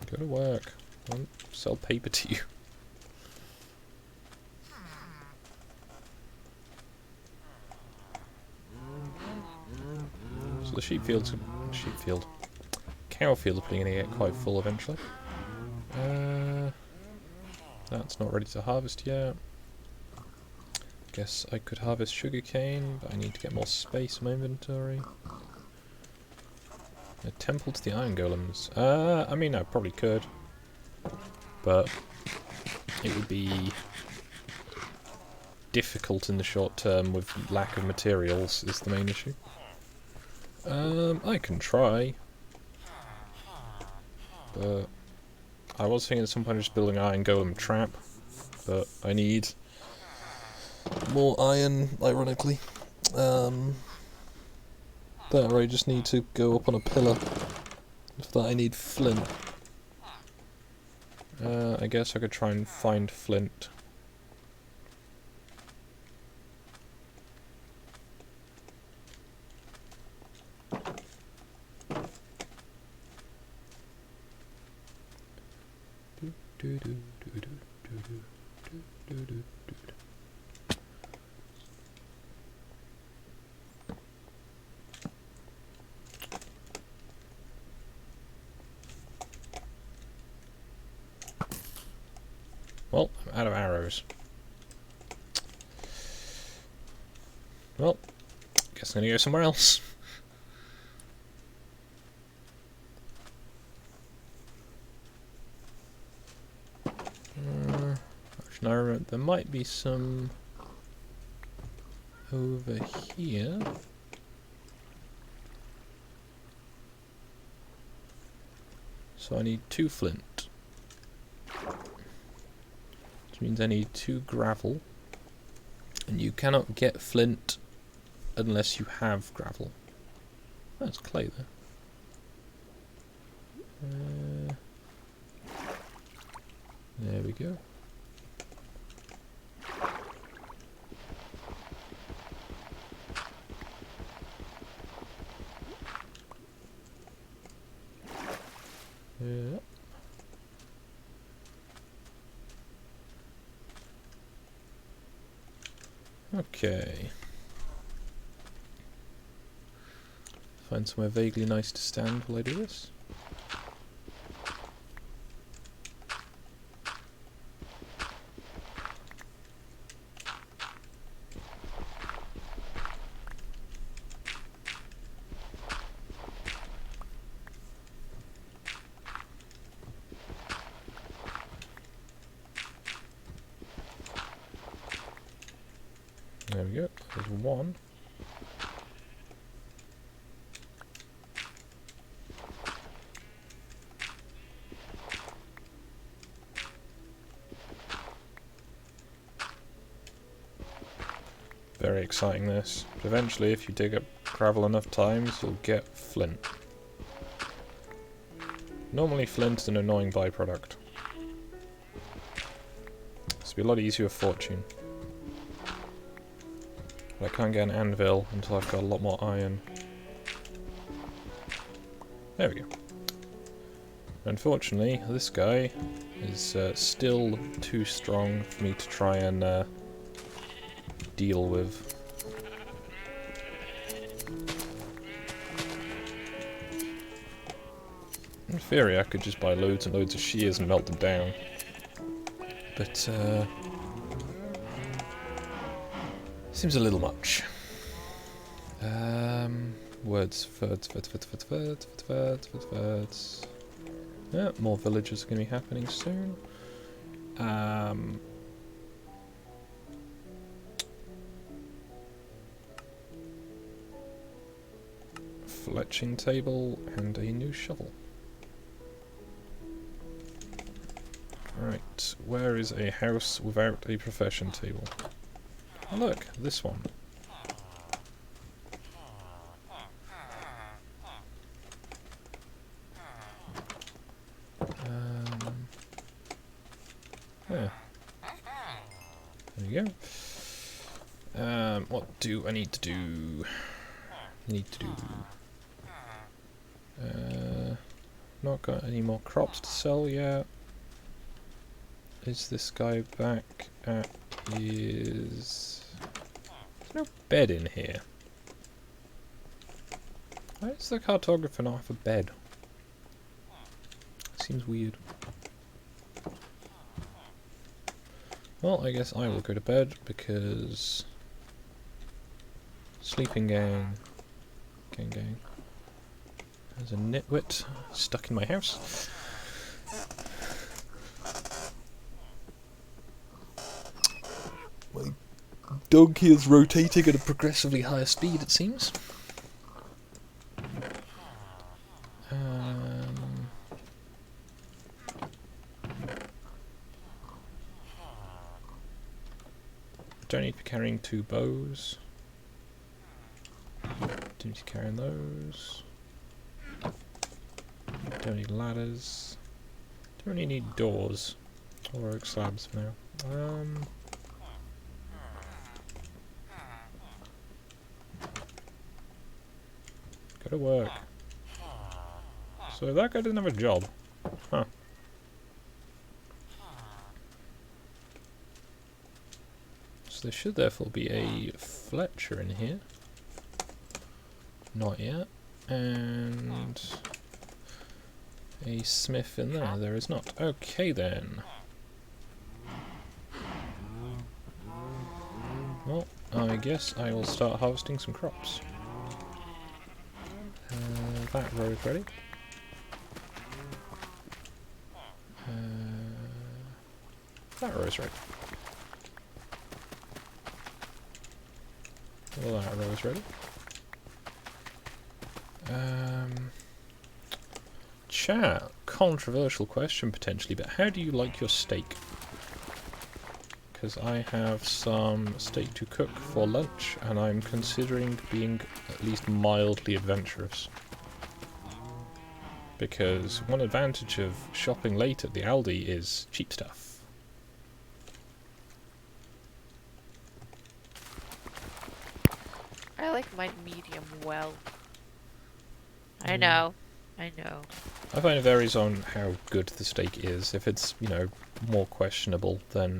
Go to work. I won't sell paper to you. So the sheep field, cow fields are probably going to get quite full eventually. That's not ready to harvest yet. Guess I could harvest sugarcane, but I need to get more space in my inventory. A temple to the iron golems. I mean, I probably could, but it would be difficult in the short term with lack of materials is the main issue. I can try, but I was thinking at some point of just building an iron golem trap, but I need more iron, ironically. That I just need to go up on a pillar. For that I need flint. I guess I could try and find flint. Well, arrows. Well, guess I'm gonna go somewhere else. Actually, no, there might be some over here. So I need 2 flint. Which means I need 2 gravel. And you cannot get flint unless you have gravel. Oh, there's clay there. There we go. Yeah. Okay. Find somewhere vaguely nice to stand while I do this. There we go, there's 1. Very exciting this. But eventually, if you dig up gravel enough times, you'll get flint. Normally flint is an annoying byproduct. This will be a lot easier with fortune. I can't get an anvil until I've got a lot more iron. There we go. Unfortunately, this guy is still too strong for me to try and deal with. In theory, I could just buy loads and loads of shears and melt them down. But, seems a little much. Words. Yeah, more villages are going to be happening soon. Fletching table and a new shovel. Right, where is a house without a profession table? Oh look, this one. Yeah. There we go. What do I need to do? Not got any more crops to sell yet. Is this guy back at his... There's no bed in here. Why does the cartographer not have a bed? Seems weird. Well, I guess I will go to bed because... Sleeping gang. Gang. There's a nitwit stuck in my house. My donkey is rotating at a progressively higher speed, it seems. Don't need to be carrying 2 bows. Don't need to be carrying those. Don't need ladders. Don't really need doors or oak slabs for now. Go to work. So that guy doesn't have a job. Huh. So there should therefore be a Fletcher in here. Not yet. And a smith in there. There is not. Okay then. Well, I guess I will start harvesting some crops. That row is ready. That row is ready. Well, that row is ready. Chat, controversial question potentially, but how do you like your steak? Because I have some steak to cook for lunch, and I'm considering being at least mildly adventurous. Because one advantage of shopping late at the Aldi is cheap stuff. I like mine medium well. I know. I know. I find it varies on how good the steak is. If it's, you know, more questionable, then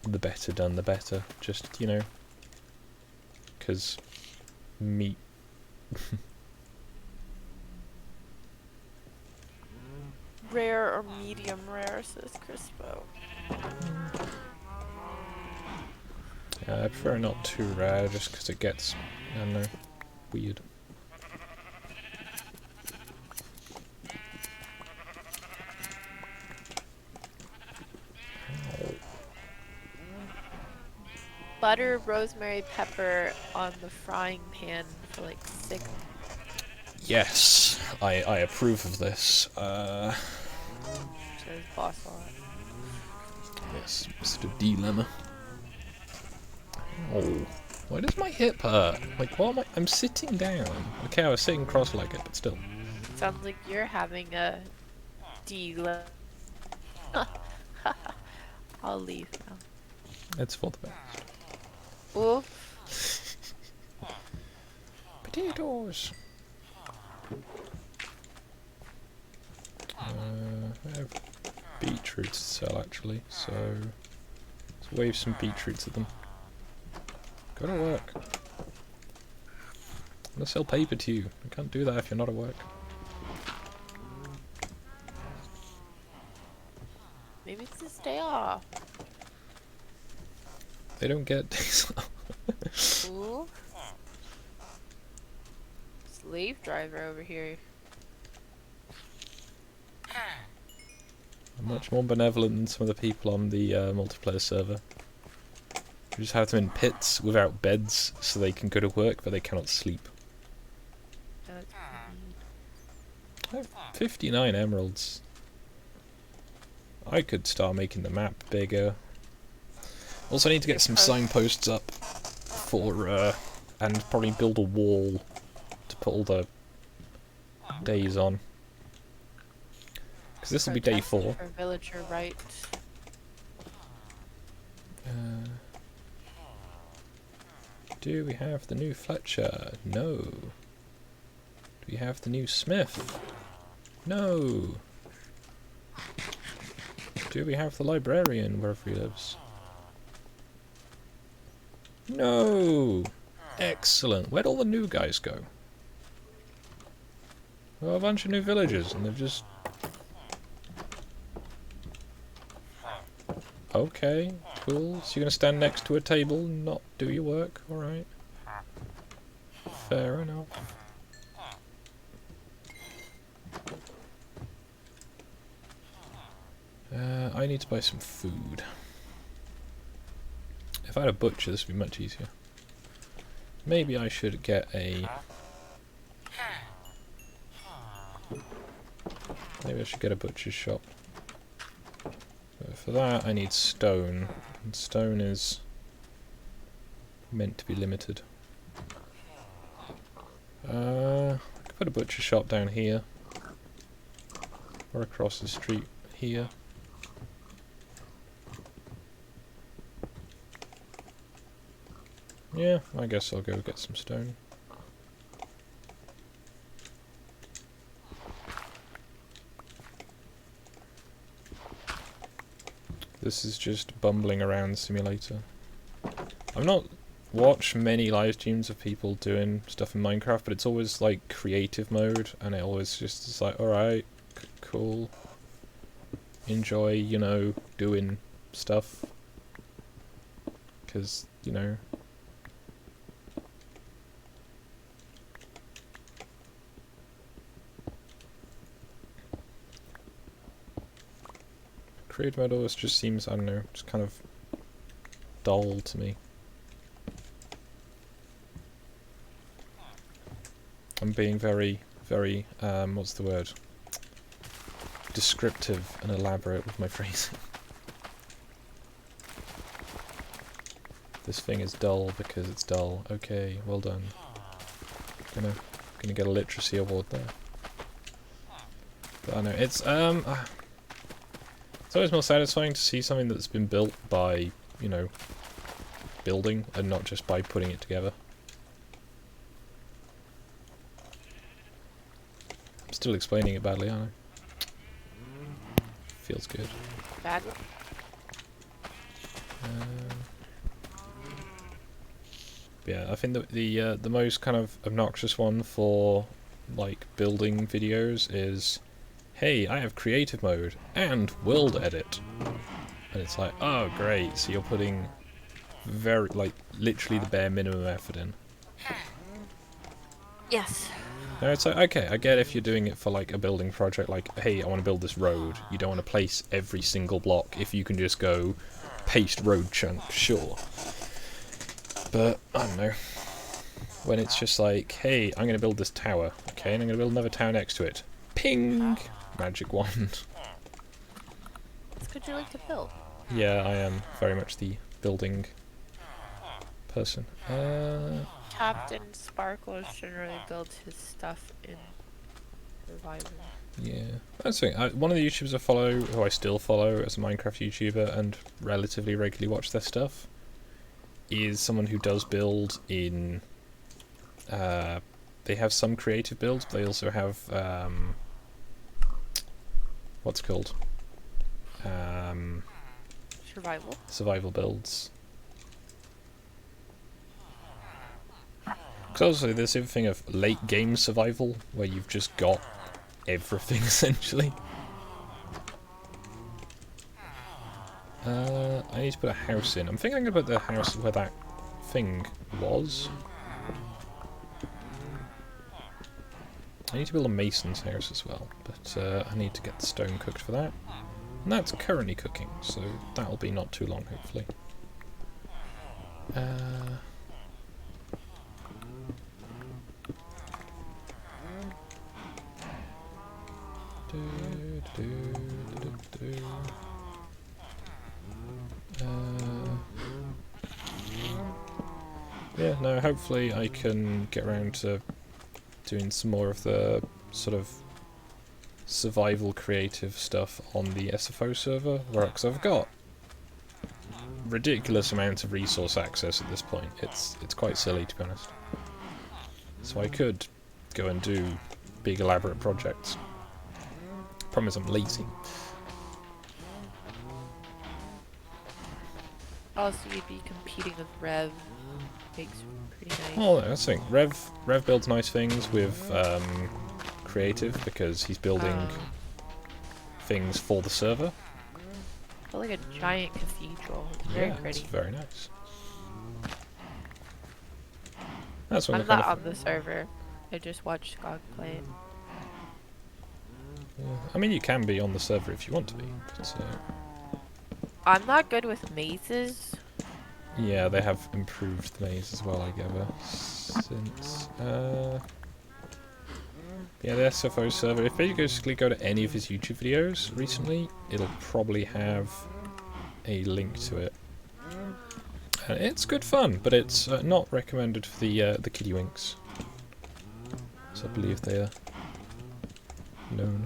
the better done, the better. Just, you know, because meat. Rare or medium rare, says Crispo. I prefer not too rare, just because it gets, I don't know, weird. Butter, rosemary, pepper on the frying pan for like 6. Yes, I approve of this. Says boss on. Yes, Mr. Dilemma. Oh, why does my hip hurt? Like, what am I? I'm sitting down. Okay, I was sitting cross-legged, but still. Sounds like you're having a dilemma. I'll leave now. It's for the best. Oof. Potatoes! I have beetroots to sell actually, so let's wave some beetroots at them. Go to work. I'm gonna sell paper to you. I can't do that if you're not at work. Maybe it's his day off. They don't get days off. Ooh. Slave driver over here. I'm much more benevolent than some of the people on the multiplayer server. We just have them in pits without beds so they can go to work but they cannot sleep. That's I have 59 emeralds. I could start making the map bigger. Also I need to get some signposts up for, and probably build a wall to put all the days on. Because this will be day 4. For villager right. Do we have the new Fletcher? No. Do we have the new Smith? No. Do we have the librarian wherever he lives? No. Excellent. Where'd all the new guys go? Well, a bunch of new villagers, and they've just... Okay, cool. So you're gonna stand next to a table and not do your work? Alright. Fair enough. I need to buy some food. If I had a butcher, this would be much easier. Maybe I should get a... Maybe I should get a butcher's shop. But for that, I need stone. And stone is meant to be limited. I could put a butcher shop down here. Or across the street here. Yeah, I guess I'll go get some stone. This is just bumbling around simulator. I've not watched many live streams of people doing stuff in Minecraft, but it's always like creative mode, and it always just is like, alright, cool. Enjoy, you know, doing stuff. because, you know... Creative mode always just seems, I don't know, just kind of dull to me. I'm being very, very, what's the word? Descriptive and elaborate with my phrasing. This thing is dull because it's dull. Okay, well done. Gonna get a literacy award there. But I know it's always more satisfying to see something that's been built by, you know, building and not just by putting it together. I'm still explaining it badly, aren't I? Feels good. Bad. Yeah, I think that the most kind of obnoxious one for like building videos is, hey, I have creative mode and world edit, and it's like, oh great, so you're putting very like literally the bare minimum effort in. Yes. No, it's like, okay, I get if you're doing it for like a building project, like, hey, I want to build this road. You don't want to place every single block. If you can just go paste road chunk, sure. But, I don't know. When it's just like, hey, I'm going to build this tower, okay, and I'm going to build another tower next to it. Ping! Magic wand. It's because you like to build. Yeah, I am very much the building person. Captain Sparkles generally builds his stuff in Survivor. Yeah, that's the thing. One of the YouTubers I follow, who I still follow as a Minecraft YouTuber and relatively regularly watch their stuff, is someone who does build in... they have some creative builds, but they also have... what's it called? Survival. Survival builds. Because obviously there's the thing of late game survival, where you've just got everything, essentially. I need to put a house in. I'm thinking I'm going to put the house where that thing was. I need to build a mason's house as well, but I need to get the stone cooked for that. And that's currently cooking, so that'll be not too long, hopefully. Yeah, no, hopefully I can get around to doing some more of the sort of survival creative stuff on the SFO server, because I've got ridiculous amounts of resource access at this point. It's quite silly, to be honest. So I could go and do big elaborate projects. Problem is I'm lazy. Also, you'd be competing with Rev. Makes pretty nice. Well, that's the thing. Rev builds nice things with creative, because he's building things for the server. But like a giant cathedral. It's very pretty. It's very nice. That's one I'm of the not kind on the server. I just watch Scott play it. yeah. I mean, you can be on the server if you want to be, but I'm not good with mazes. yeah, they have improved the maze as well, I gather, since yeah, the SFO server. If you basically go to any of his YouTube videos recently, it'll probably have a link to it. It's good fun, but it's not recommended for the kiddie winks. So I believe they are known.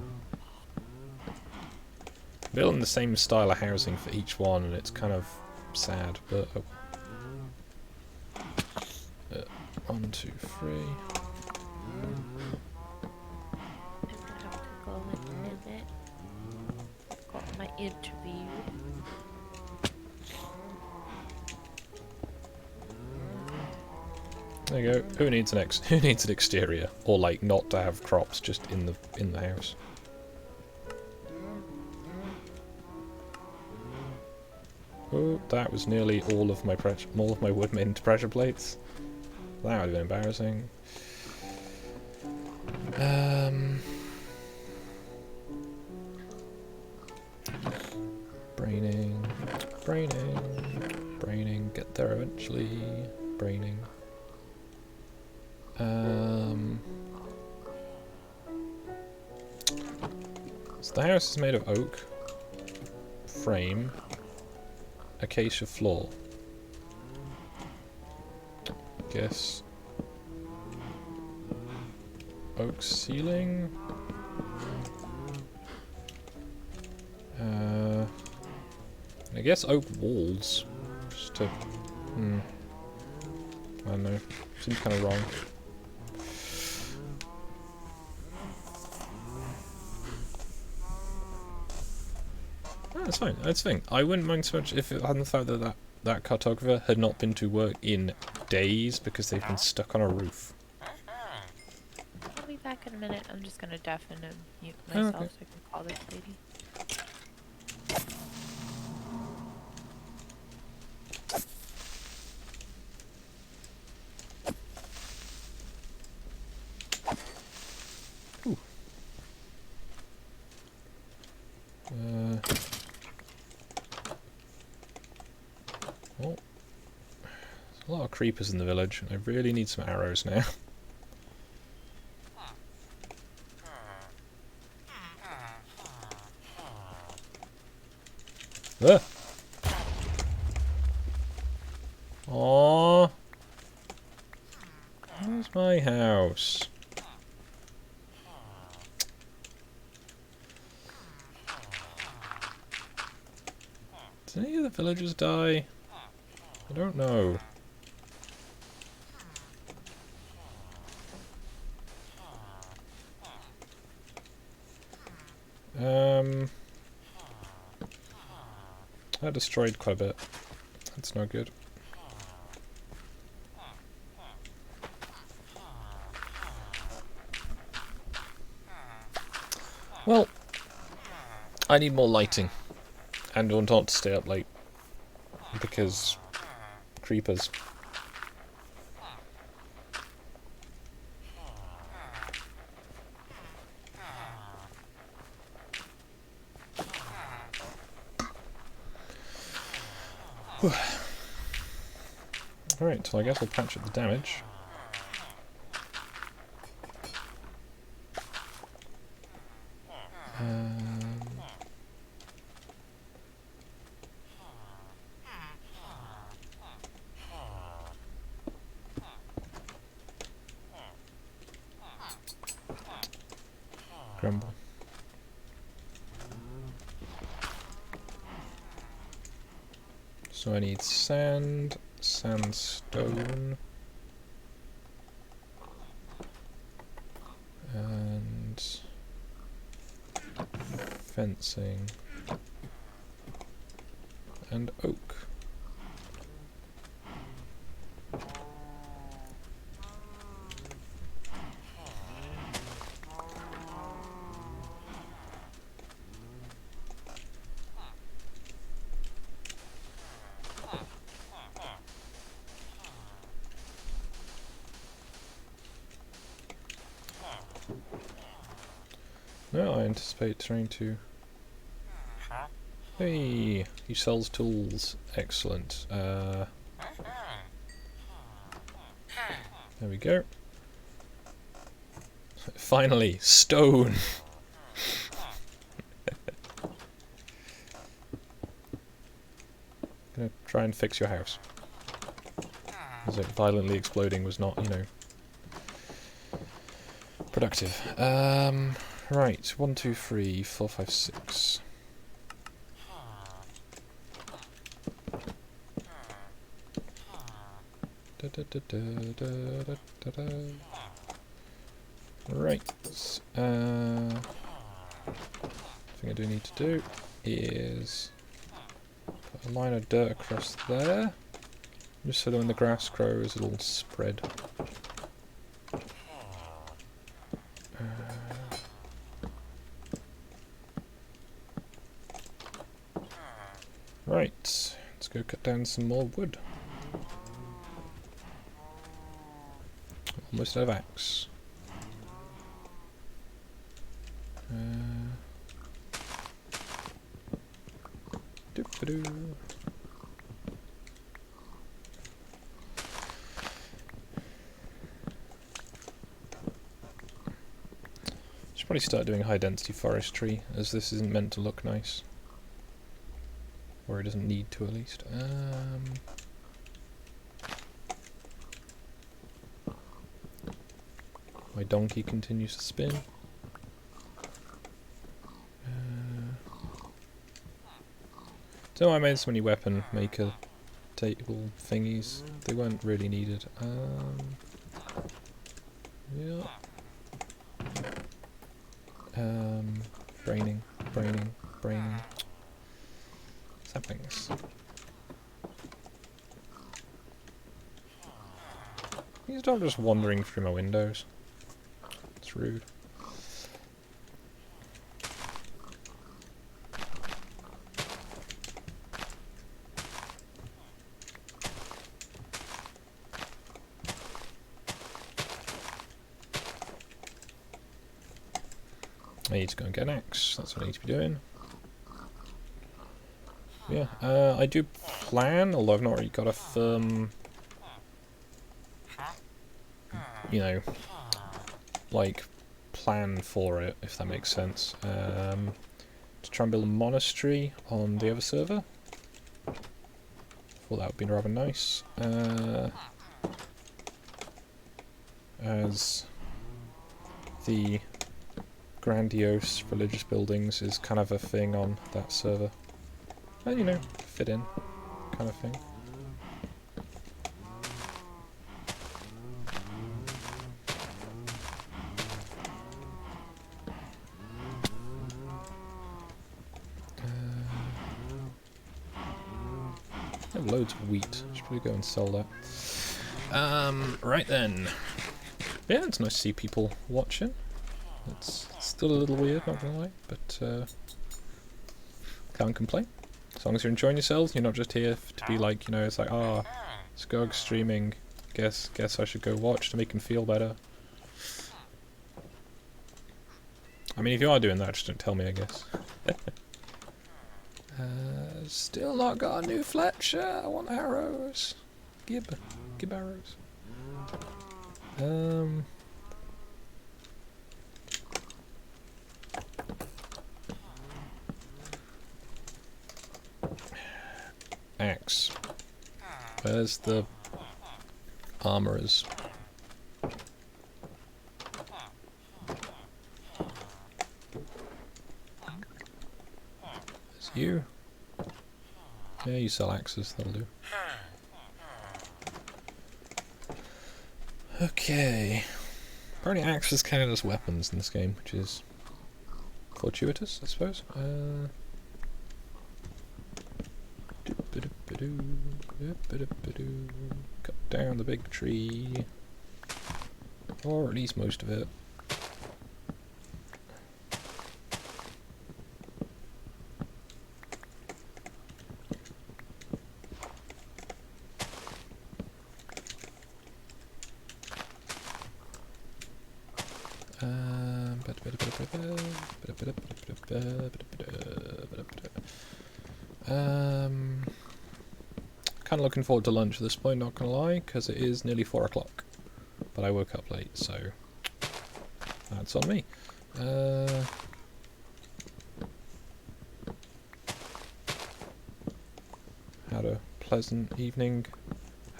Building the same style of housing for each one, and it's kind of sad, but 1, 2, 3. I'm gonna have to go in a minute. I've got my interview. There you go. Who needs an exterior, or like not to have crops just in the house? Oh, that was nearly all of my wood made into pressure plates. That would have been embarrassing. Braining, get there eventually. Braining. So the house is made of oak, frame, acacia floor. Guess oak ceiling. I guess oak walls. Just to, I don't know. Seems kind of wrong. Oh, that's fine. That's fine. I wouldn't mind so much if it hadn't the fact that that cartographer had not been to work in days because they've been stuck on a roof. I'll be back in a minute. I'm just gonna deafen and mute myself so I can call this lady. Ooh. Oh. There's a lot of creepers in the village, and I really need some arrows now. Ah! Aww! Where's my house? Did any of the villagers die? I don't know. I destroyed quite a bit. That's no good. Well, I need more lighting. And I want not to stay up late. Because creepers. Alright, so I guess I'll patch up the damage. Grumble. So I need sand, sandstone, and fencing, and oak. No, I anticipate trying to... Hey, he sells tools. Excellent. There we go. Finally, stone! Gonna try and fix your house. As it violently exploding was not, you know, productive. Right, 1, 2, 3, 4, 5, 6. Right. Thing I do need to do is put a line of dirt across there, just so that when the grass grows it'll spread. Right, let's go cut down some more wood. Almost out of axe. Doop-a-doo. Should probably start doing high density forestry, as this isn't meant to look nice. Or it doesn't need to, at least. My donkey continues to spin. So I made so many weapon maker table thingies. They weren't really needed. Yeah. Braining. Saplings. You stop just wandering through my windows. It's rude. I need to go and get an axe. That's what I need to be doing. Yeah, I do plan, although I've not really got a firm, you know, like, plan for it, if that makes sense. To try and build a monastery on the other server. Thought that would be rather nice. As the grandiose religious buildings is kind of a thing on that server. And, you know, fit in kind of thing. I have loads of wheat. I should probably go and sell that. Right then. Yeah, it's nice to see people watching. It's still a little weird, not gonna lie, but can't complain. As long as you're enjoying yourselves, you're not just here to be like, you know, it's like, ah, Skug's streaming, guess I should go watch to make him feel better. I mean, if you are doing that, just don't tell me, I guess. Still not got a new Fletcher. I want arrows. Gib arrows. Axe. Where's the armorers? There's you. Yeah, you sell axes, that'll do. Okay. Apparently axes count as weapons in this game, which is fortuitous, I suppose. Cut down the big tree. Or at least most of it. Kind of looking forward to lunch at this point, not gonna lie, because it is nearly 4 o'clock. But I woke up late, so that's on me. Had a pleasant evening,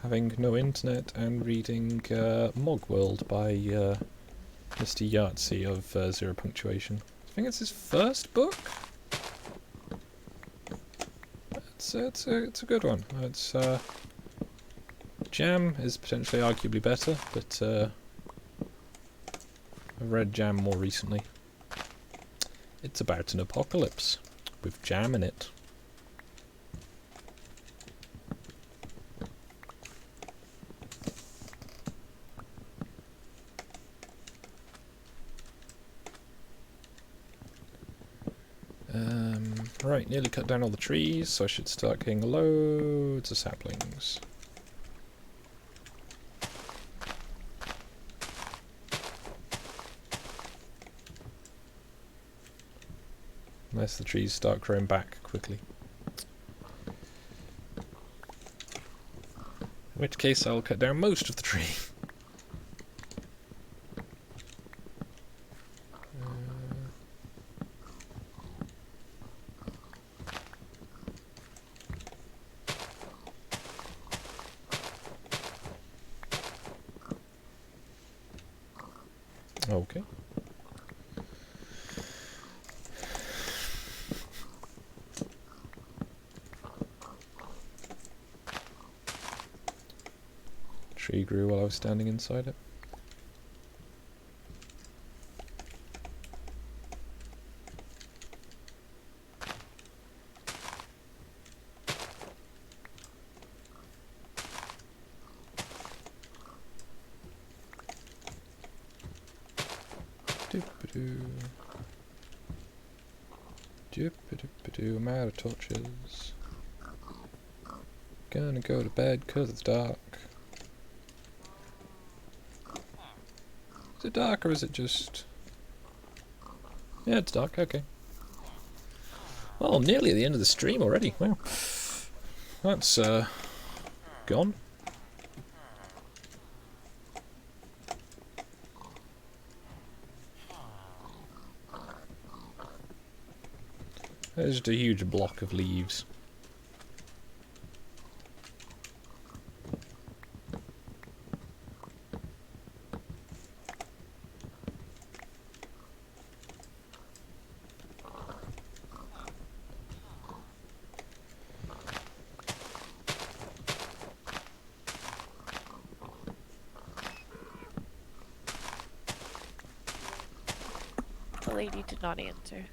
having no internet and reading Mogworld by Mr. Yahtzee of Zero Punctuation. I think it's his first book. It's a good one. It's Jam is potentially arguably better, but I've read Jam more recently. It's about an apocalypse with jam in it. Right, nearly cut down all the trees, so I should start getting loads of saplings. Unless the trees start growing back quickly. In which case I'll cut down most of the tree. Okay. Tree grew while I was standing inside it. Doop-a-doo. Doop-a-doop-a-doo. I'm out of torches. Gonna go to bed 'cause it's dark. Is it dark or is it just... Yeah, it's dark, okay. Well, nearly at the end of the stream already. Wow. That's, gone. There's just a huge block of leaves. The lady did not answer.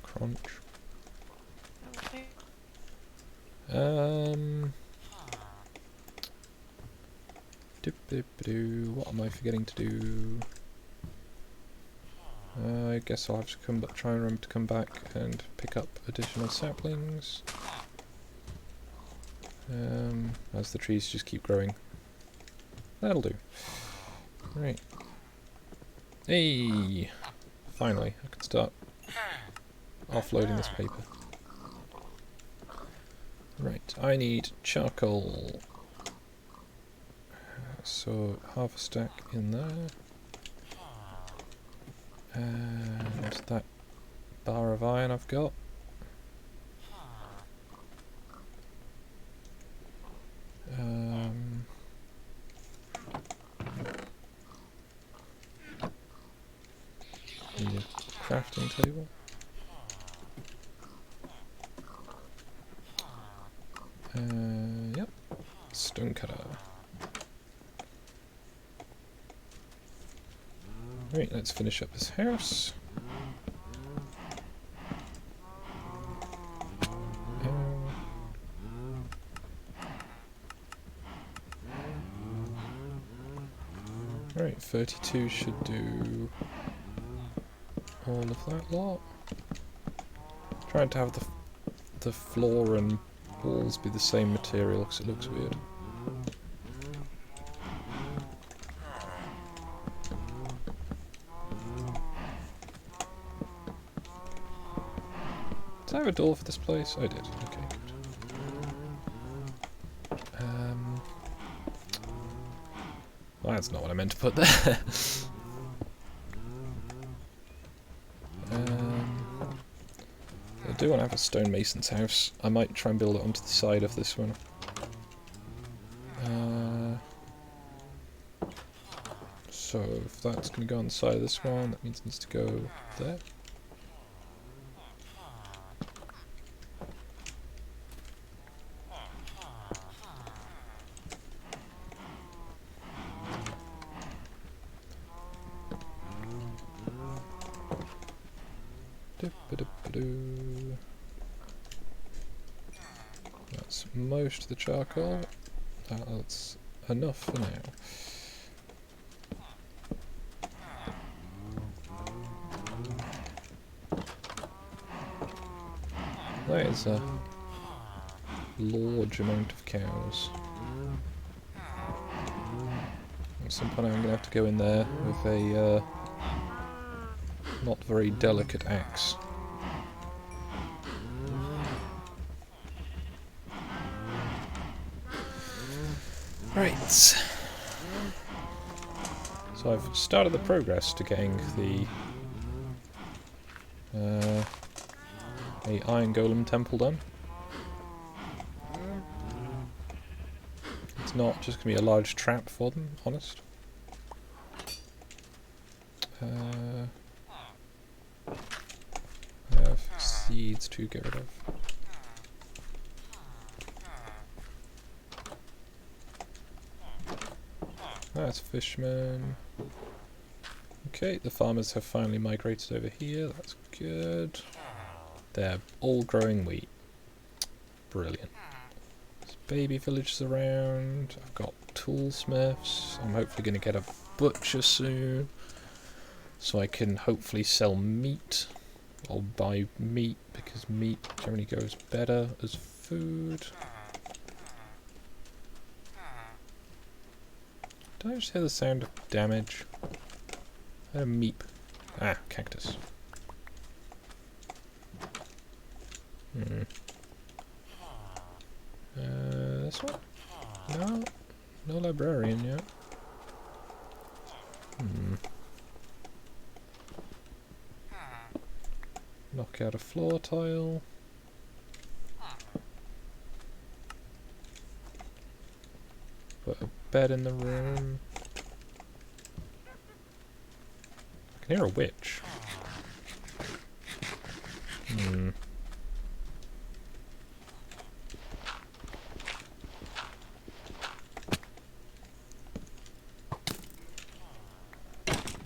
Crunch. Okay. Dip-dip-doo. What am I forgetting to do? I guess I'll have to try and remember to come back and pick up additional saplings. As the trees just keep growing. That'll do. Right. Hey! Finally, I can start offloading this paper. Right, I need charcoal. So, half a stack in there. And that bar of iron I've got. Need a crafting table. Yep. Stone cutter. Right, let's finish up this house. Right, 32 should do all of that lot. Trying to have the floor and walls be the same material because it looks weird. Did I have a door for this place? I did. Okay, good. Well, that's not what I meant to put there. I do want to have a stonemason's house. I might try and build it onto the side of this one. So if that's going to go on the side of this one, that means it needs to go there. That's most of the charcoal. That's enough for now. That is a large amount of cows. At some point I'm going to have to go in there with a not very delicate axe. Right. So I've started the progress to getting the Iron Golem temple done. It's not just going to be a large trap for them, honest. I have seeds to get rid of. That's fishmen. Okay, the farmers have finally migrated over here. That's good. They're all growing wheat. Brilliant. There's baby villages around. I've got toolsmiths. I'm hopefully going to get a butcher soon, so I can hopefully sell meat or buy meat, because meat generally goes better as food. Did I just hear the sound of damage? I had a meep. Ah, cactus. This one? No? No librarian yet. Knock out a floor tile. Put a bed in the room. I can hear a witch.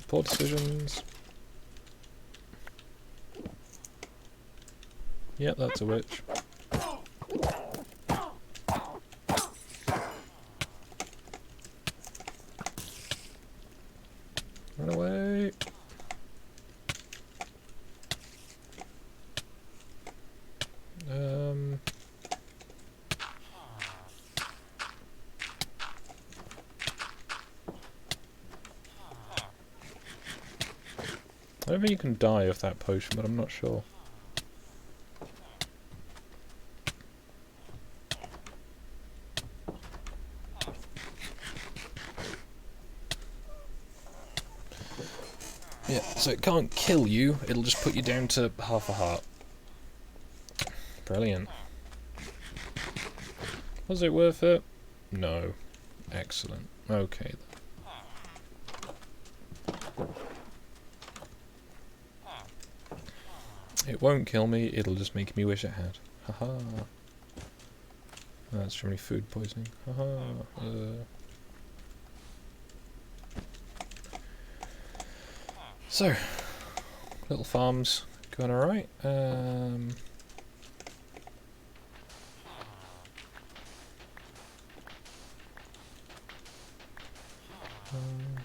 Poor decisions. Yep, that's a witch. Run away. I don't think you can die of that potion, but I'm not sure. Yeah, so it can't kill you, it'll just put you down to half a heart. Brilliant. Was it worth it? No. Excellent. Okay then. It won't kill me, it'll just make me wish it had. Haha. That's from food poisoning. Haha. So, little farms going alright. Nine,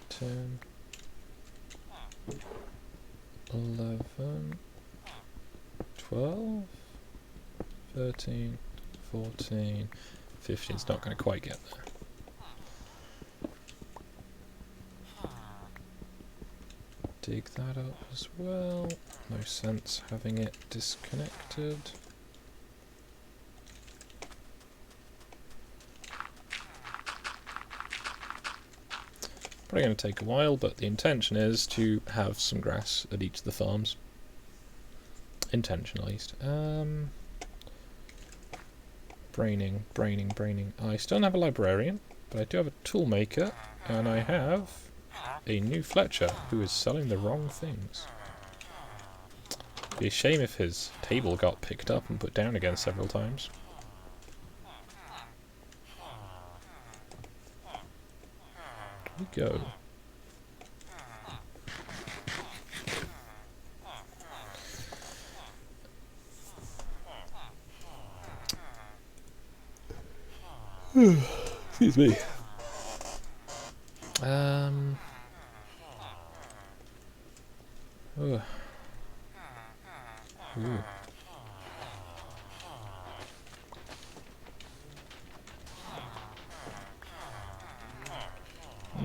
10, 11, 12, 13, 14, 15. It's not going to quite get there. Dig that up as well. No sense having it disconnected. Probably going to take a while, but the intention is to have some grass at each of the farms. Intention, at least. Braining. I still don't have a librarian, but I do have a toolmaker, and I have a new Fletcher who is selling the wrong things. It'd be a shame if his table got picked up and put down again several times. Here we go. Excuse me.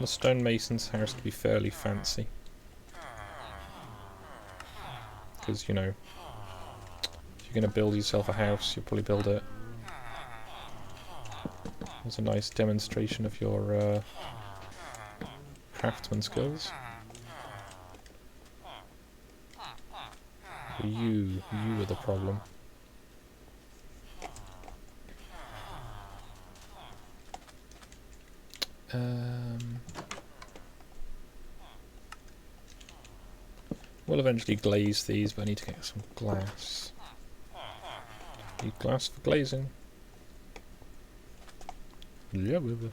the stonemason's house to be fairly fancy. Because, you know, if you're going to build yourself a house, you'll probably build it as a nice demonstration of your craftsman skills. You are the problem. We'll eventually glaze these, but I need to get some glass. Need glass for glazing. Yeah, we will.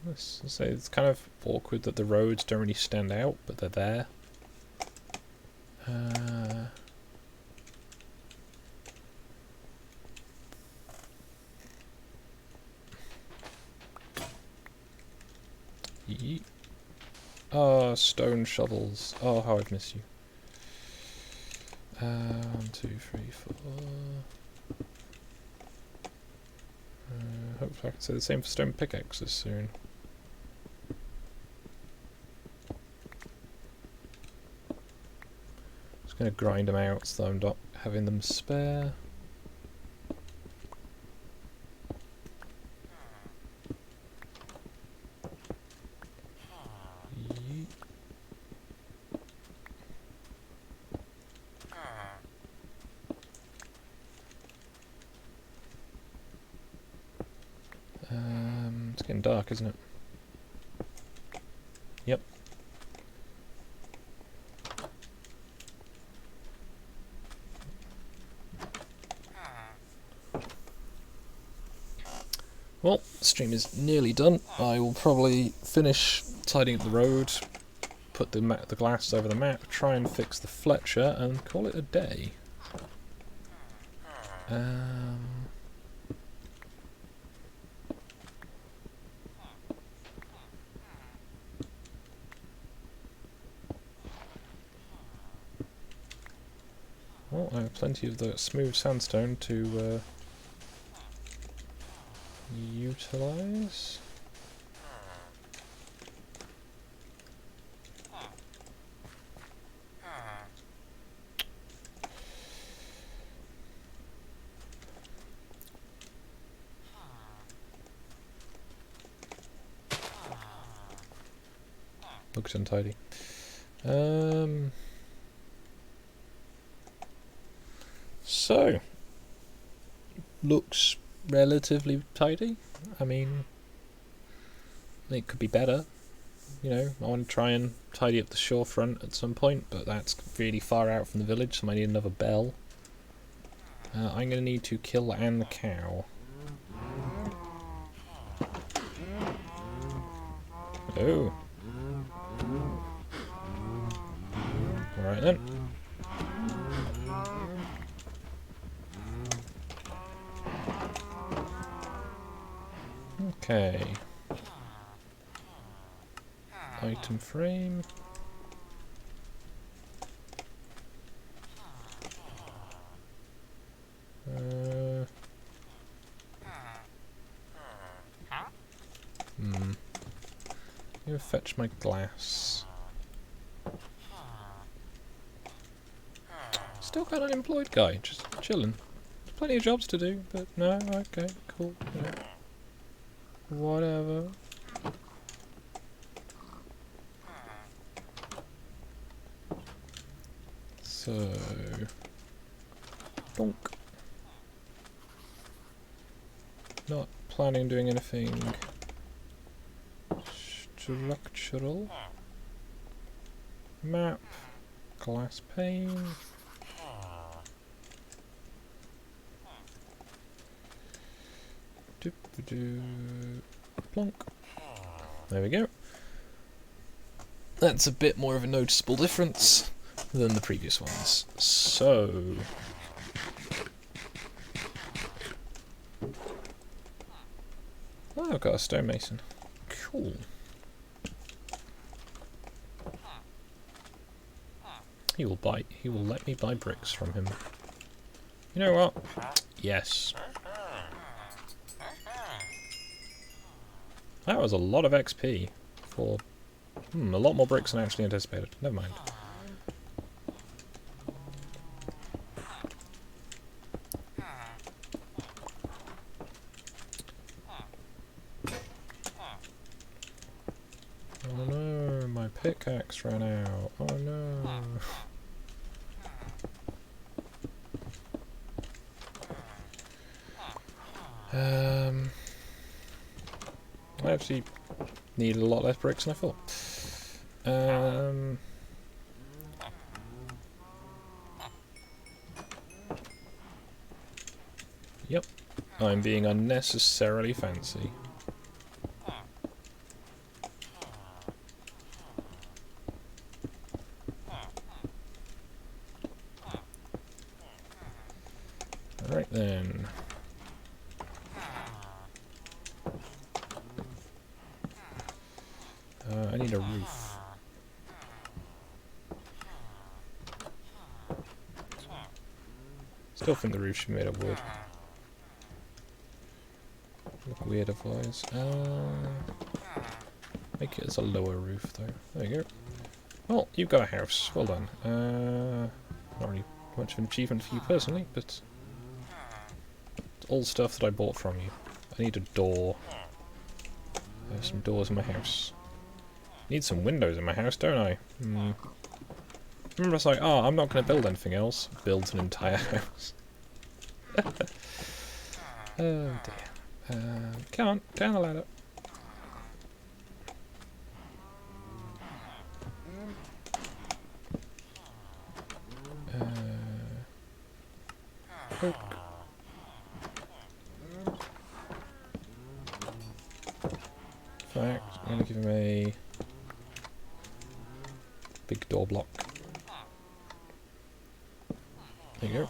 Let's say it's kind of awkward that the roads don't really stand out, but they're there. Yeet. Oh, stone shovels. Oh, how I'd miss you. 1, 2, 3, 4. Hopefully I can say the same for stone pickaxes soon. Just going to grind them out so I'm not having them spare. It's getting dark, isn't it? Yep. Well, the stream is nearly done. I will probably finish tidying up the road, put the glass over the map, try and fix the Fletcher, and call it a day. Well, I have plenty of the smooth sandstone to utilise. Looks untidy. So, looks relatively tidy. I mean, it could be better. You know, I want to try and tidy up the shorefront at some point, but that's really far out from the village, so I need another bell. I'm going to need to kill Anne the cow. Oh. Alright then. Okay. Item frame. I'm gonna fetch my glass. Still got an unemployed guy, just chilling. There's plenty of jobs to do, but no, okay, cool. Yeah. Whatever. So, donk. Not planning on doing anything structural. Map, glass pane. Plonk. There we go. That's a bit more of a noticeable difference than the previous ones. So, oh, I've got a stonemason. Cool. He will let me buy bricks from him. You know what? Yes. That was a lot of XP for a lot more bricks than I actually anticipated. Never mind. Oh no, my pickaxe ran out. Oh no. I actually needed a lot less bricks than I thought. Yep, I'm being unnecessarily fancy. Right then. I need a roof. Still think the roof should be made of wood. Look weird otherwise. Make it as a lower roof though. There you go. Well, you've got a house. Well done. Not really much of an achievement for you personally, but it's all stuff that I bought from you. I need a door. There's some doors in my house. Need some windows in my house, don't I? Remember I was like, oh, I'm not going to build anything else. Build an entire house. Oh dear. Come on, down the ladder. Oak. In fact, I'm going to give him a big door block. There you go.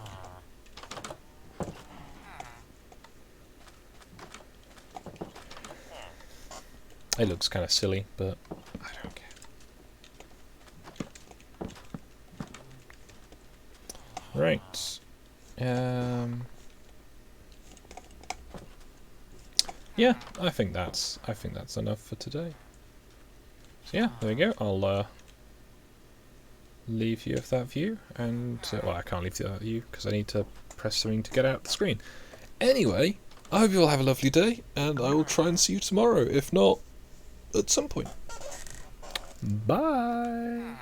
It looks kind of silly, but I don't care. Right. Yeah, I think that's enough for today. So yeah, there we go. I'll leave you with that view, and well, I can't leave you with that view because I need to press something to get out the screen. Anyway, I hope you all have a lovely day, and I will try and see you tomorrow, if not at some point. Bye.